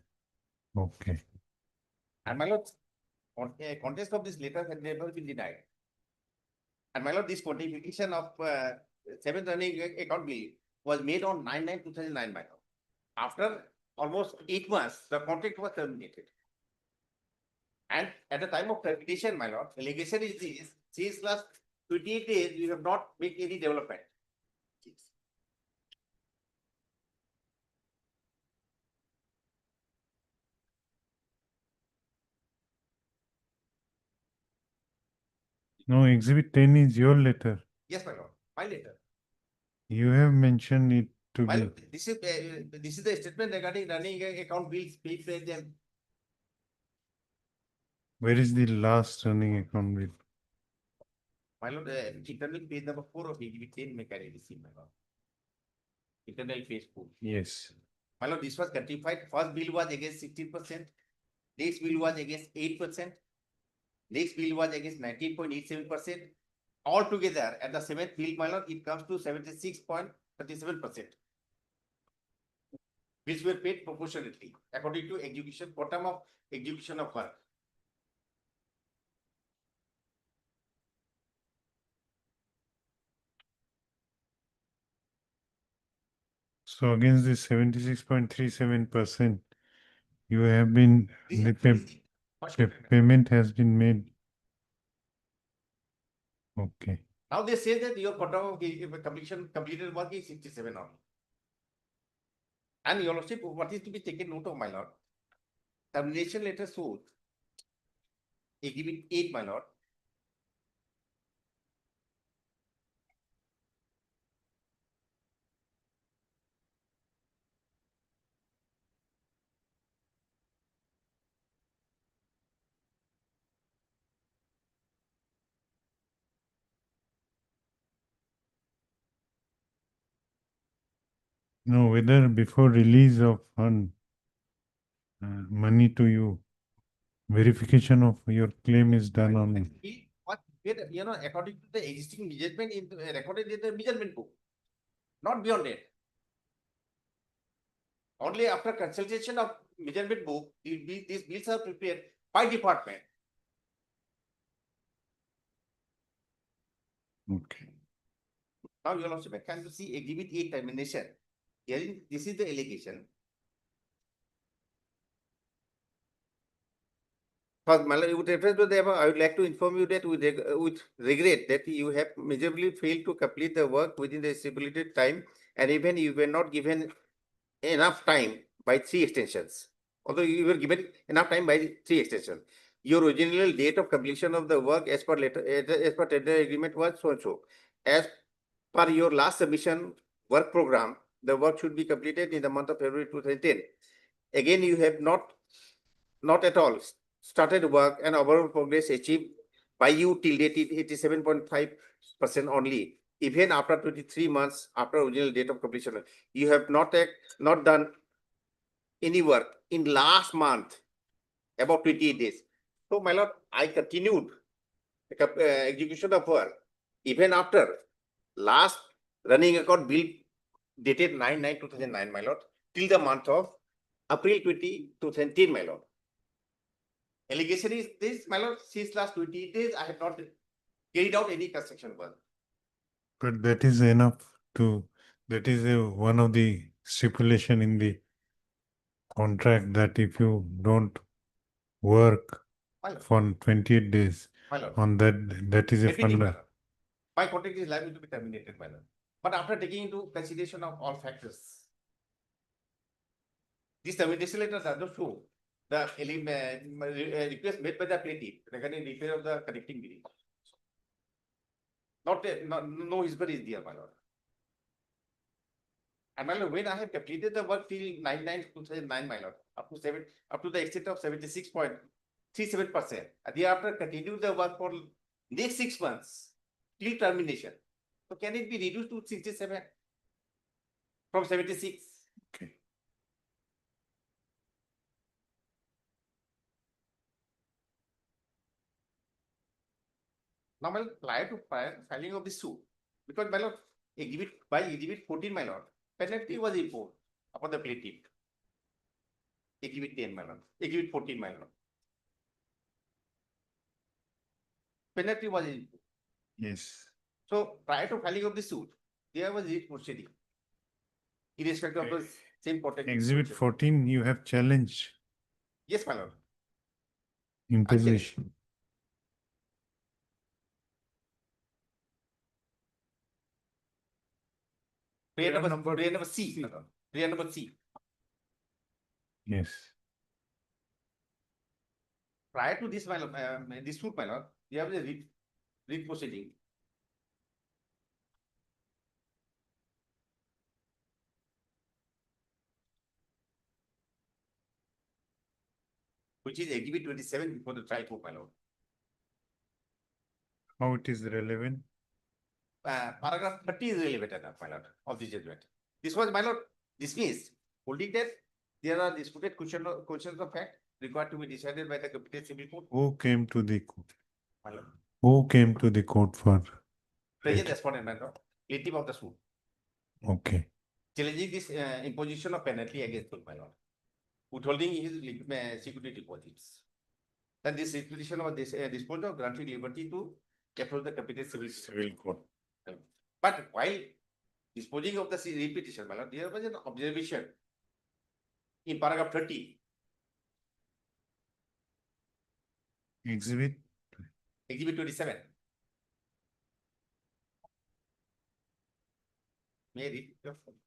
Okay. And my lord, contest of this letter had never been denied. And my lord, this quantification of 7 running account bill was made on 9/9/2009, my lord. After almost 8 months, the contract was terminated. And at the time of termination, my lord, allegation is this: since last 28 days, we have not made any development. No, exhibit 10 is your letter. Yes, my lord, my letter. You have mentioned it to My be. lord, this is the statement regarding running account bills paid by them. Where is the last running account bill? My lord, internal page number 4 of exhibit 10 may carry this in, my lord. Internal page 4. Yes. My lord, this was quantified. First bill was against 16%. Next bill was against 8%. Next bill was against 19.87%. Altogether, at the 7th bill, my lord, it comes to 76.37%. Which were paid proportionately according to execution, quantum of execution of work. So against this 76.37%, you have been, This the is first payment. payment has been made. Okay. Now they say that your quantum of completed work is 67 only. And your lordship, what is to be taken note of, my lord? Termination letter suit, exhibit 8, my lord. No, whether before release of fund, money to you, verification of your claim is done on it. What, according to the existing measurement in recorded in the measurement book, not beyond it. Only after consultation of measurement book, these bills are prepared by department. Okay. Now you will also can to see exhibit 8 termination. Here, this is the allegation. First, with reference to the above, I would like to inform you that with regret that you have miserably failed to complete the work within the stipulated time, and even you were not given enough time by 3 extensions. Although you were given enough time by 3 extensions. Your original date of completion of the work as per tender agreement was so and so. As per your last submission work program, the work should be completed in the month of February 2010. Again, you have not at all started work, and overall progress achieved by you till date is 87.5% only. Even after 23 months after original date of completion, you have not done any work in last month, about 28 days. So, my lord, I continued the execution of work even after last running account bill dated 9/9/2009, my lord, till the month of April 2010, my lord. Allegation is this, my lord, since last 28 days, I have not carried out any construction work. But that is enough to, that is one of the stipulation in the contract that if you don't work My lord, for 28 days, my lord. on that is a Everything, my fund. lord. My contract is liable to be terminated, my lord. But after taking into consideration of all factors, this termination letter does not show the request made by the plaintiff regarding repair of the connecting bridge. No history is there, my lord. And my lord, when I have completed the work till 9/9/2009, my lord, up to the extent of 76.37%, and thereafter continue the work for next 6 months till termination. So can it be reduced to 67 from 76? Okay. Now, my lord, prior to filing of the suit, because my lord, exhibit 14, my lord, penalty was imposed upon the plaintiff. Exhibit 10, my lord. Exhibit 14, my lord. Penalty was imposed. Yes. So prior to filing of the suit, there was a proceeding. Irrespective of the same protected. Exhibit 14, you have challenged Yes, my lord. imposition. Prayer number C, my lord. Prayer number C. Yes. Prior to this, my lord, this suit, my lord, you have the writ proceeding. Which is exhibit 27 before the trial court, my lord. How it is relevant? Paragraph 30 is relevant enough, my lord, of the judgment. This was, my lord, dismissed, holding that there are disputed questions of fact required to be decided by the competent civil court. Who came to the court? My lord. Who came to the court for? Present respondent, my lord, plaintiff of the suit, Okay. challenging this imposition of penalty against him, my lord, withholding his security deposits. And this requisition of this disposal of granting liberty to approach the competent civil Civil court. But while disposing of the repetition, my lord, there was an observation in paragraph 30, Exhibit, exhibit 27. May I read?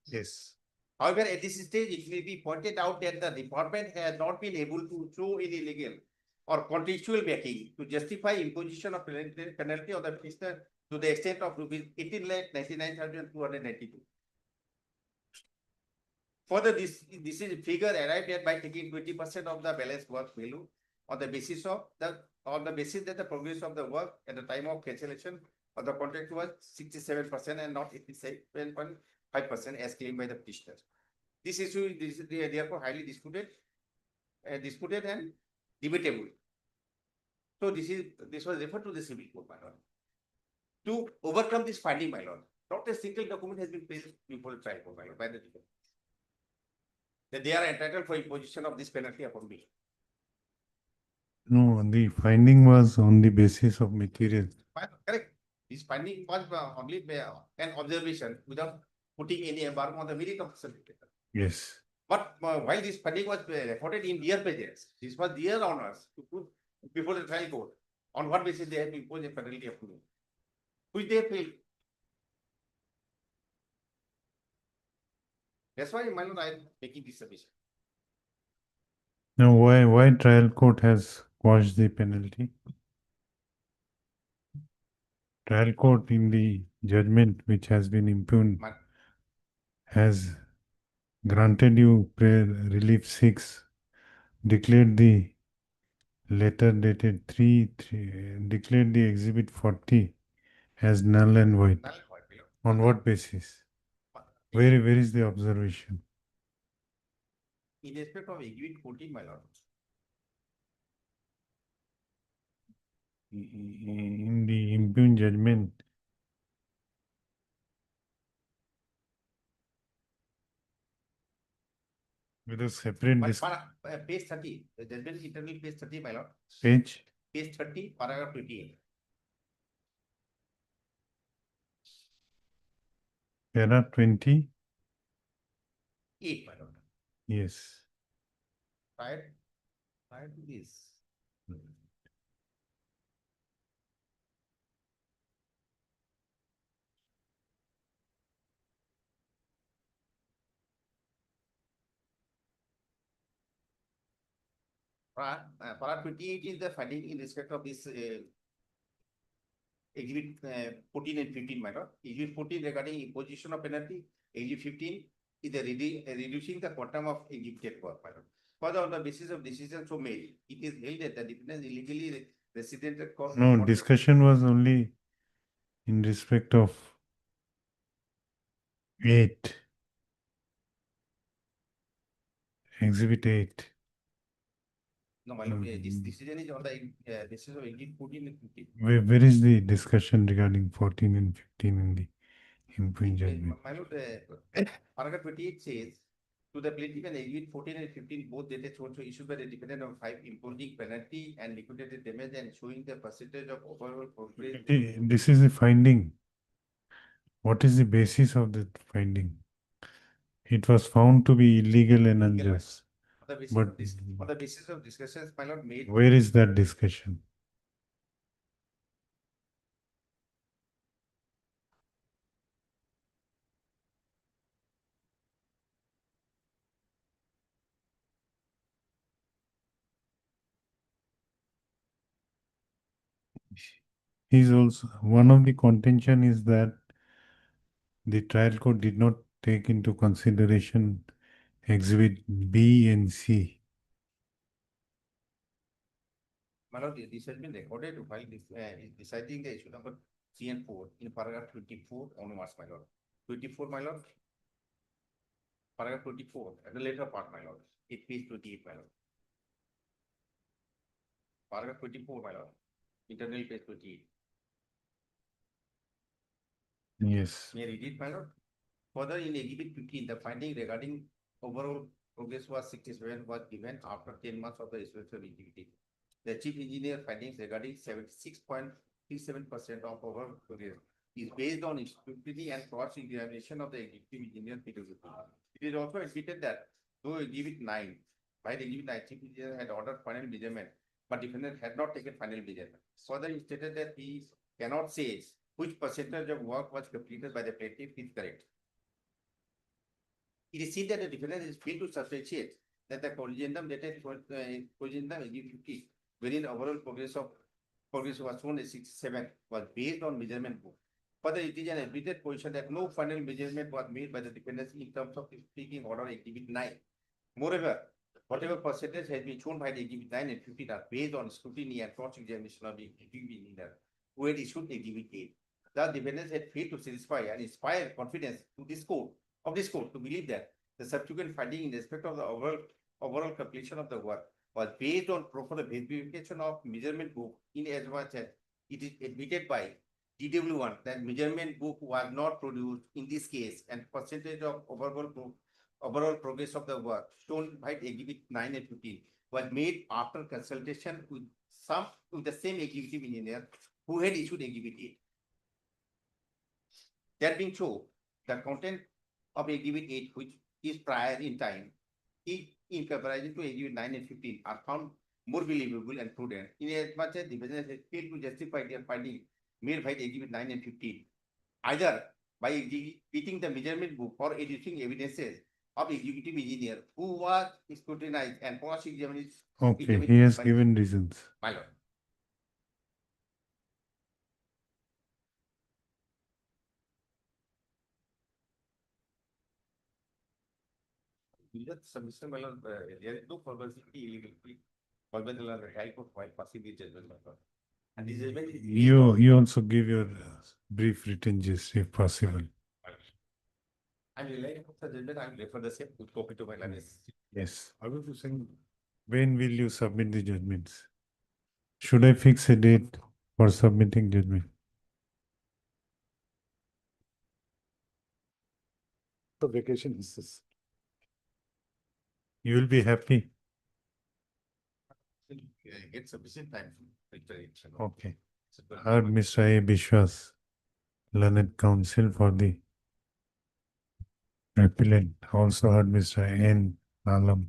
yes. However, at this stage, it may be pointed out that the department has not been able to show any legal or contextual backing to justify imposition of penalty on the petitioner to the extent of rupees 18,99,292. Further, this is figure arrived at by taking 20% of the balance work value on the basis that the progress of the work at the time of cancellation of the contract was 67% and not 87.5% as claimed by the petitioner. This issue is therefore highly disputed and debatable. So this was referred to the civil court, my lord. To overcome this finding, my lord, not a single document has been placed before the trial court, my lord, by the defendant, that they are entitled for imposition of this penalty upon me. No, the finding was on the basis of material. Correct. This finding was only an observation without putting any embargo on the merit of the certificate. Yes. But while this finding was reported in their pages, this was their honors to put before the trial court on what basis they have imposed a penalty of me, which they failed. That's why, my lord, I am making this submission. Now, why trial court has quashed the penalty? Trial court in the judgment which has been impugned My- has granted you relief 6, declared the letter dated 3, declared the exhibit 40 as null and void. Null and void, my lord. On what basis? Where is the observation? In respect of exhibit 14, my lord. In the impugned judgment, with a separate Page 30, the judgment is internal page 30, my lord. page. Page 30, paragraph 28. Para 20, 8, my lord. yes. Prior to this. Para 28 is the finding in respect of this exhibit 14 and 15, my lord. Exhibit 14 regarding imposition of penalty. Exhibit 15 is the reducing the quantum of executed work, my lord. Further, on the basis of decision so made, it is held that the defendant illegally resident at court. No, discussion was only in respect of 8. Exhibit 8. No, my lord, this decision is on the basis of exhibit 14 and 15. Where is the discussion regarding 14 and 15 in the impugned judgment? My lord, paragraph 28 says, to the plaintiff and exhibit 14 and 15, both dated so issued by the defendant of 5 imposing penalty and liquidated damage and showing the percentage of overall progress. This is the finding. What is the basis of the finding? It was found to be illegal and unjust. On the basis of discussions, my lord, made. Where is that discussion? Is also one of the contention is that the trial court did not take into consideration exhibit B and C. My lord, this has been recorded while deciding the issue number 3 and 4 in paragraph 24 onwards, my lord. 24, my lord. Paragraph 24, at the later part, my lord. It page 28, my lord. Paragraph 24, my lord. Internal page 28. Yes. May I read it, my lord? Further, in exhibit 15, the finding regarding overall progress was 67 was given after 10 months of the inspection activity. The chief engineer findings regarding 76.37% of overall progress is based on scrutiny and cross-examination of the executive engineer. It is also admitted that though Exhibit 9, by the Exhibit 9, chief engineer had ordered final measurement, but defendant had not taken final measurement. Further, he stated that he cannot say which percentage of work was completed by the plaintiff is correct. It is seen that the defendant is failed to substantiate that the corrigendum dated corrigendum Exhibit 50, wherein overall progress was shown as 67, was based on measurement book. Further, it is an admitted position that no final measurement was made by the defendants in terms of speaking order Exhibit 9. Moreover, whatever percentage has been shown by the Exhibit 9 and 15 are based on scrutiny and cross-examination of the executive engineer who had issued Exhibit 8. The defendants had failed to satisfy and inspire confidence to this court to believe that the subsequent finding in respect of the overall completion of the work was based on proper verification of measurement book in as much as it is admitted by DW1 that measurement book was not produced in this case and percentage of overall progress of the work shown by Exhibit 9 and 15 was made after consultation with the same executive engineer who had issued Exhibit 8. That being so, the content of Exhibit 8, which is prior in time, in comparison to Exhibit 9 and 15, are found more believable and prudent in as much as the business has failed to justify their finding made by the Exhibit 9 and 15, either by repeating the measurement book or adducing evidences of executive engineer who was scrutinized and cross-examined. Okay, he has given reasons. My lord. Submission, my lord, there is no perversity, illegality, or whether the High Court while passing the judgment, my lord. And this judgment is You also give your brief written gist if possible. I'm relying on the judgment. I will refer the same with copy to my lord. Yes. I will be saying, when will you submit the judgments? Should I fix a date for submitting judgment? The vacation is this. You will be happy. Get sufficient time for iteration. Okay. Heard Mr. A. Bishwas, learned counsel for the appellant. Also heard Mr. N. Alam,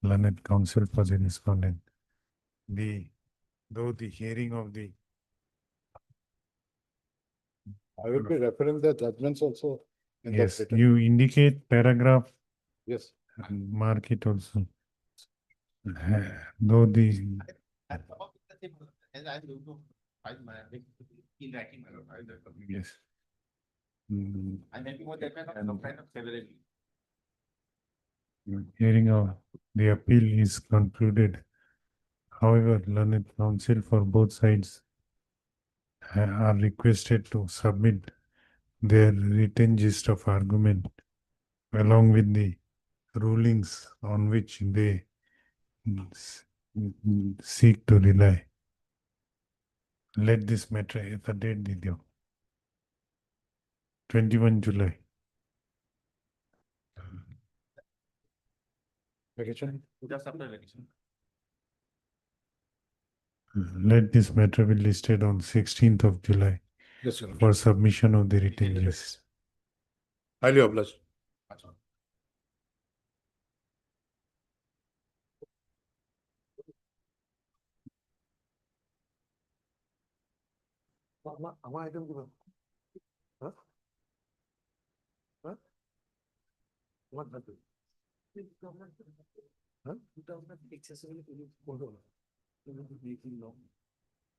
learned counsel for the respondent. Though the hearing of the I will be referring the judgments also. in the yes, written. you indicate paragraph Yes. and mark it also. Though the And as I'm going to find my in writing, my lord, I will refer. yes. Mm, I'm making more that kind of severity. Hearing of the appeal is concluded. However, learned counsel for both sides are requested to submit their written gist of argument along with the rulings on which they seek to rely. Let this matter at the date video. 21 July. Vacation. Just after election. Let this matter be listed on 16th of July Yes, Your for Lordship. submission of the written gist. Highly obliged. আমার item গুলো হ্যাঁ হ্যাঁ তোমার থাকবে হ্যাঁ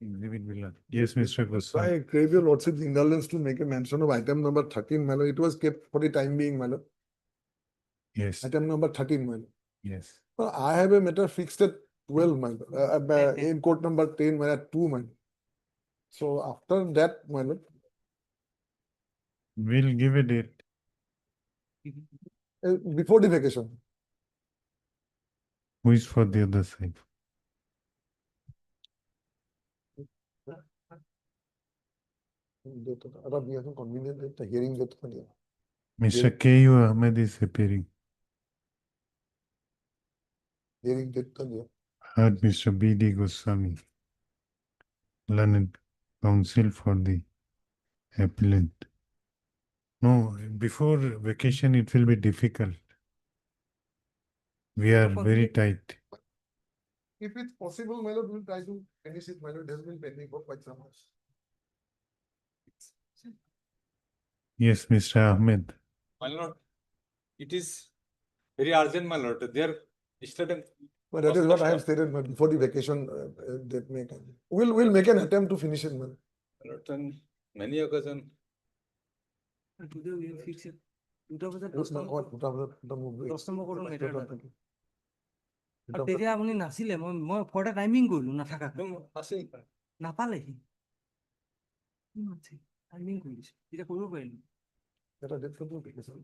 Exhibit Villan. Yes, Mr. So Goswami. I crave your lordship's indulgence to make a mention of item number 13, my lord. It was kept for the time being, my lord. Yes, Item number 13, my lord. yes. Well, I have a matter fixed at 12, my lord. In court number 10, my lord, 2, my lord. So after that, my lord, We'll give a date. before the vacation. Who is for the other side? Arab, we have convenient date, the hearing date. Mr. K.U. Ahmed is appearing. Hearing date. Heard Mr. B.D. Goswami, learned counsel for the appellant. No, before vacation, it will be difficult. We are very tight. If it's possible, my lord, we'll try to finish it, my lord, it has been pending for quite some time. Yes, Mr. Ahmed. My lord, it is very urgent, my lord. They are studying. But that is what I have stated, but before the vacation, that may come. We'll make an attempt to finish it, man. My lord, on many occasions. Today we will fix it. 2টা বজাত What's my- what- what- what- 10 number কৰোঁ matter এটা। what- আৰু তেতিয়া আপুনি নাছিলে মই for the timing কৰিলো নাথাকা Asing. নাপালেহি টাইমিং কৰি দিছে তেতিয়া কৰিব পাৰিলো That are different from vacation.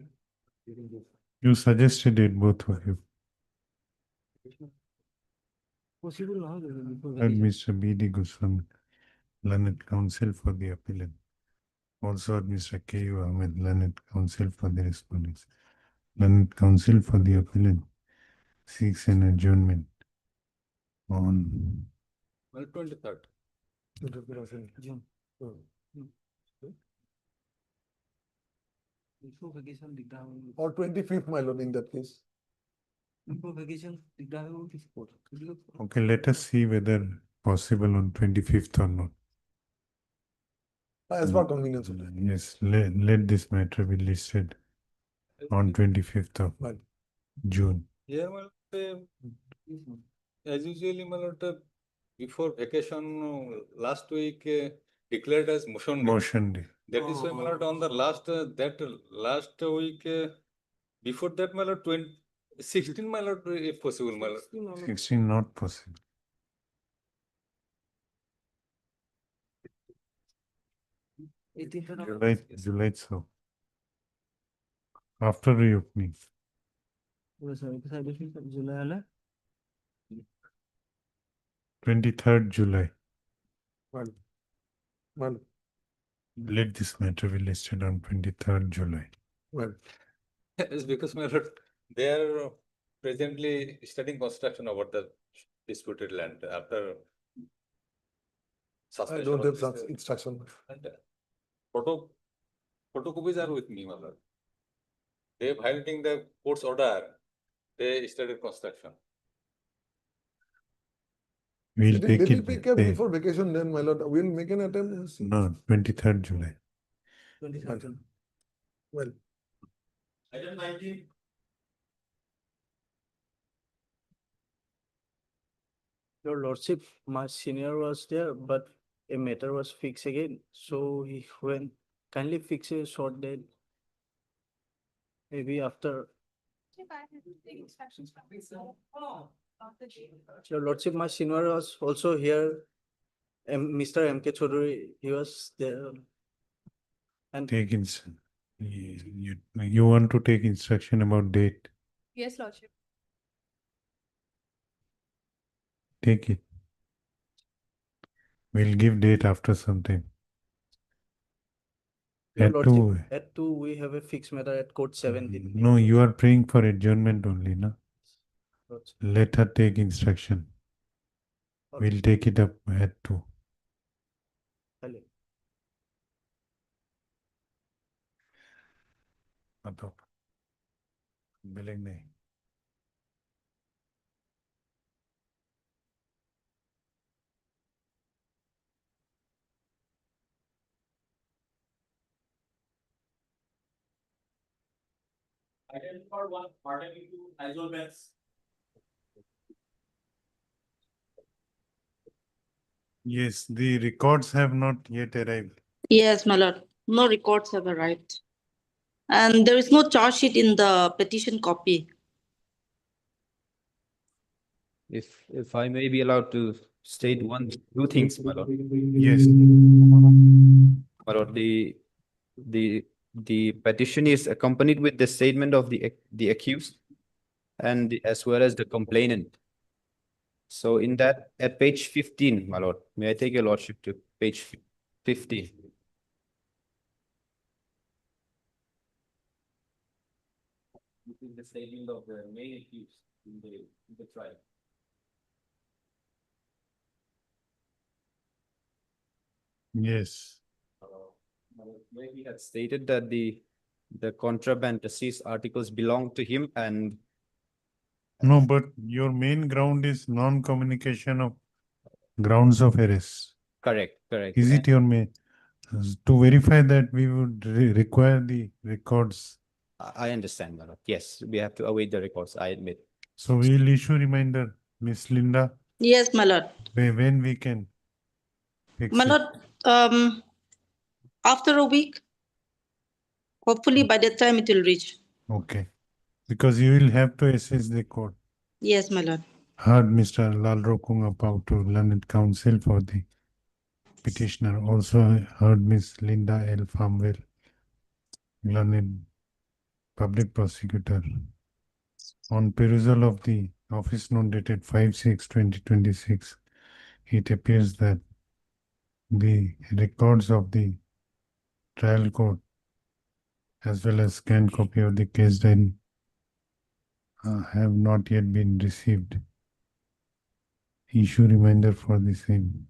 You suggested it, both of you. Possible নহয় Heard Mr. B.D. Goswami, learned counsel for the appellant. Also heard Mr. K.U. Ahmed, learned counsel for the respondents. Learned counsel for the appellant seeks an adjournment on 23rd. June Hmm. Before vacation দিগদাৰ হ'ব Or 25th, my lord, in that case. before vacation দিগদাৰ হ'ব কি Okay, let us see whether possible on 25th or not. As per convenience. Yes, let this matter be listed on 25th of Right. June. Yeah, my lord, as usually, my lord, before vacation, last week declared as motion. Motion day. That is why, my lord, on the last, that last week, before that, my lord, 16, my lord, if possible, my lord. 16 not possible. July so. After reopening. July হলে 23rd July. Well, well, Let this matter be listed on 23rd July. well. It's because, my lord, they are presently studying construction about the disputed land after I suspension don't of have such this, instruction. and photocopies are with me, my lord. They violating the court's order. They started construction. We'll Let take it it. be kept there. before vacation, then, my lord, we'll make an attempt. and see. No, 23rd July. 22nd Well, Item 19. Your lordship, my senior was there, but a matter was fixed again, so he went, kindly fix a short date. Maybe after. Your lordship, my senior was also here. Mr. M.K. Chaudhary, he was there. And Take you want to take instruction about date? Yes, Lordship. Take it. We'll give date after some time. your At lordship, 2. at 2, we have a fixed matter at court 17. No, you are praying for adjournment only, no? Lordship. Let her take instruction. We'll take it up at 2. Hello. Billing नहीं. Item number 1, pertaining to isolments. Yes, the records have not yet arrived. Yes, my lord. No records have arrived. And there is no charge sheet in the petition copy. If I may be allowed to state two things, my lord. Yes. My lord, the petition is accompanied with the statement of the accused and as well as the complainant. So in that, at page 15, my lord, may I take your lordship to page 15? This is the statement of the main accused in the trial. Yes. My Where he had stated that the contraband, the seized articles belong to him and No, but your main ground is non-communication of grounds of arrest. correct, correct. Is it your main? To verify that, we would require the records. I understand, my lord. Yes, we have to await the records, I admit. So we will issue reminder, Miss Linda, Yes, my lord. when we can fix My it. lord, after a week, hopefully by that time it will reach. Okay, because you will have to assess the court. Yes, my lord. Heard Mr. Lalrokung about to learned counsel for the petitioner. Also heard Miss Linda L. Farmwell, learned public prosecutor. On perusal of the office note dated 5/6/2026, it appears that the records of the trial court as well as scanned copy of the case diary have not yet been received. Issue reminder for the same.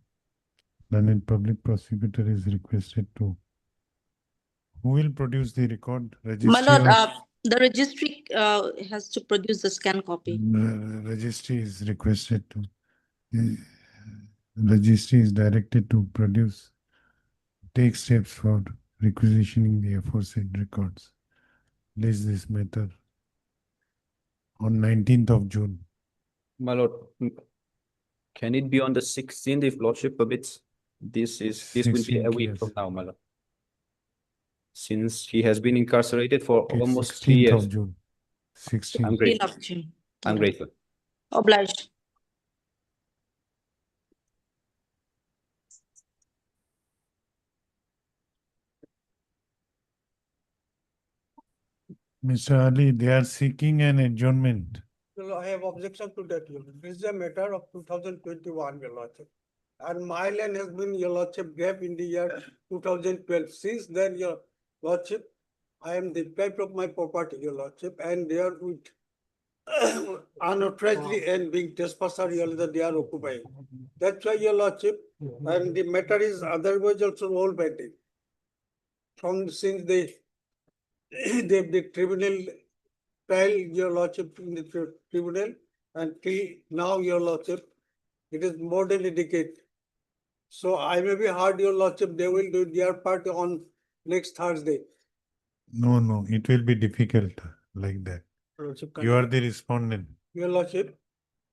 Learned public prosecutor is requested to. Who will produce the record? My Registry lord, or the registry has to produce the scan copy. registry is requested to. Registry is directed to produce, take steps for requisitioning the aforesaid records. List this matter on 19th of June. My lord, can it be on the 16th if lordship permits? This will be a 16th, week yes. from now, my lord. Since he has been incarcerated for Okay, almost 3 16th years. of June. 16th. I'm 15th grateful. of June. I'm grateful. Obliged. Mr. Ali, they are seeking an adjournment. Well, I have objection to that, Your Lordship. This is a matter of 2021, Your Lordship. And my land has been, Your Lordship, gap in the year 2012. Since then, Your Lordship, I am deprived of my property, Your Lordship, and they are with unauthorisedly and being trespassed, Your Lordship, they are occupying. That's why, Your Lordship, and the matter is otherwise also all pending. From since the tribunal trial, Your Lordship, in the tribunal, and till now, Your Lordship, it is more than a decade. So I may be hard, Your Lordship, they will do their part on next Thursday. No, it will be difficult like that. Lordship, You are the respondent. Your Lordship,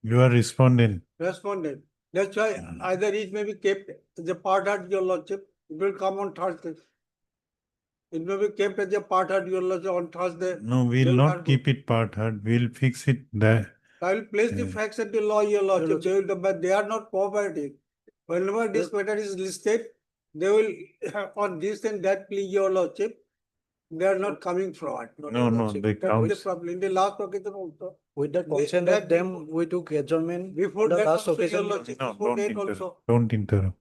You are respondent. respondent. That's why either it may be kept as a part at Your Lordship, it will come on Thursday. It may be kept as a part at Your Lordship on Thursday. No, we will not keep it part hard. We will fix it there. I will place the facts at the law, Your Lordship, they will, but they are not cooperative. Whenever this matter is listed, they will, on this and that plea, Your Lordship, they are not coming forward. No, they That's the count. problem. In the last occasion also. With the consent of them, we took adjournment. Before the that last also, Your occasion. Lordship, No, before don't that interrupt. also. Don't interrupt.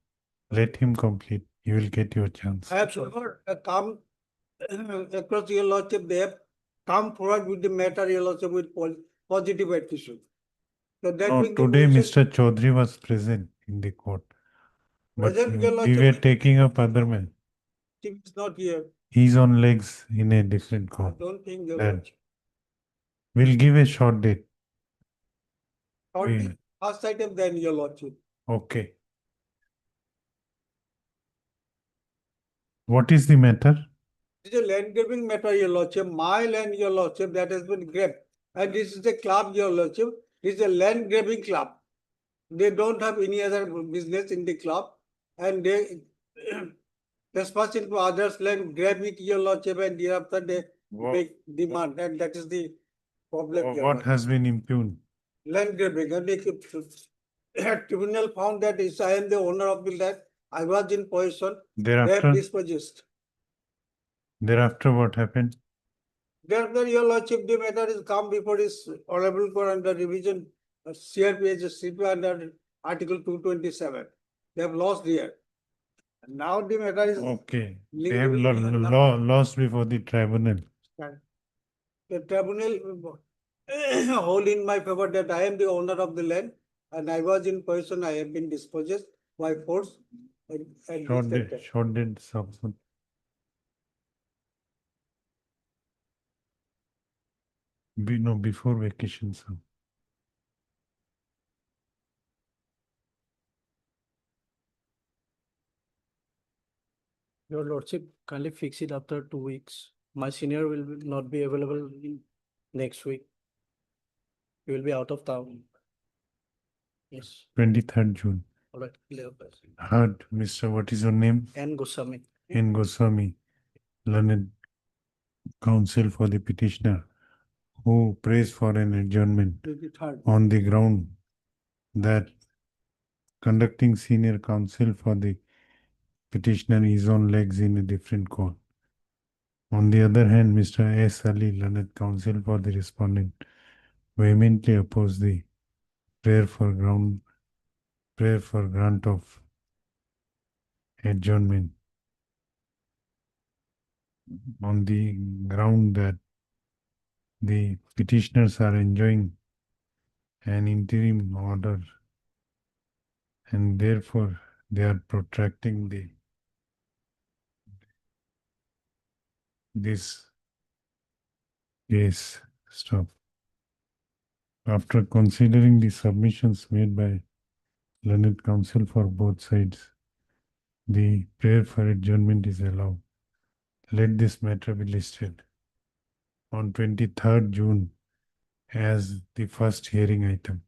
Let him complete. You will get your chance. I have never come across, Your Lordship, they have come forward with the matter, Your Lordship, with positive attitude. So that No, means the today position- Mr. Chaudhary was present in the court. But Present, Your we Lordship. were taking up other men. Chief is not here. He's on legs in a different I court. don't think, Your Then Lordship. we'll give a short date. Only first item then, Your Lordship. Okay. What is the matter? This is a land grabbing matter, Your Lordship. My land, Your Lordship, that has been grabbed. And this is a club, Your Lordship. This is a land grabbing club. They don't have any other business in the club. And they trespass into others' land, grab it, Your Lordship, and thereafter they make demand. And that is the problem. Your What has been impugned? land grabbing. And the tribunal found that I am the owner of the land. I was in possession. They have Thereafter, dispossessed. thereafter what happened? Therefore, Your Lordship, the matter is come before His Honorable Court under revision, CRPH, CP under Article 227. They have lost here. And now the matter is. Okay. They have lost before the tribunal. The tribunal hold in my favor that I am the owner of the land and I was in possession. I have been dispossessed by force. And Short date subsequent. No, before vacation, sir. Your lordship, kindly fix it after 2 weeks. My senior will not be available in next week. He will be out of town. Yes, 23rd June. all right. Heard, Mr. What is your name? N. Goswami. N. Goswami, learned counsel for the petitioner, who prays for an adjournment 23rd. on the ground that conducting senior counsel for the petitioner is on legs in a different court. On the other hand, Mr. S. Ali, learned counsel for the respondent, vehemently oppose the prayer for grant of adjournment on the ground that the petitioners are enjoying an interim order and therefore they are protracting this case. Stop. After considering the submissions made by learned counsel for both sides, the prayer for adjournment is allowed. Let this matter be listed on 23rd June as the first hearing item.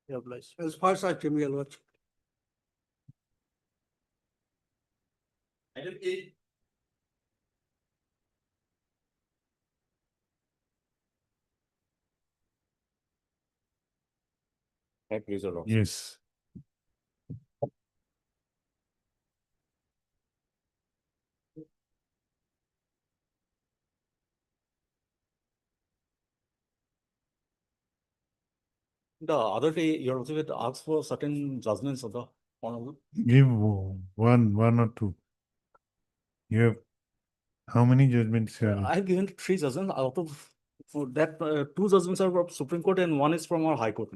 Yeah, bless. As far as item, your lordship. Item 8. Please, Your Lordship. Yes. The other day, your lordship had asked for certain judgments of the honorable. Give one or two. You have how many judgments you have? I have given 3 judgments out of for that 2 judgments are from Supreme Court and 1 is from our High Court.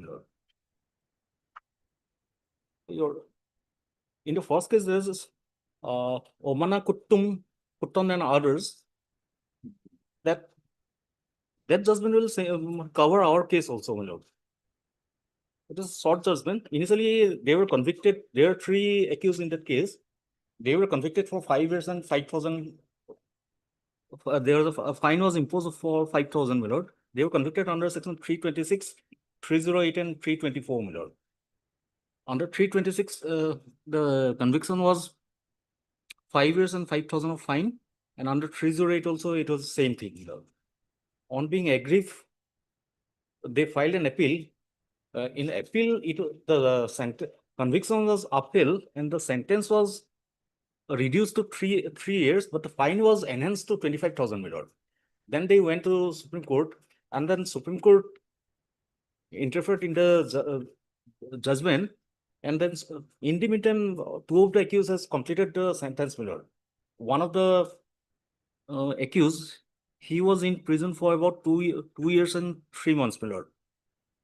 In the first case, there is this, Omana Kutton and others. That judgment will say, cover our case also, my lord. It is short judgment. Initially, they were convicted. There are 3 accused in that case. They were convicted for 5 years and 5,000. There was a fine was imposed for 5,000, my lord. They were convicted under section 326, 308, and 324, my lord. Under 326, the conviction was 5 years and 5,000 of fine, and under 308 also it was the same thing, my lord. On being aggrieved, they filed an appeal. In appeal, the conviction was upheld, and the sentence was reduced to 3 years, but the fine was enhanced to 25,000, my lord. Then they went to Supreme Court, and then Supreme Court interfered in the judgment, and then in the meantime, 2 of the accused has completed the sentence, my lord. One of the accused, he was in prison for about 2 years and 3 months, my lord.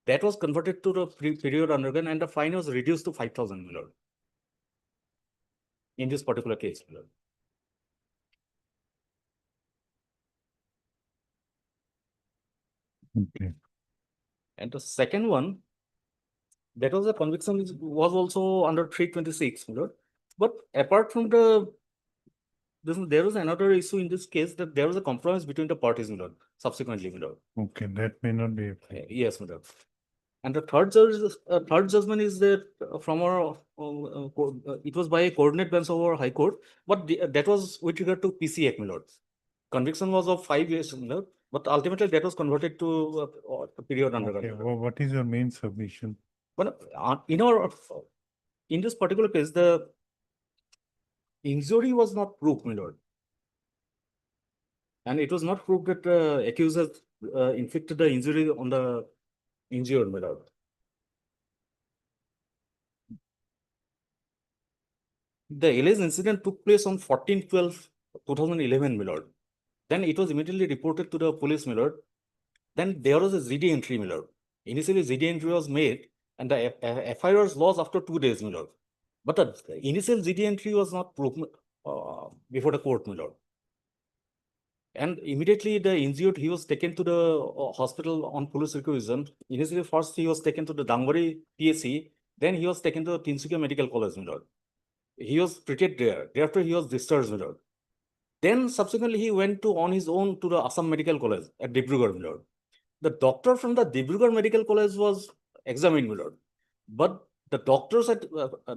That was converted to the period undergone, and the fine was reduced to 5,000, my lord. In this particular case, my lord. Okay. And the second one, that was a conviction which was also under 326, my lord. But apart from there was another issue in this case, that there was a compromise between the parties, my lord, subsequently, my lord. Okay, that may not be. Yes, my lord. And the third judgment is that from our, it was by a coordinate bench of our High Court, but that was with regard to PC Act, my lord. Conviction was of 5 years, my lord, but ultimately that was converted to a period undergone. Okay, well, what is your main submission? But in this particular case, the injury was not proved, my lord. And it was not proved that the accuser inflicted the injury on the injured, my lord. The alleged incident took place on 14/12/2011, my lord. Then it was immediately reported to the police, my lord. Then there was a ZD entry, my lord. Initially, ZD entry was made, and the FIR was lost after 2 days, my lord. But the initial ZD entry was not proved before the court, my lord. And immediately the injured, he was taken to the hospital on police requisition. Initially, first he was taken to the Dangori PSC, then he was taken to the Tinsukia Medical College, my lord. He was treated there. Thereafter, he was discharged, my lord. Then subsequently, he went to on his own to the Assam Medical College at Dibrugarh, my lord. The doctor from the Dibrugarh Medical College was examined, my lord. But the doctors at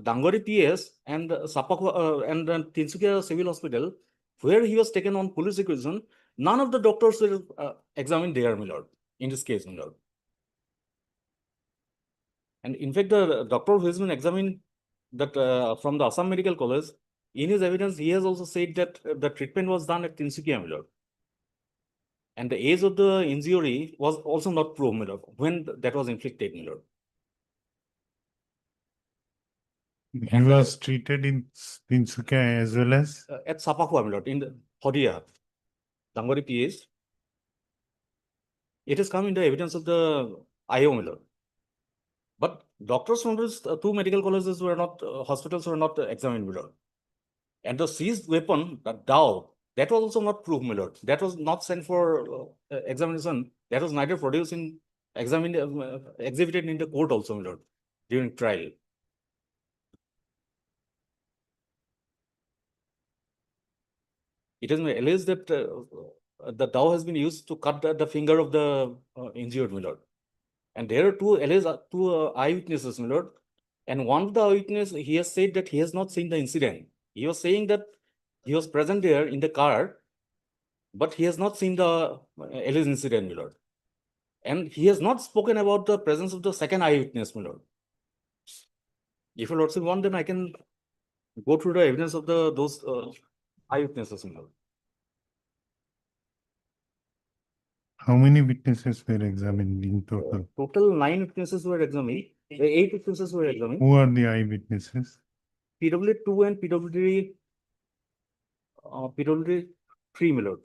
Dangori PS and Sapakwa and Tinsukia Civil Hospital, where he was taken on police requisition, none of the doctors were examined there, my lord, in this case, my lord. And in fact, the doctor who has been examined that from the Assam Medical College, in his evidence, he has also said that the treatment was done at Tinsukia, my lord. And the age of the injury was also not proved, my lord, when that was inflicted, my lord. He was treated in Tinsukia as well as At Sapakwa, my lord, in the Hodia, Dangori PS. It has come in the evidence of the IO, my lord. But doctors from these two medical colleges were not, hospitals were not examined, my lord. And the seized weapon, the dao, that was also not proved, my lord. That was not sent for examination. That was neither produced in, examined, exhibited in the court also, my lord, during trial. It has been alleged that the dao has been used to cut the finger of the injured, my lord. And there are two alleged eyewitnesses, my lord. And one of the eyewitnesses, he has said that he has not seen the incident. He was saying that he was present there in the car, but he has not seen the alleged incident, my lord. And he has not spoken about the presence of the second eyewitness, my lord. If your lordship want, then I can go through the evidence of those eyewitnesses, my lord. how many witnesses were examined in total? Total 9 witnesses were examined. 8 witnesses were examined. Who are the eyewitnesses? PW2 and PW3, my lord.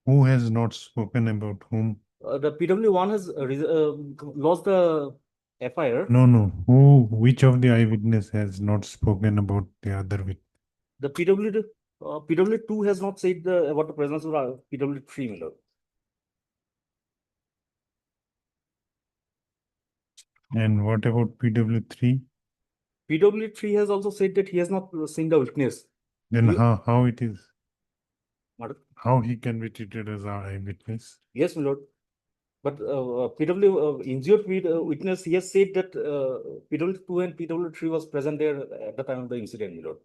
Who has not spoken about whom? The PW1 has lost the FIR. No. Which of the eyewitness has not spoken about the other witness? The PW2 has not said about the presence of PW3, my lord. And what about PW3? PW3 has also said that he has not seen the witness. Then how it is? Pardon? How he can be treated as an eyewitness? Yes, my lord. But PW injured witness, he has said that PW2 and PW3 was present there at the time of the incident, my lord.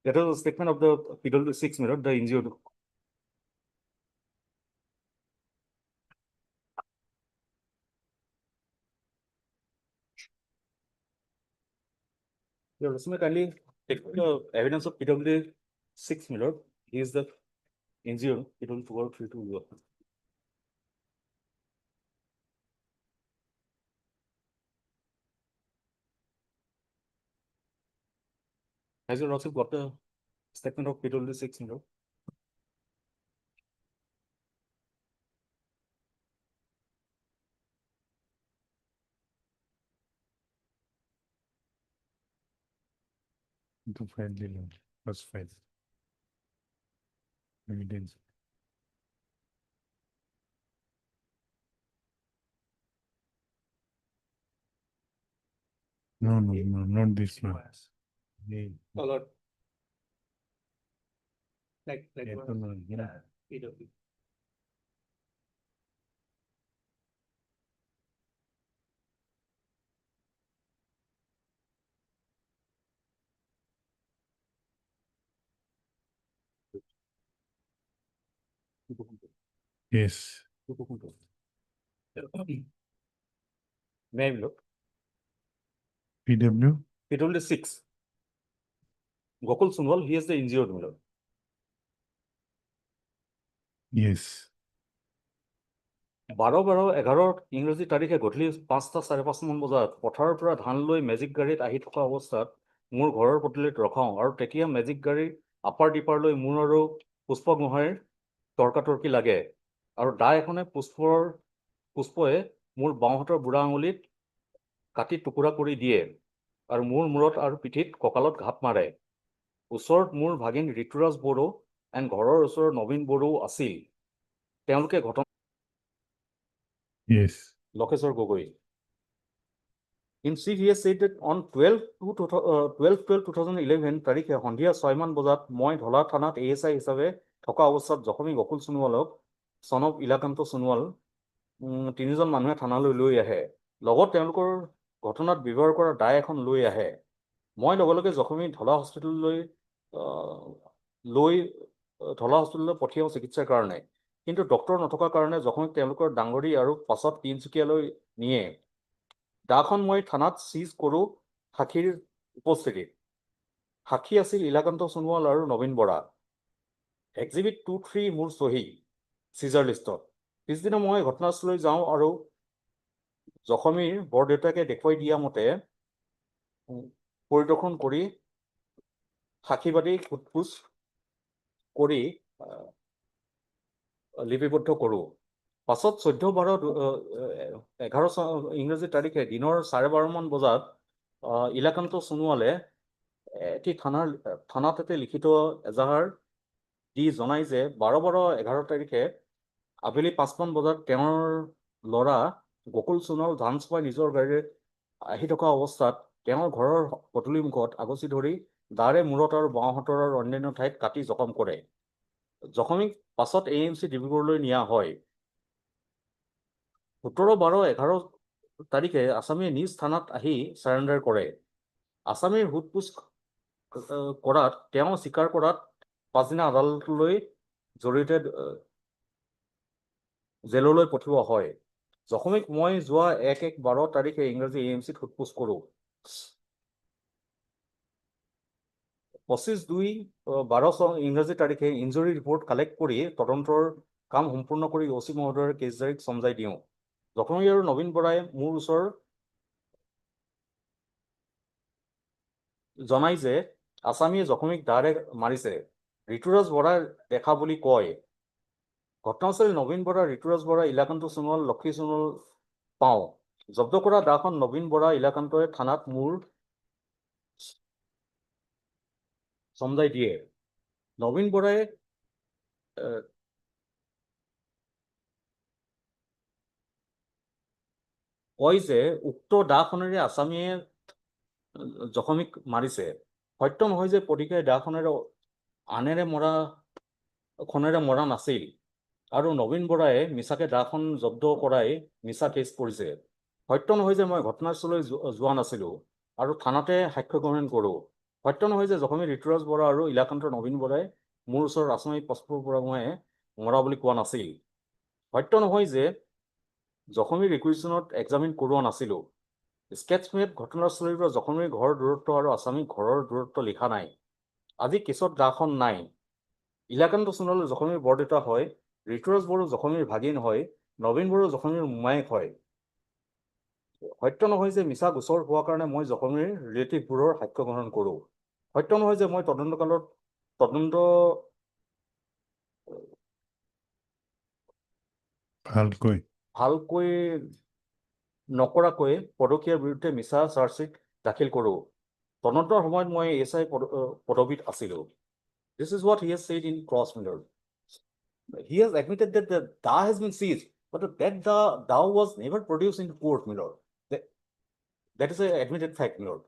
That was a statement of the PW6, my lord, the injured. Your Lordship, kindly take the evidence of PW6, my lord. He is the injured, PW4 3 Has your Lordship got the statement of PW6, my lord? To file the law, first file. Evidence. No, not this one. Oh, Lord. Yeah, PW. Yes. May I look? PW? PW6. Gokul Sunwal, he is the injured, my lord. Yes. 12-11 ইংৰাজী তাৰিখে গধূলি 5:05 মান বজাত পথাৰৰ পৰা ধান লৈ magic গাড়ীত আহি থকা অৱস্থাত মোৰ ঘৰৰ পদূলিত ৰখাওঁ আৰু তেতিয়া মেজিক গাড়ীৰ আপাৰ ডিপাৰ লৈ মোৰ আৰু পুষ্প গোহাঁইৰ তৰ্কাতৰ্কি লাগে আৰু দা এখনে পুষ্পই মোৰ বাওঁহাতৰ বুঢ়া আঙুলিত কাটি টুকুৰা কৰি দিয়ে আৰু মোৰ মূৰত আৰু পিঠিত কঁকালত ঘাপ মাৰে। ওচৰত মোৰ ভাগিন ঋতুৰাজ বড়ো and ঘৰৰ ওচৰৰ নবীন বড়ো আছিল তেওঁলোকে ঘটনা Yes. Lakheswar Gogoi In chief, he has said that on 12/12/2011 তাৰিখে সন্ধিয়া 6 মান বজাত মই ঢলা থানাত ASI হিচাপে থকা অৱস্থাত জখমী গকুল সোণোৱালক সনব ইলাকান্ত সোণোৱাল তিনিজন মানুহে থানালৈ লৈ আহে লগত তেওঁলোকৰ ঘটনাত ব্যৱহাৰ কৰা দায় এখন লৈ আহে মই লগে লগে জখমী ঢলা হস্পিটেললৈ পঠিয়াও চিকিৎসাৰ কাৰণে কিন্তু ডক্টৰ নথকাৰ কাৰণে জখমীক তেওঁলোকৰ ডাংগৰী আৰু পাছত তিনিচুকীয়ালৈ নিয়ে দাখন মই থানাত চিজ কৰোঁ সাক্ষীৰ উপস্থিতিত সাক্ষী আছিল ইলাকান্ত সোণোৱাল আৰু নবীন বৰা এক্সিবিট 23 মোৰ চহী চিজাৰ লিষ্টত পিছদিনা মই ঘটনাস্থললৈ যাওঁ আৰু জখমীৰ বৰদেউতাকে দেখুৱাই দিয়া মতে পৰিদৰ্শন কৰি সাক্ষীবাদী সোধপোছ কৰি লিপিবদ্ধ কৰোঁ পাছত 14/12/11 ইংৰাজী তাৰিখে দিনৰ 12:30 মান বজাত ইলাকান্ত সোণোৱালে এটি থানাত এটি লিখিত এজাহাৰ দি জনাই যে 12/12/11 তাৰিখে আবেলি 5 মান বজাত তেওঁৰ ল'ৰা গকুল সোণোৱাল ধান চপাই নিজৰ গাড়ীৰে আহি থকা অৱস্থাত তেওঁৰ ঘৰৰ পদূলি মুখত আগচি ধৰি দাৰে মূৰত আৰু বাওঁহাতৰ আৰু অন্যান্য ঠাইত কাটি জখম কৰে জখমীক পাছত AMC ডিব্ৰুগড়লৈ নিয়া হয় 17/12/11 তাৰিখে আসামীয়ে নিজ থানাত আহি সাৰেণ্ডাৰ কৰে আসামীৰ সোধপোছ কৰাত তেওঁ স্বীকাৰ কৰাত পাছদিনা আদালতলৈ জৰিয়তে জেললৈ পঠিওৱা হয় জখমীক মই যোৱা 1/1/12 তাৰিখে ইংৰাজী AMCত সোধপোছ কৰোঁ 25/2/12 ইংৰাজী তাৰিখে ইঞ্জুৰি ৰিপৰ্ট কালেক্ট কৰি তদন্তৰ কাম সম্পূৰ্ণ কৰি OC মহোদয়ৰ কেছজাৰীক চমজাই দিওঁ জখমী আৰু নবীন বৰাই মোৰ ওচৰ জনাই যে আসামীয়ে জখমীক দাৰে মাৰিছে ঋতুৰাজ বৰাই দেখা বুলি কয় ঘটনাস্থলী নবীন বৰা ঋতুৰাজ বৰা ইলাকান্ত সোণোৱাল লক্ষী সোণোৱাল পাওঁ জব্দ কৰা দাখন নবীন বৰা ইলাকান্তই থানাত মোৰ চমজাই দিয়ে নবীন বৰাই কয় যে উক্ত দাখনেৰে আসামীয়ে জখমীক মাৰিছে সত্য নহয় যে পটিকাই দাখনেৰে আনেৰে মৰা নাছিল আৰু নবীন বৰাই মিছাকে দাখন জব্দ কৰাই মিছা কেছ কৰিছে সত্য নহয় যে মই ঘটনাস্থললৈ যোৱা নাছিলোঁ আৰু থানাতে সাক্ষ্য গ্ৰহণ কৰোঁ সত্য নহয় যে জখমী ঋতুৰাজ বৰা আৰু ইলাকান্ত নবীন বৰাই মোৰ ওচৰৰ আসামী পস্পুৰ বৰগোহাঁয়ে মৰা বুলি কোৱা নাছিল সত্য নহয় যে জখমী ৰিকুইজিশ্যনত এক্সামিন কৰোৱা নাছিলোঁ স্কেটছ মেপ ঘটনাস্থলীৰ পৰা জখমীৰ ঘৰৰ দূৰত্ব আৰু আসামী ঘৰৰ দূৰত্ব লিখা নাই আজি কেছত দাখন নাই ইলাকান্ত সোণোৱাল জখমীৰ বৰদেউতা হয় ঋতুৰাজ বড়ো জখমীৰ ভাগিন হয় নবীন বড়ো জখমীৰ মোমায়েক হয় সত্য নহয় যে মিছা গোচৰ হোৱাৰ কাৰণে মই জখমীৰ ৰিলেটিভবোৰৰ সাক্ষ্য গ্ৰহণ কৰোঁ সত্য নহয় যে মই তদন্তকালত ভালকৈ নকৰাকৈ পদকীয়াৰ বিৰুদ্ধে মিছা চাৰ্জশ্বিট দাখিল কৰোঁ তদন্তৰ সময়ত মই ASI পদবীত আছিলোঁ This is what he has said in cross mirror. He has admitted that the DA has been seized, but that the DA was never produced in court, my lord. That is an admitted fact, my lord.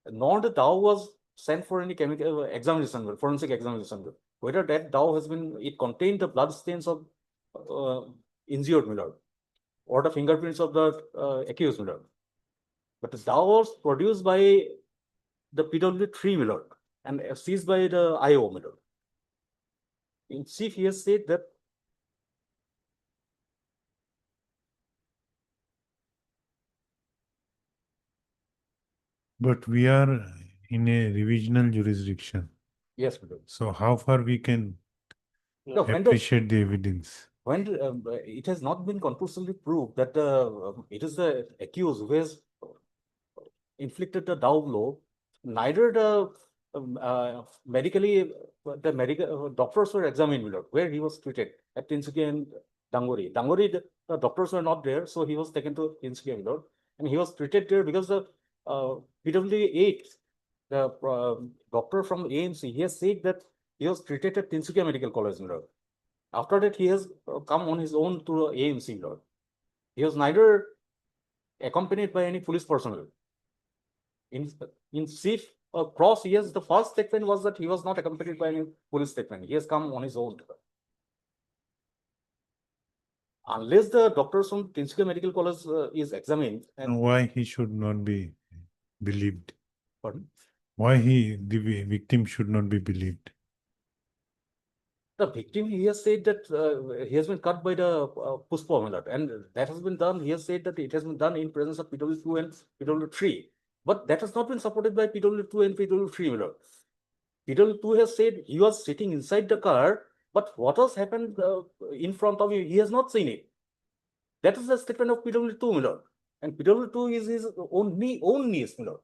Nor the DA was sent for any chemical examination, forensic examination. Whether that DA has been, it contained the blood stains of injured, my lord, or the fingerprints of the accused, my lord. But the DA was produced by the PW3, my lord, and seized by the IO, my lord. In chief, he has said that But we are in a revisional jurisdiction. yes, my lord. So how far we can No, when appreciate the evidence? when it has not been conclusively proved that it is the accused who has inflicted the down blow, neither the medical doctors were examined, my lord, where he was treated at Tinsukia and Dangori. Dangori, the doctors were not there, so he was taken to Tinsukia, my lord, and he was treated there because the PW8, the doctor from AMC, he has said that he was treated at Tinsukia Medical College, my lord. After that, he has come on his own to AMC, my lord. He was neither accompanied by any police personnel. In chief cross, yes, the first statement was that he was not accompanied by any police statement. He has come on his own. Unless the doctors from Tinsukia Medical College is examined and Why he should not be believed? pardon? Why the victim should not be believed? The victim, he has said that he has been cut by the Puspa, my lord, and that has been done. He has said that it has been done in presence of PW2 and PW3, but that has not been supported by PW2 and PW3, my lord. PW2 has said he was sitting inside the car, but what has happened in front of him, he has not seen it. That is the statement of PW2, my lord. And PW2 is his own niece, my lord.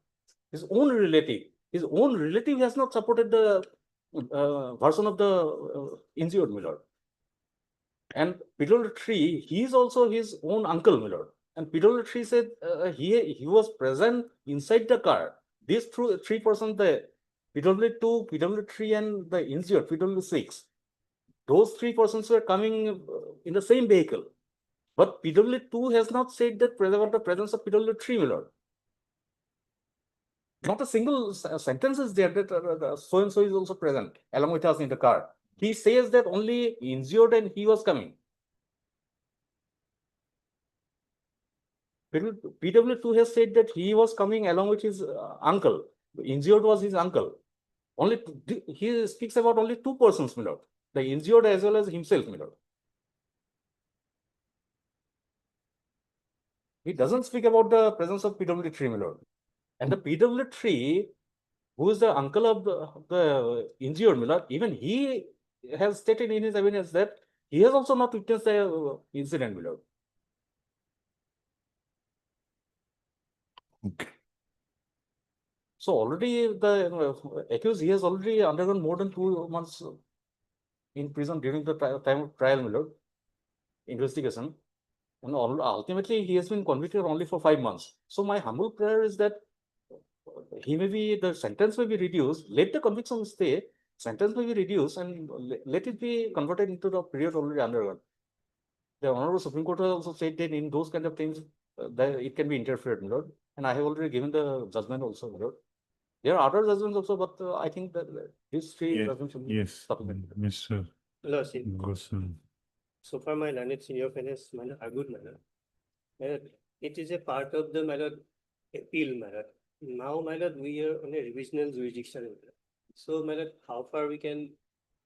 His own relative. His own relative has not supported the version of the injured, my lord. And PW3, he is also his own uncle, my lord. And PW3 said he was present inside the car. These three persons, the PW2, PW3, and the injured, PW6, those three persons were coming in the same vehicle. But PW2 has not said that about the presence of PW3, my lord. Not a single sentence is there that so and so is also present along with us in the car. He says that only injured and he was coming. PW2 has said that he was coming along with his uncle. Injured was his uncle. Only he speaks about only two persons, my lord. The injured as well as himself, my lord. He doesn't speak about the presence of PW3, my lord. And the PW3, who is the uncle of the injured, my lord, even he has stated in his evidence that he has also not witnessed the incident, my lord. Okay. So already the accused, he has already undergone more than 2 months in prison during the time of trial, my lord, investigation. And ultimately, he has been convicted only for 5 months. So my humble prayer is that the sentence may be reduced, let the conviction stay, sentence may be reduced, and let it be converted into the period already undergone. The Honorable Supreme Court has also said that in those kind of things, that it can be interfered, my lord. And I have already given the judgment also, my lord. There are other judgments also, but I think that these three judgments should be supplemented. Mr. Lordship. Gosal. So far, my learned senior finance manner are good manner. It is a part of the matter appeal matter. Now, matter we are on a revisional jurisdiction. So, matter how far we can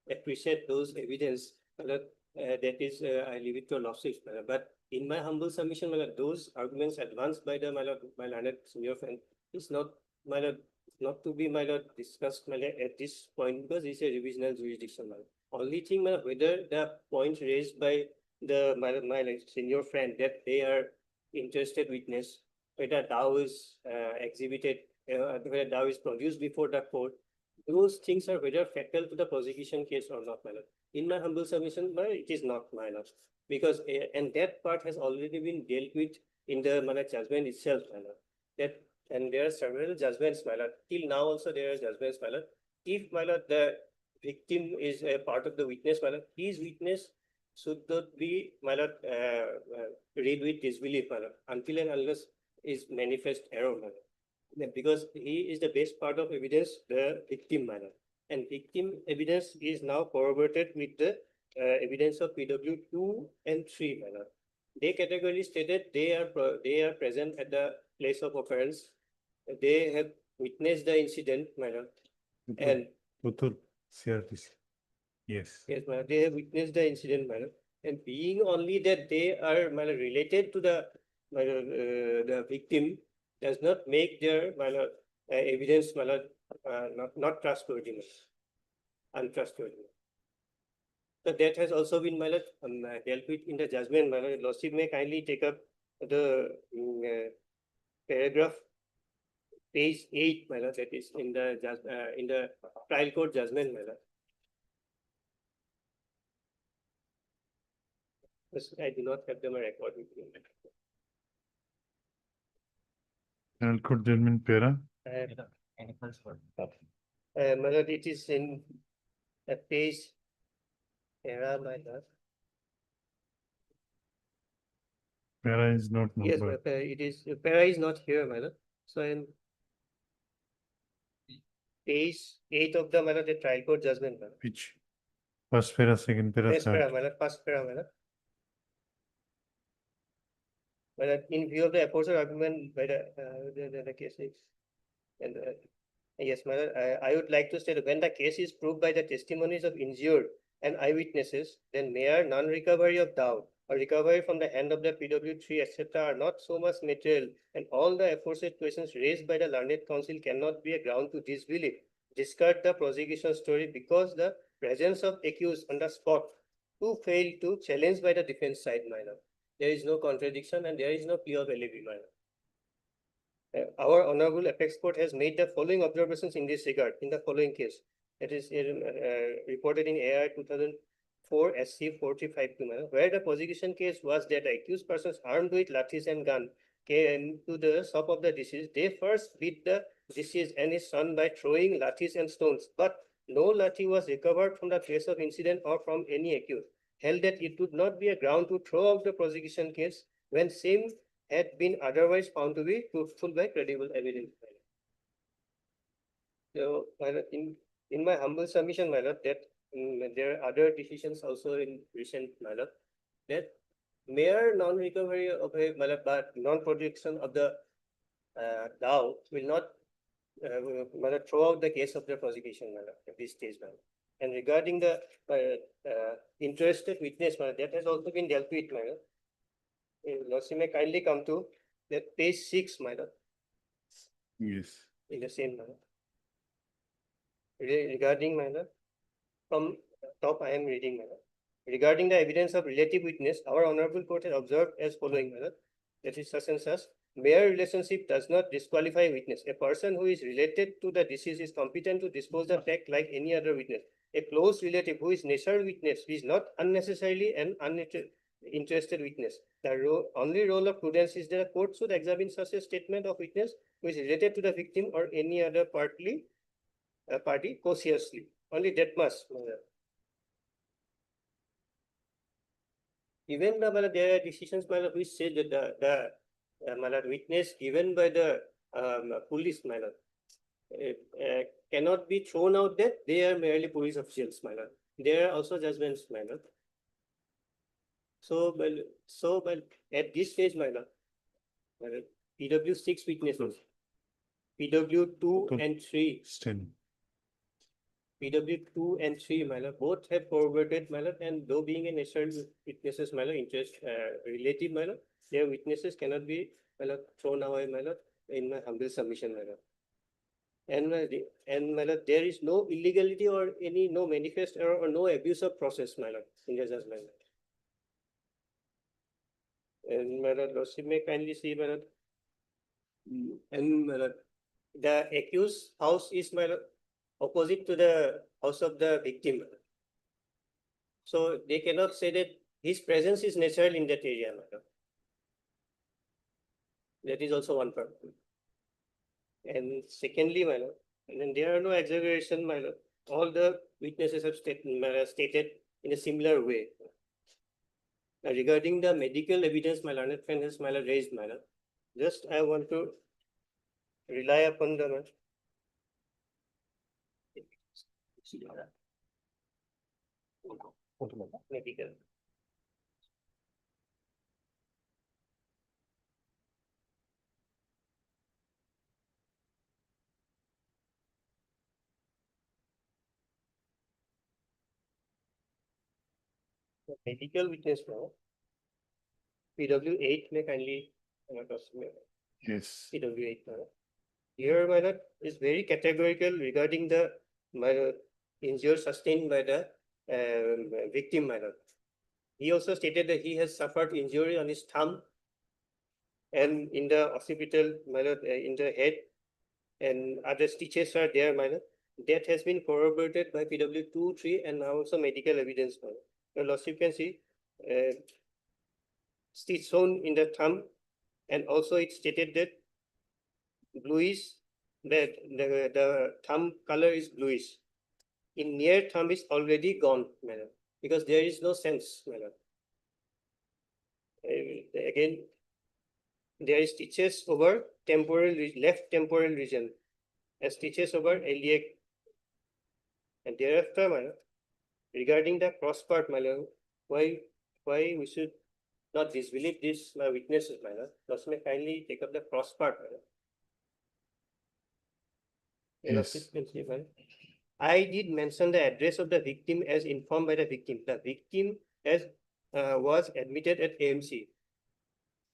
appreciate those evidence, matter that is, I leave it to a lawsuit matter. But in my humble submission, matter those arguments advanced by the my learned senior friend is not matter not to be matter discussed matter at this point because it's a revisional jurisdiction matter. Only thing matter whether the point raised by the my senior friend that they are interested witness, whether Dow is exhibited, whether Dow is produced before the court, those things are whether fatal to the prosecution case or not, my lord. In my humble submission, it is not, my lord, because and that part has already been dealt with in the judgment itself, my lord. That and there are several judgments, my lord. Till now, also there are judgments, my lord. If, my lord, the victim is a part of the witness, my lord, his witness should not be, my lord, read with disbelief, my lord, until and unless is manifest error, my lord. Because he is the best part of evidence, the victim, my lord. And victim evidence is now corroborated with the evidence of PW2 and 3, my lord. They categorically stated they are present at the place of occurrence. They have witnessed the incident, my lord. And CRTC. Yes. yes, ma'am. They have witnessed the incident, madam. And being only that they are related to the victim does not make their evidence not trustworthy, untrustworthy. So that has also been dealt with in the judgment. Lordship may kindly take up the paragraph page 8, that is in the trial court judgment, I do not have them a record with me. Trial court judgment para? My lord, it is in at page era, my lord. Para is not Yes, numbered. it is, para is not here, my lord. So in page 8 of the, my lord, the trial court judgment, my lord. Which? First para, second para, First para, third. my lord, first para, my lord. My lord, in view of the aforesaid argument by the case is, and yes, my lord, I would like to state when the case is proved by the testimonies of injured and eyewitnesses, then mere non-recovery of doubt or recovery from the hand of the PW3, etc., are not so much material, and all the aforesaid questions raised by the learned counsel cannot be a ground to disbelief, discard the prosecution story because the presence of accused on the spot who failed to challenge by the defense side, my lord. There is no contradiction and there is no plea of alibi, my lord. Our Honorable Apex Court has made the following observations in this regard in the following case. It is reported in AI 2004 SC 4352, where the prosecution case was that the accused persons armed with lathis and gun came to the shop of the deceased. They first beat the deceased and his son by throwing lathis and stones, but no lathi was recovered from the place of incident or from any accused. Held that it would not be a ground to throw out the prosecution case when same had been otherwise found to be truthful by credible evidence. So, my lord, in my humble submission, my lord, that there are other decisions also in recent, my lord, that mere non-recovery of a, my lord, but non-production of the DAO will not my lord, throw out the case of the prosecution, my lord, at this stage, my lord. And regarding the interested witness, my lord, that has also been dealt with, my lord. Lordship may kindly come to that page 6, my lord. Yes. In the same manner. Regarding, my lord, from top I am reading, my lord. Regarding the evidence of relative witness, our Honorable Court has observed as following, my lord. That is such and such. Mere relationship does not disqualify a witness. A person who is related to the deceased is competent to disclose the fact like any other witness. A close relative who is natural witness is not unnecessarily an uninterested witness. The only role of prudence is that a court should examine such a statement of witness who is related to the victim or any other party cautiously. Only that much. Even there are decisions which say that the witness given by the police cannot be thrown out that they are merely police officials. There are also judgments. So, at this stage, PW6 witnesses, PW2 and 3. Still. PW2 and 3, both have corroborated, and though being a natural witnesses, interest relative, their witnesses cannot be thrown away, in my humble submission, and there is no illegality or no manifest error or no abuse of process, in the judgment. And Lordship may kindly see, and the accused house is opposite to the house of the victim. So they cannot say that his presence is natural in that area. That is also one part. And secondly, and then there are no exaggeration, all the witnesses have stated in a similar way. Now, regarding the medical evidence, my learned friend has raised, just I want to rely upon the medical. Medical witness now. PW8 may kindly Yes. PW8 now. Here, my lord, is very categorical regarding the injury sustained by the victim, my lord. He also stated that he has suffered injury on his thumb and in the occipital, my lord, in the head, and other stitches are there, my lord. That has been corroborated by PW2, 3, and now also medical evidence, my lord. Your lordship can see stitch shown in the thumb, and also it stated that bluish, that the thumb color is bluish. in near term is already gone, madam, because there is no sense, madam. Again, there is stitches over left temporal region and stitches over iliac. And thereafter, madam, regarding the cross part, madam, why we should not disbelieve this witnesses, madam? Thus may kindly take up the cross part, madam. Yes. I did mention the address of the victim as informed by the victim. The victim was admitted at AMC.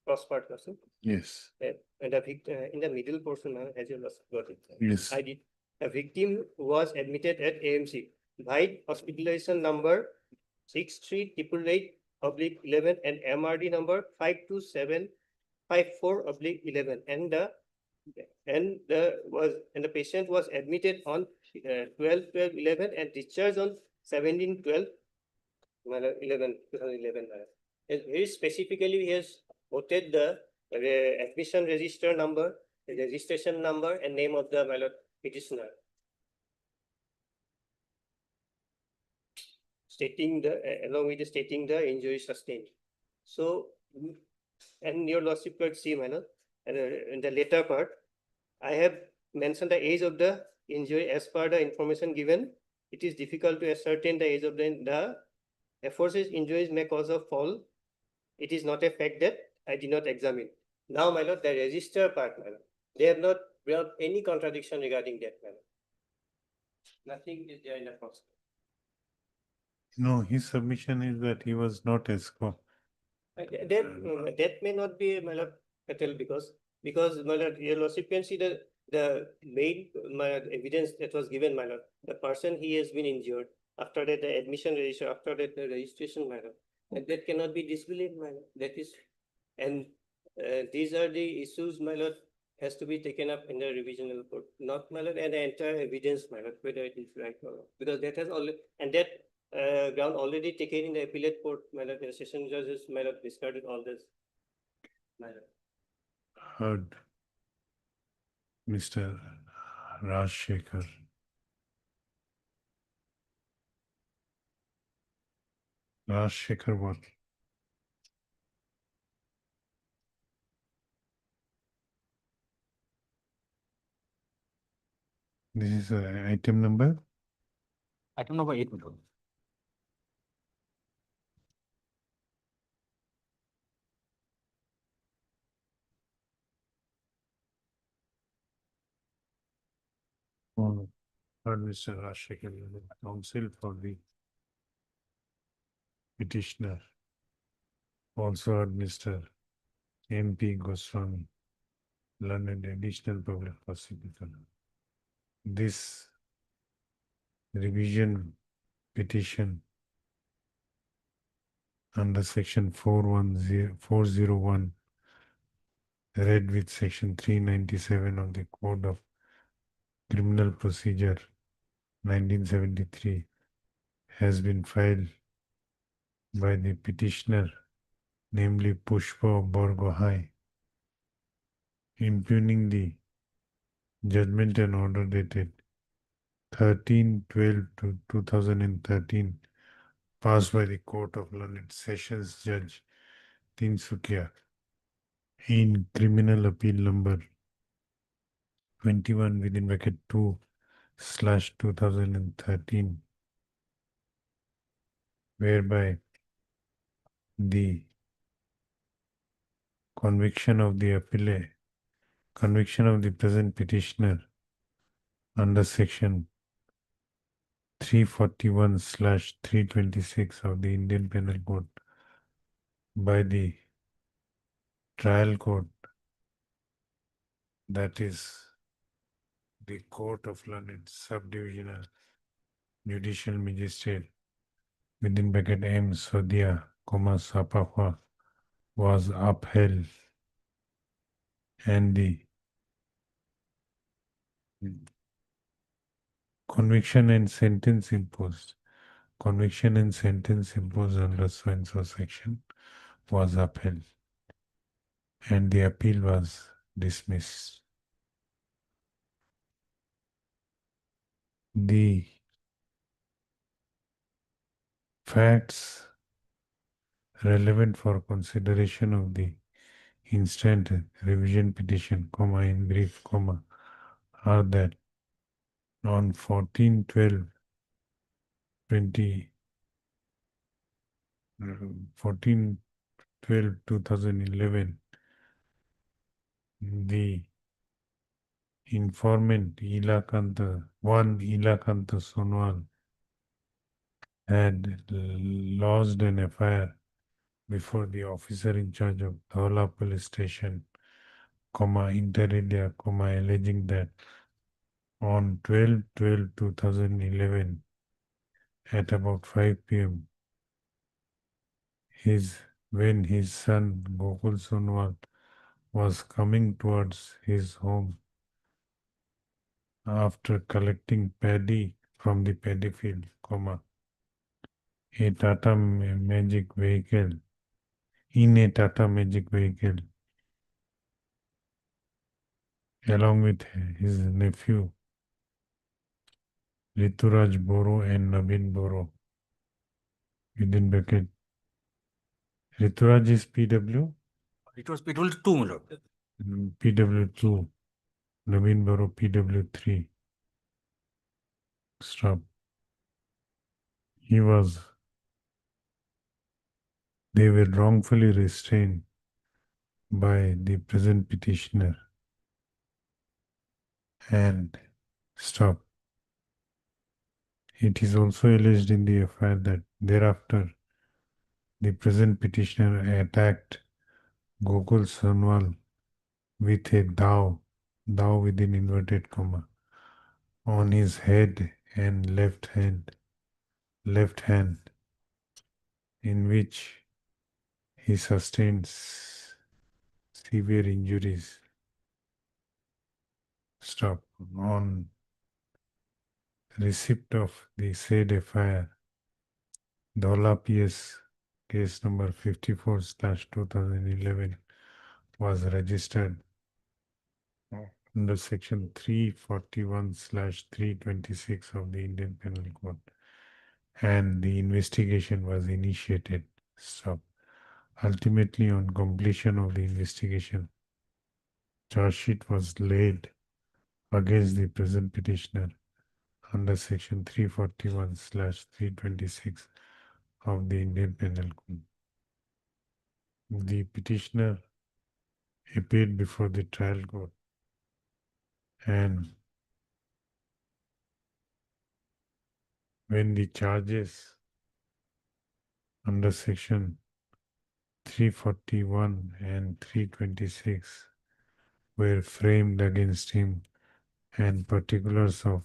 Cross part person. Yes. And the in the middle portion, as you got it. Yes. I did. The victim was admitted at AMC. By hospitalization number 63888/11 and MRD number 52754/11 and the patient was admitted on 12/12/11 and discharged on 17/12/11. Very specifically, he has quoted the admission register number, the registration number, and name of the petitioner, stating along with stating the injury sustained. So, and your lordship could see, in the later part, I have mentioned the age of the injury as per the information given. It is difficult to ascertain the age of the aforesaid injuries may cause a fall. It is not a fact that I did not examine. Now, my lord, the register part, my lord, they have not brought any contradiction regarding that, my lord. Nothing is there in the process. No, his submission is that he was not escorted. That may not be, my lord, fatal because my lord, your lordship can see the main evidence that was given, my lord. The person he has been injured. After that, the admission register. After that, the registration, my lord. And that cannot be disbelieved, my lord. That is, and these are the issues, my lord, has to be taken up in the revisional court, not, my lord, and the entire evidence, my lord, whether it is right or wrong, because that has already, and that ground already taken in the appellate court, my lord, the session judges, my lord, discarded all this, my lord. Heard Mr. Rajshekhar. Rajshekhar what? This is item number? Item number 8, my lord. Heard Mr. Rajshekhar, counsel for the petitioner. Also heard Mr. MP Goswami, learned additional public prosecutor. This revision petition under section 401 read with section 397 of the Code of Criminal Procedure 1973 has been filed by the petitioner, namely Pushpa Borgohai, impugning the judgment and order dated 13/12/2013 passed by the Court of Learned Sessions Judge Tinsukia in criminal appeal number 21 within bracket 2/2013, whereby the conviction of the present petitioner under section 341/326 of the Indian Penal Code by the trial court, that is the Court of Learned Subdivisional Judicial Magistrate within bracket M Sodia, Sapapa, was upheld, and the conviction and sentence imposed under so and so section was upheld, and the appeal was dismissed. The facts relevant for consideration of the instant revision petition, comma, in brief, comma, are that on 14/12/20 14/12/2011, the informant Ilakanta Sonwal had lodged an FIR before the officer in charge of Dhaula police station, comma, inter alia, comma, alleging that on 12/12/2011 at about 5 p.m. when his son Gokul Sonwal was coming towards his home after collecting paddy from the paddy field, comma, a Tata Magic vehicle, in a Tata Magic vehicle, along with his nephew Rituraj Boro and Naveen Boro. Within bracket, Rituraj is PW? It was PW2, my lord. PW2, Naveen Boro PW3. Stop. They were wrongfully restrained by the present petitioner. And stop. It is also alleged in the FIR that thereafter the present petitioner attacked Gokul Sonwal with a dao within inverted comma, on his head and left hand, in which he sustained severe injuries. Stop. On receipt of the said FIR, Dhaula PS case number 54/2011 was registered under section 341/326 of the Indian Penal Code, and the investigation was initiated. Stop. Ultimately, on completion of the investigation, charge sheet was laid against the present petitioner under section 341/326 of the Indian Penal Code. The petitioner appeared before the trial court, and when the charges under section 341 and 326 were framed against him and particulars of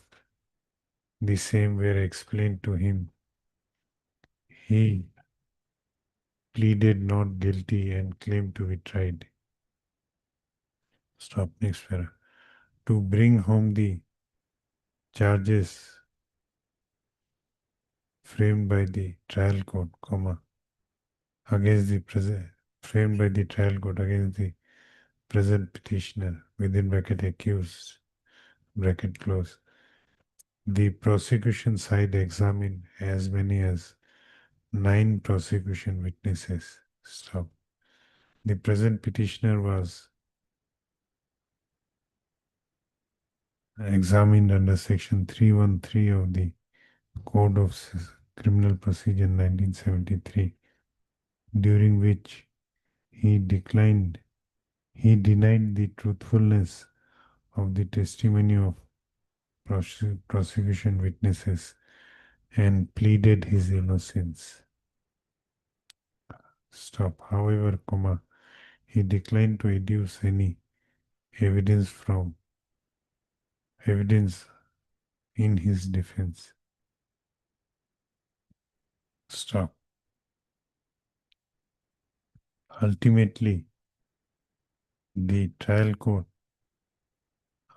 the same were explained to him, he pleaded not guilty and claimed to be tried. Stop. Next para. To bring home the charges framed by the trial court, comma, against the framed by the trial court against the present petitioner, within bracket accused, bracket close. The prosecution side examined as many as 9 prosecution witnesses. Stop. The present petitioner was examined under section 313 of the Code of Criminal Procedure 1973, during which he denied the truthfulness of the testimony of prosecution witnesses and pleaded his innocence. Stop. However, comma, he declined to adduce any evidence in his defense. Stop. Ultimately, the trial court,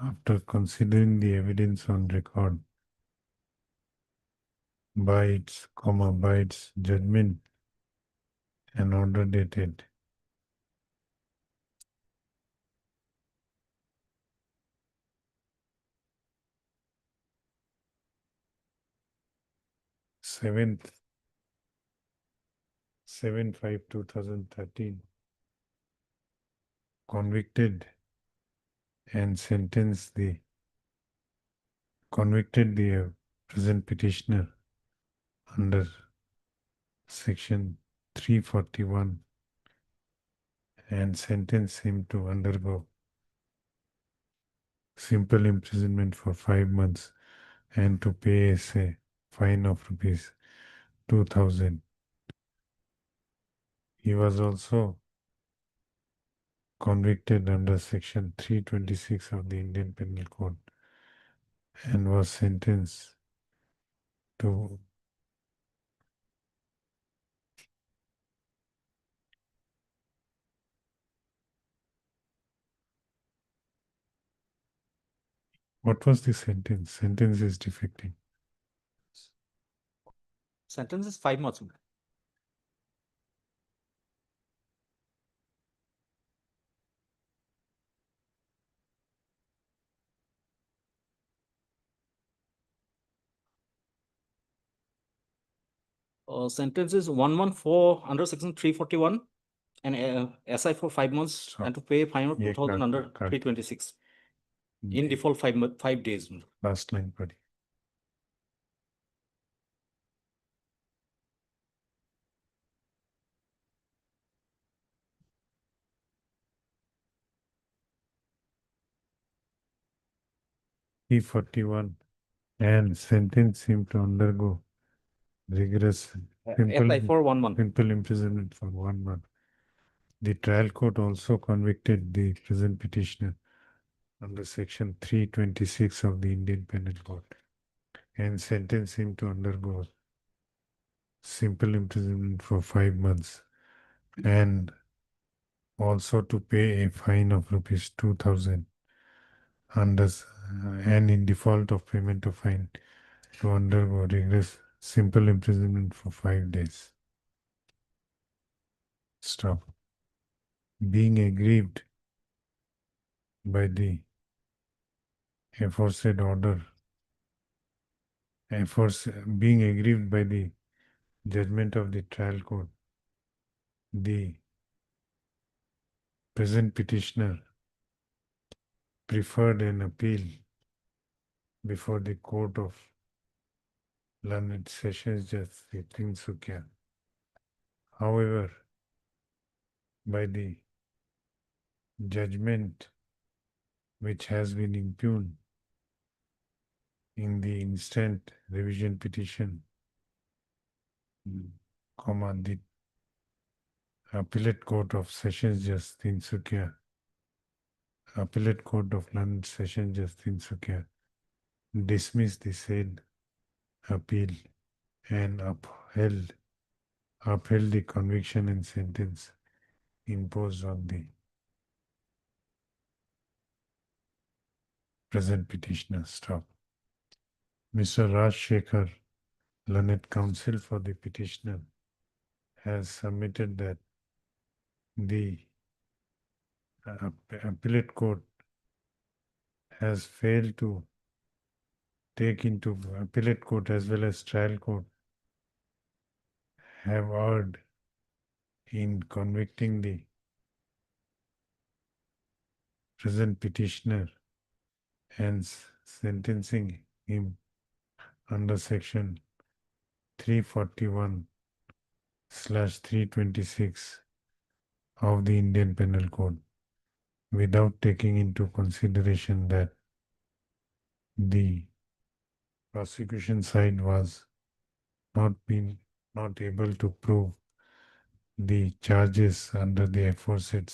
after considering the evidence on record, by its judgment and order dated 7th 7/5/2013 convicted and sentenced the present petitioner under section 341 and sentenced him to undergo simple imprisonment for 5 months and to pay a fine of rupees 2,000. He was also convicted under section 326 of the Indian Penal Code and was sentenced to what was the sentence? Sentence is defecting. Sentence is 5 months. Sentence is 114 under section 341 and SI for 5 months and to pay fine of 2,000 under 326. In default 5 days. Last line, buddy. P41 and sentence him to undergo rigorous FI for 1 month. simple imprisonment for 1 month. The trial court also convicted the present petitioner under section 326 of the Indian Penal Code and sentenced him to undergo simple imprisonment for 5 months and also to pay a fine of rupees 2,000 under and in default of payment of fine to undergo rigorous simple imprisonment for 5 days. Stop. Being aggrieved by the aforesaid order, being aggrieved by the judgment of the trial court, the present petitioner preferred an appeal before the court of learned Sessions Judge Tinsukia. However, by the judgment which has been impugned in the instant revision petition, the Appellate Court of Sessions Judge Tinsukia, Appellate Court of Learned Sessions Judge Tinsukia dismissed the said appeal and upheld the conviction and sentence imposed on the present petitioner. Stop. Mr. Raj Shekhar, learned counsel for the petitioner, has submitted that the appellate court has failed to take into appellate court as well as trial court have erred in convicting the present petitioner and sentencing him under section 341/326 of the Indian Penal Code without taking into consideration that the prosecution side was not able to prove the charges under the aforesaid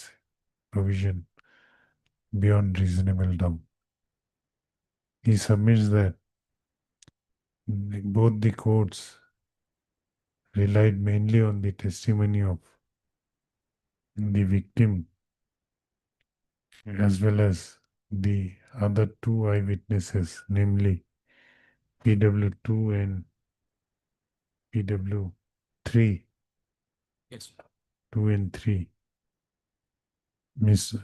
provision beyond reasonable doubt. He submits that both the courts relied mainly on the testimony of the victim as well as the other 2 eyewitnesses, namely PW2 and PW3. Yes. 2 and 3. Miss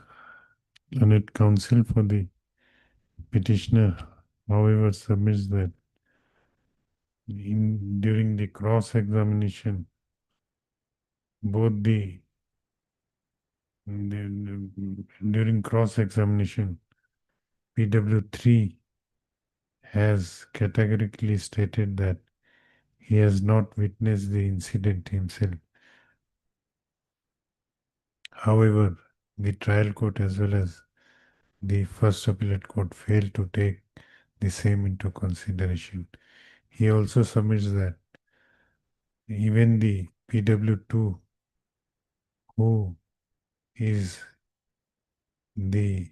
Learned counsel for the petitioner, however, submits that during the cross-examination both during cross-examination, PW3 has categorically stated that he has not witnessed the incident himself. However, the trial court as well as the first appellate court failed to take the same into consideration. He also submits that even the PW2, who is the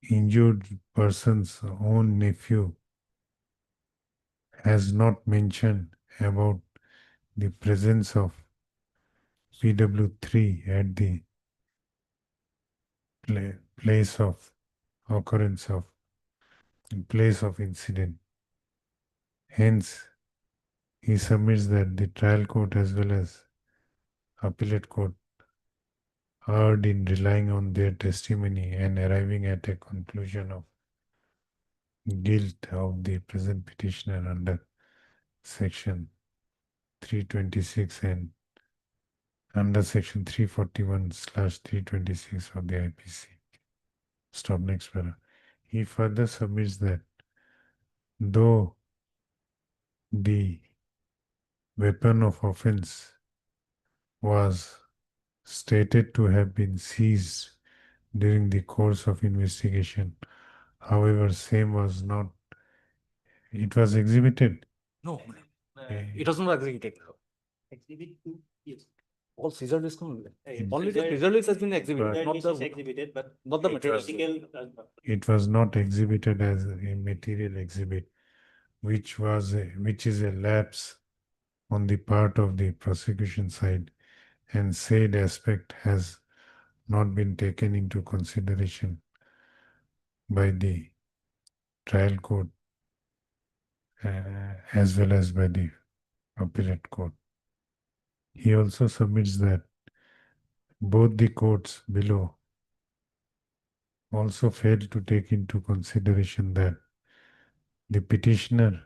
injured person's own nephew, has not mentioned about the presence of PW3 at the place of occurrence of place of incident. Hence, he submits that the trial court as well as appellate court erred in relying on their testimony and arriving at a conclusion of guilt of the present petitioner under section 326 and under section 341/326 of the IPC. Stop next para. He further submits that though the weapon of offense was stated to have been seized during the course of investigation, however, same was not, it was exhibited. No, it was not executed. Exhibit 2, yes. All scissor list, only the Scissor- scissor list has been exhibited, Scissor not list the, is exhibited, but not the materials. theoretical, It was not exhibited as a material exhibit, which is a lapse on the part of the prosecution side, and said aspect has not been taken into consideration by the trial court as well as by the appellate court. He also submits that both the courts below also failed to take into consideration that the petitioner,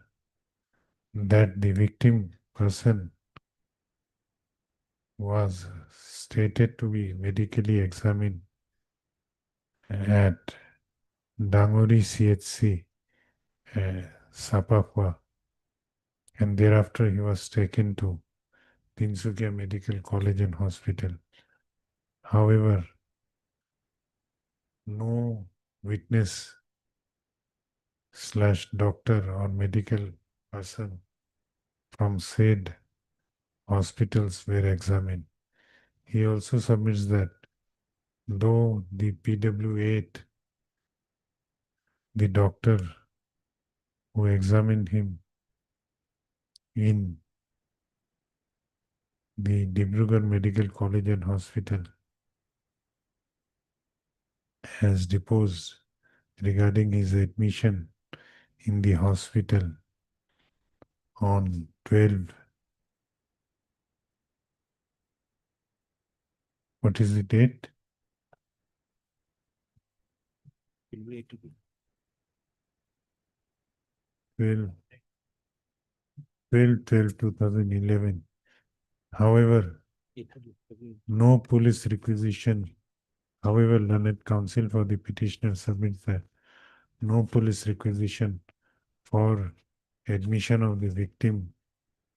that the victim person was stated to be medically examined at Dangori CHC, Sapapwa, and thereafter he was taken to Tinsukia Medical College and Hospital. However, no witness / doctor or medical person from said hospitals were examined. He also submits that though the PW8, the doctor who examined him in the Dibrugarh Medical College and Hospital, has deposed regarding his admission in the hospital on 12. What is the date? 12/12/2011. However, no police requisition. However, learned counsel for the petitioner submits that no police requisition for admission of the victim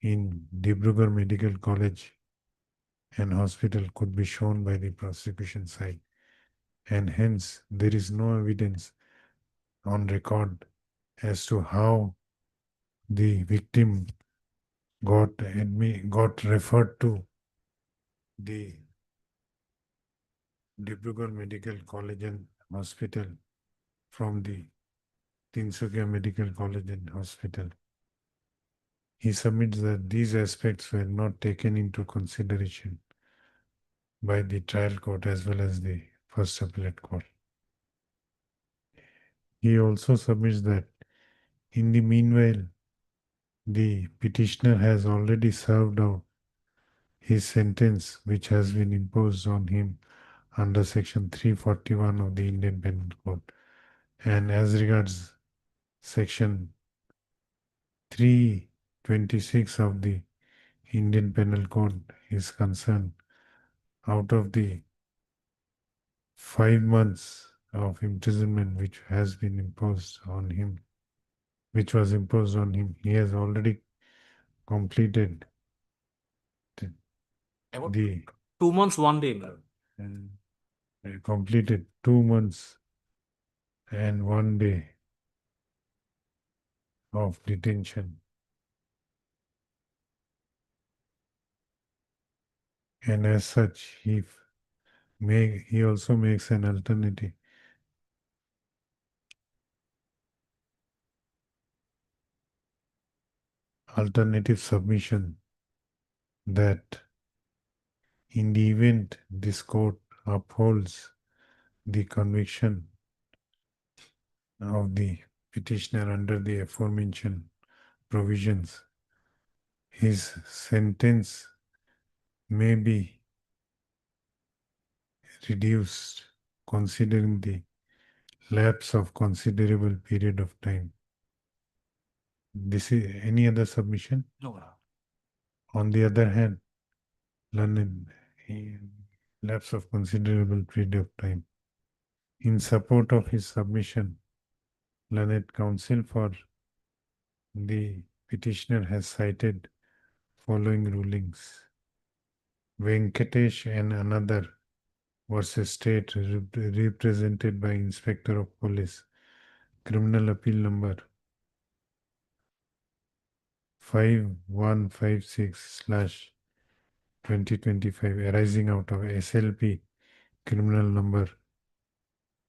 in Dibrugarh Medical College and Hospital could be shown by the prosecution side, and hence there is no evidence on record as to how the victim got referred to the Dibrugarh Medical College and Hospital from the Tinsukia Medical College and Hospital. He submits that these aspects were not taken into consideration by the trial court as well as the first appellate court. He also submits that in the meanwhile, the petitioner has already served out his sentence, which has been imposed on him under section 341 of the Indian Penal Code. And as regards section 326 of the Indian Penal Code is concerned, out of the 5 months of imprisonment which has been imposed on him, which was imposed on him, he has already completed About the 2 months, 1 day. completed 2 months and 1 day of detention. And as such, he also makes an alternative submission that in the event this court upholds the conviction of the petitioner under the aforementioned provisions, his sentence may be reduced considering the lapse of considerable period of time. This is any other submission? No. On the other hand, learned lapse of considerable period of time. In support of his submission, learned counsel for the petitioner has cited following rulings. Venkatesh and another versus state represented by Inspector of Police, Criminal Appeal number 5156/2025 arising out of SLP criminal number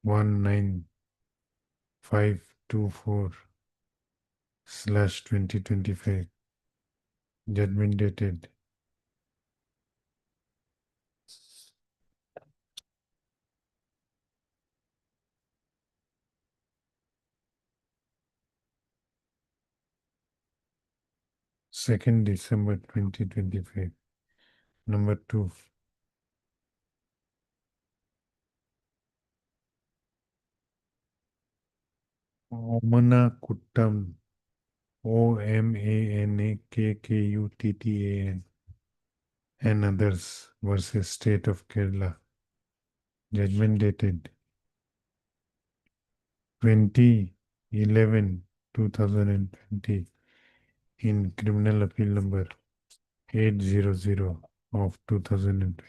19524/2025, judgment dated 2nd December 2025. Number 2. Omana Kuttam, OMANAKKUTTAN, and others versus State of Kerala. Judgment dated 20/11/2020 in Criminal Appeal number 800 of 2020.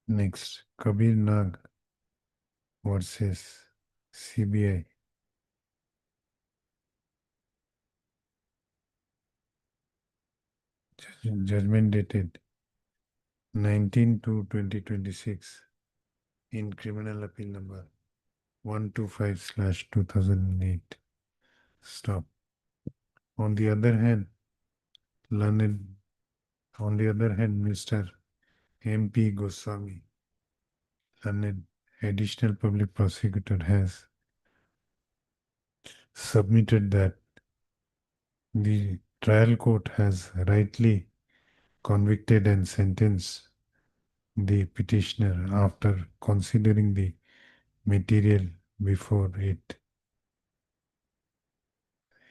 Next, Kabir Nag versus CBI. Judgment dated 19/2/2026 in Criminal Appeal number 125/2008. Stop. On the other hand, Mr. M.P. Goswami, learned additional public prosecutor, has submitted that the trial court has rightly convicted and sentenced the petitioner after considering the material before it.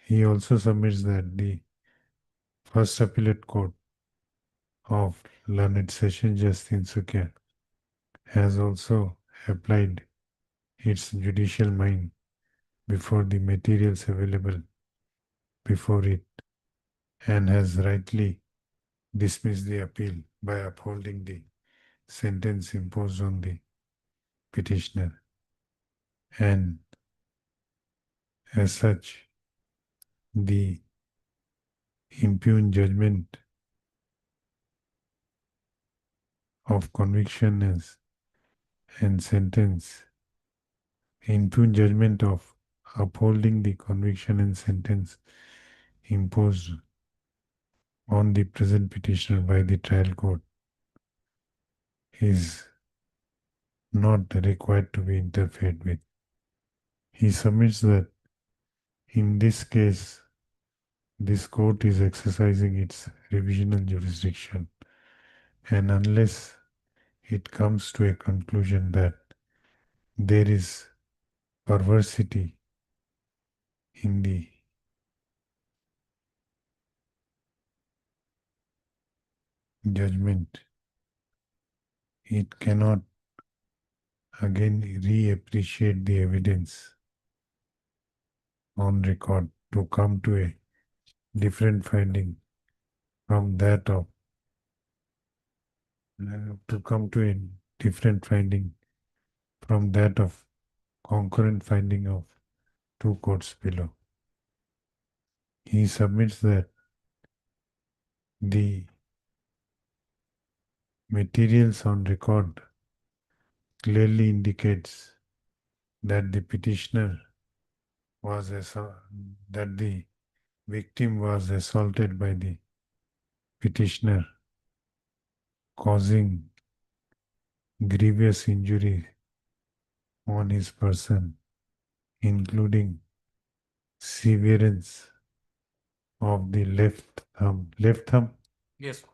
He also submits that the First Appellate Court of Learned Session Judge Tinsukia has also applied its judicial mind before the materials available before it and has rightly dismissed the appeal by upholding the sentence imposed on the petitioner. And as such, the impugned judgment of conviction and sentence, impugned judgment of upholding the conviction and sentence imposed on the present petitioner by the trial court is not required to be interfered with. He submits that in this case, this court is exercising its revisional jurisdiction And unless it comes to a conclusion that there is perversity in the judgment, it cannot again reappreciate the evidence on record to come to a different finding from that of to come to a different finding from that of concurrent finding of two courts below. He submits that the materials on record clearly indicates that the petitioner was that the victim was assaulted by the petitioner, causing grievous injury on his person, including severance of the left thumb Yes.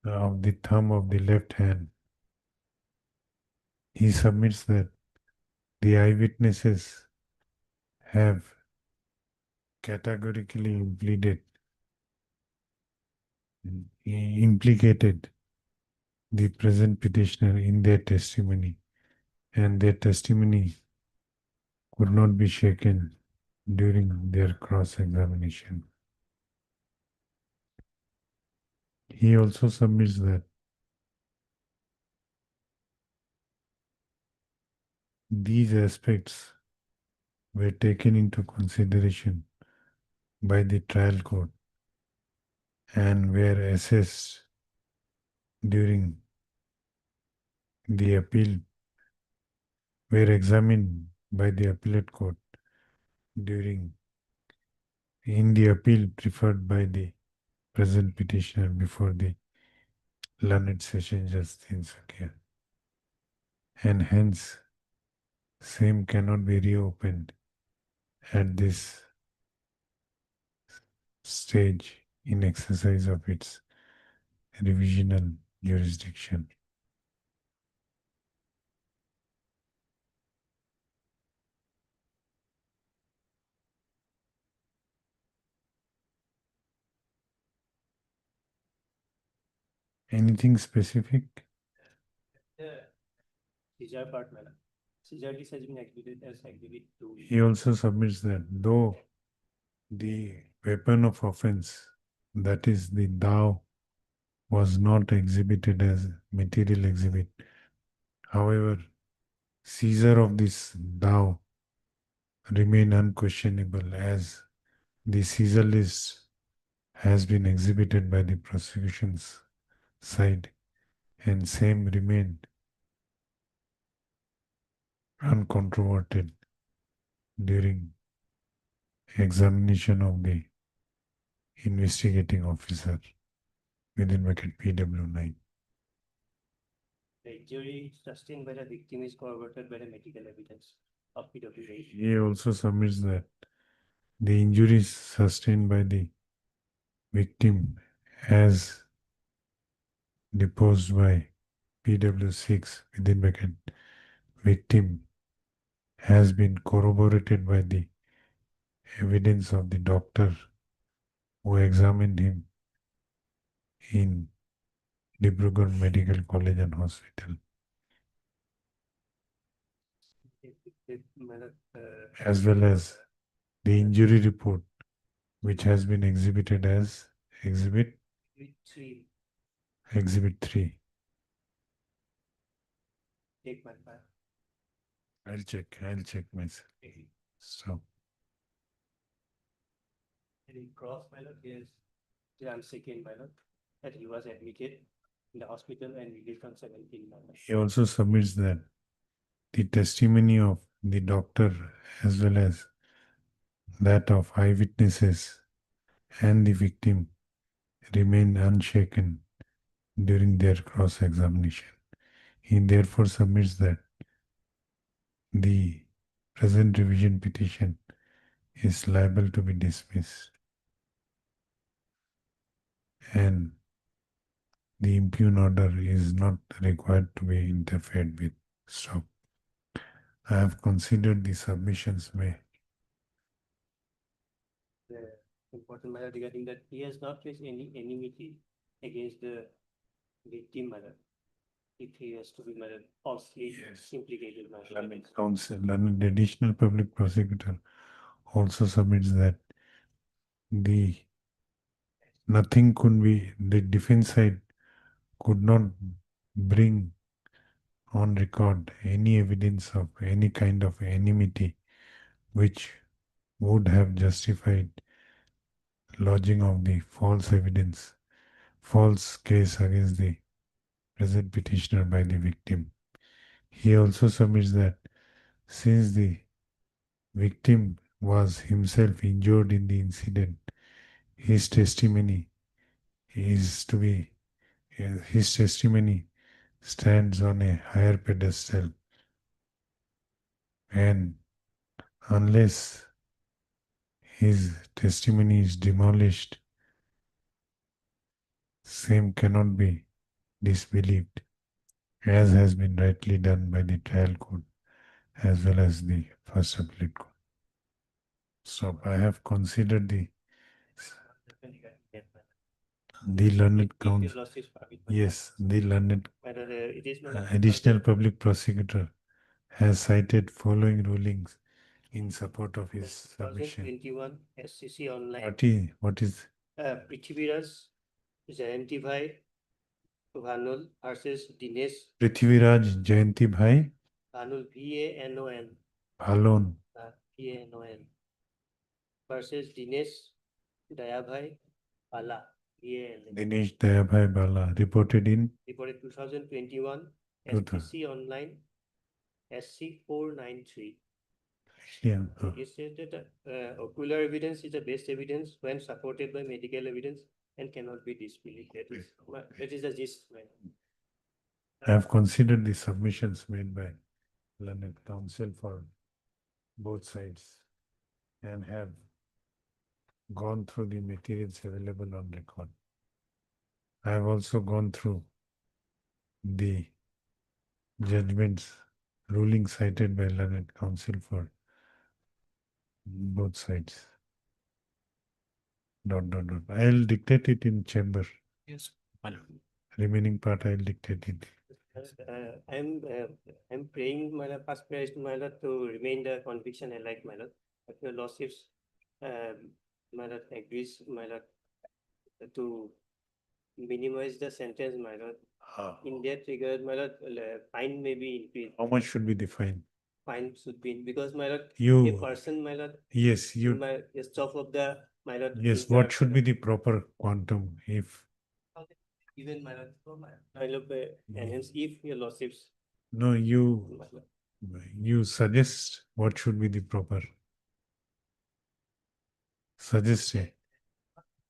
of the thumb of the left hand. He submits that the eyewitnesses have categorically implicated the present petitioner in their testimony, and their testimony could not be shaken during their cross-examination. He also submits that these aspects were taken into consideration by the trial court and were assessed during the appeal, were examined by the appellate court in the appeal preferred by the present petitioner before the learned session just in Sakya. And hence, same cannot be reopened at this stage in exercise of its revisional jurisdiction. Anything specific? Seizure part, madam. Seizure list has been exhibited as exhibit 2. He also submits that though the weapon of offense, that is the dao, was not exhibited as material exhibit, however, seizure of this dao remain unquestionable as the seizure list has been exhibited by the prosecution's side and same remained uncontroverted during examination of the investigating officer within bracket PW9. The injury sustained by the victim is corroborated by the medical evidence of PW8. He also submits that the injuries sustained by the victim as deposed by PW6 within bracket victim has been corroborated by the evidence of the doctor who examined him in Dibrugarh Medical College and Hospital, as well as the injury report, which has been exhibited as Exhibit 3. 3. Take my file. I'll check myself. So, The cross pilot is I'm second pilot that he was admitted in the hospital and released on 17 November. he also submits that the testimony of the doctor as well as that of eyewitnesses and the victim remain unshaken during their cross-examination. He therefore submits that the present revision petition is liable to be dismissed and the impugn order is not required to be interfered with. Stop. I have considered the submissions made. The important matter regarding that he has not raised any enmity against the victim matter. If he has to be matter falsely implicated matter. Learned counsel, learned additional public prosecutor also submits that the nothing could be, the defense side could not bring on record any evidence of any kind of enmity which would have justified lodging of the false evidence, false case against the present petitioner by the victim. He also submits that since the victim was himself injured in the incident, his testimony is to be, his testimony stands on a higher pedestal, and unless his testimony is demolished, same cannot be disbelieved, as has been rightly done by the trial court as well as the first appellate court. So I have considered the learned counsel. Yes, the learned additional public prosecutor has cited following rulings in support of his submission. 2021 SCC online. What is Prithviraj Jayanti Bhai Vanul versus Dinesh Prithviraj Jayanti Bhai Vanul VANON Bhalon VANON versus Dinesh Dayabhai Pala VAN. Dinesh Dayabhai Bala reported in Reported 2021 2000. SCC online SC 493. Yeah. It says that ocular evidence is the best evidence when supported by medical evidence and cannot be disbelieved. That is the gist. I have considered the submissions made by learned counsel for both sides and have gone through the materials available on record. I have also gone through the judgments, rulings cited by learned counsel for both sides. ... I'll dictate it in chamber. Yes. Remaining part I'll dictate it. I'm praying my past prayers to remain the conviction I like my lord. If your lordships my lord agrees my lord to minimize the sentence my lord. In that regard my lord fine may be increased. How much should be the fine? Fine should be because my lord You- a person my lord Yes, you. my stop of the my lord. Yes, what should be the proper quantum if? Even my lord enhance if your lordships. No, you suggest what should be the proper. Suggest it.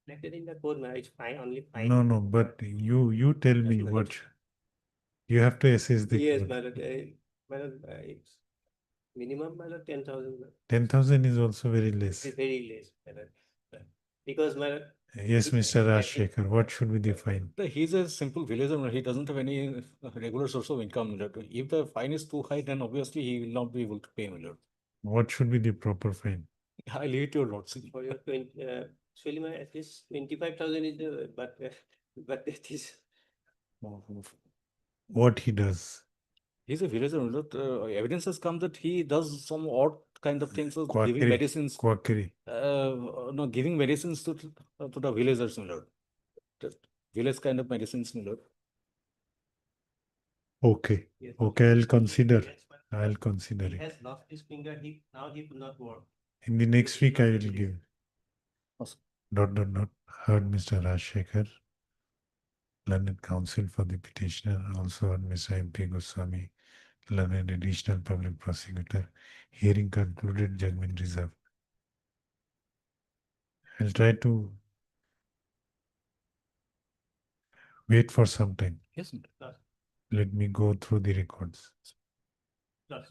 Reflected in the code, it's fine, only fine. No, but you tell me what you have to assess the. Yes, my lord, it's minimum, my lord, 10,000. 10,000 is also very less. It's very less, my lord. Because my lord. Yes, Mr. Rajshekhar, what should be the fine? He's a simple villager. He doesn't have any regular source of income. If the fine is too high, then obviously he will not be able to pay. What should be the proper fine? I leave it to your lordship. For your 20, actually, my at least 25,000 is the, but that is. What he does? He's a villager. Evidence has come that he does some odd kind of things, so Quackery. giving medicines. Quackery. No, giving medicines to the villagers, my lord. Village kind of medicines, my lord. Okay. Yes. Okay, I'll consider. I'll consider He it. has lost his finger. Now he could not work. In the next week, I will give. ... Heard Mr. Rajshekhar, learned counsel for the petitioner, also heard Mr. MP Goswami, learned additional public prosecutor. Hearing concluded, judgment reserved. I'll try to wait for some time. Yes. Let me go through the records. Yes.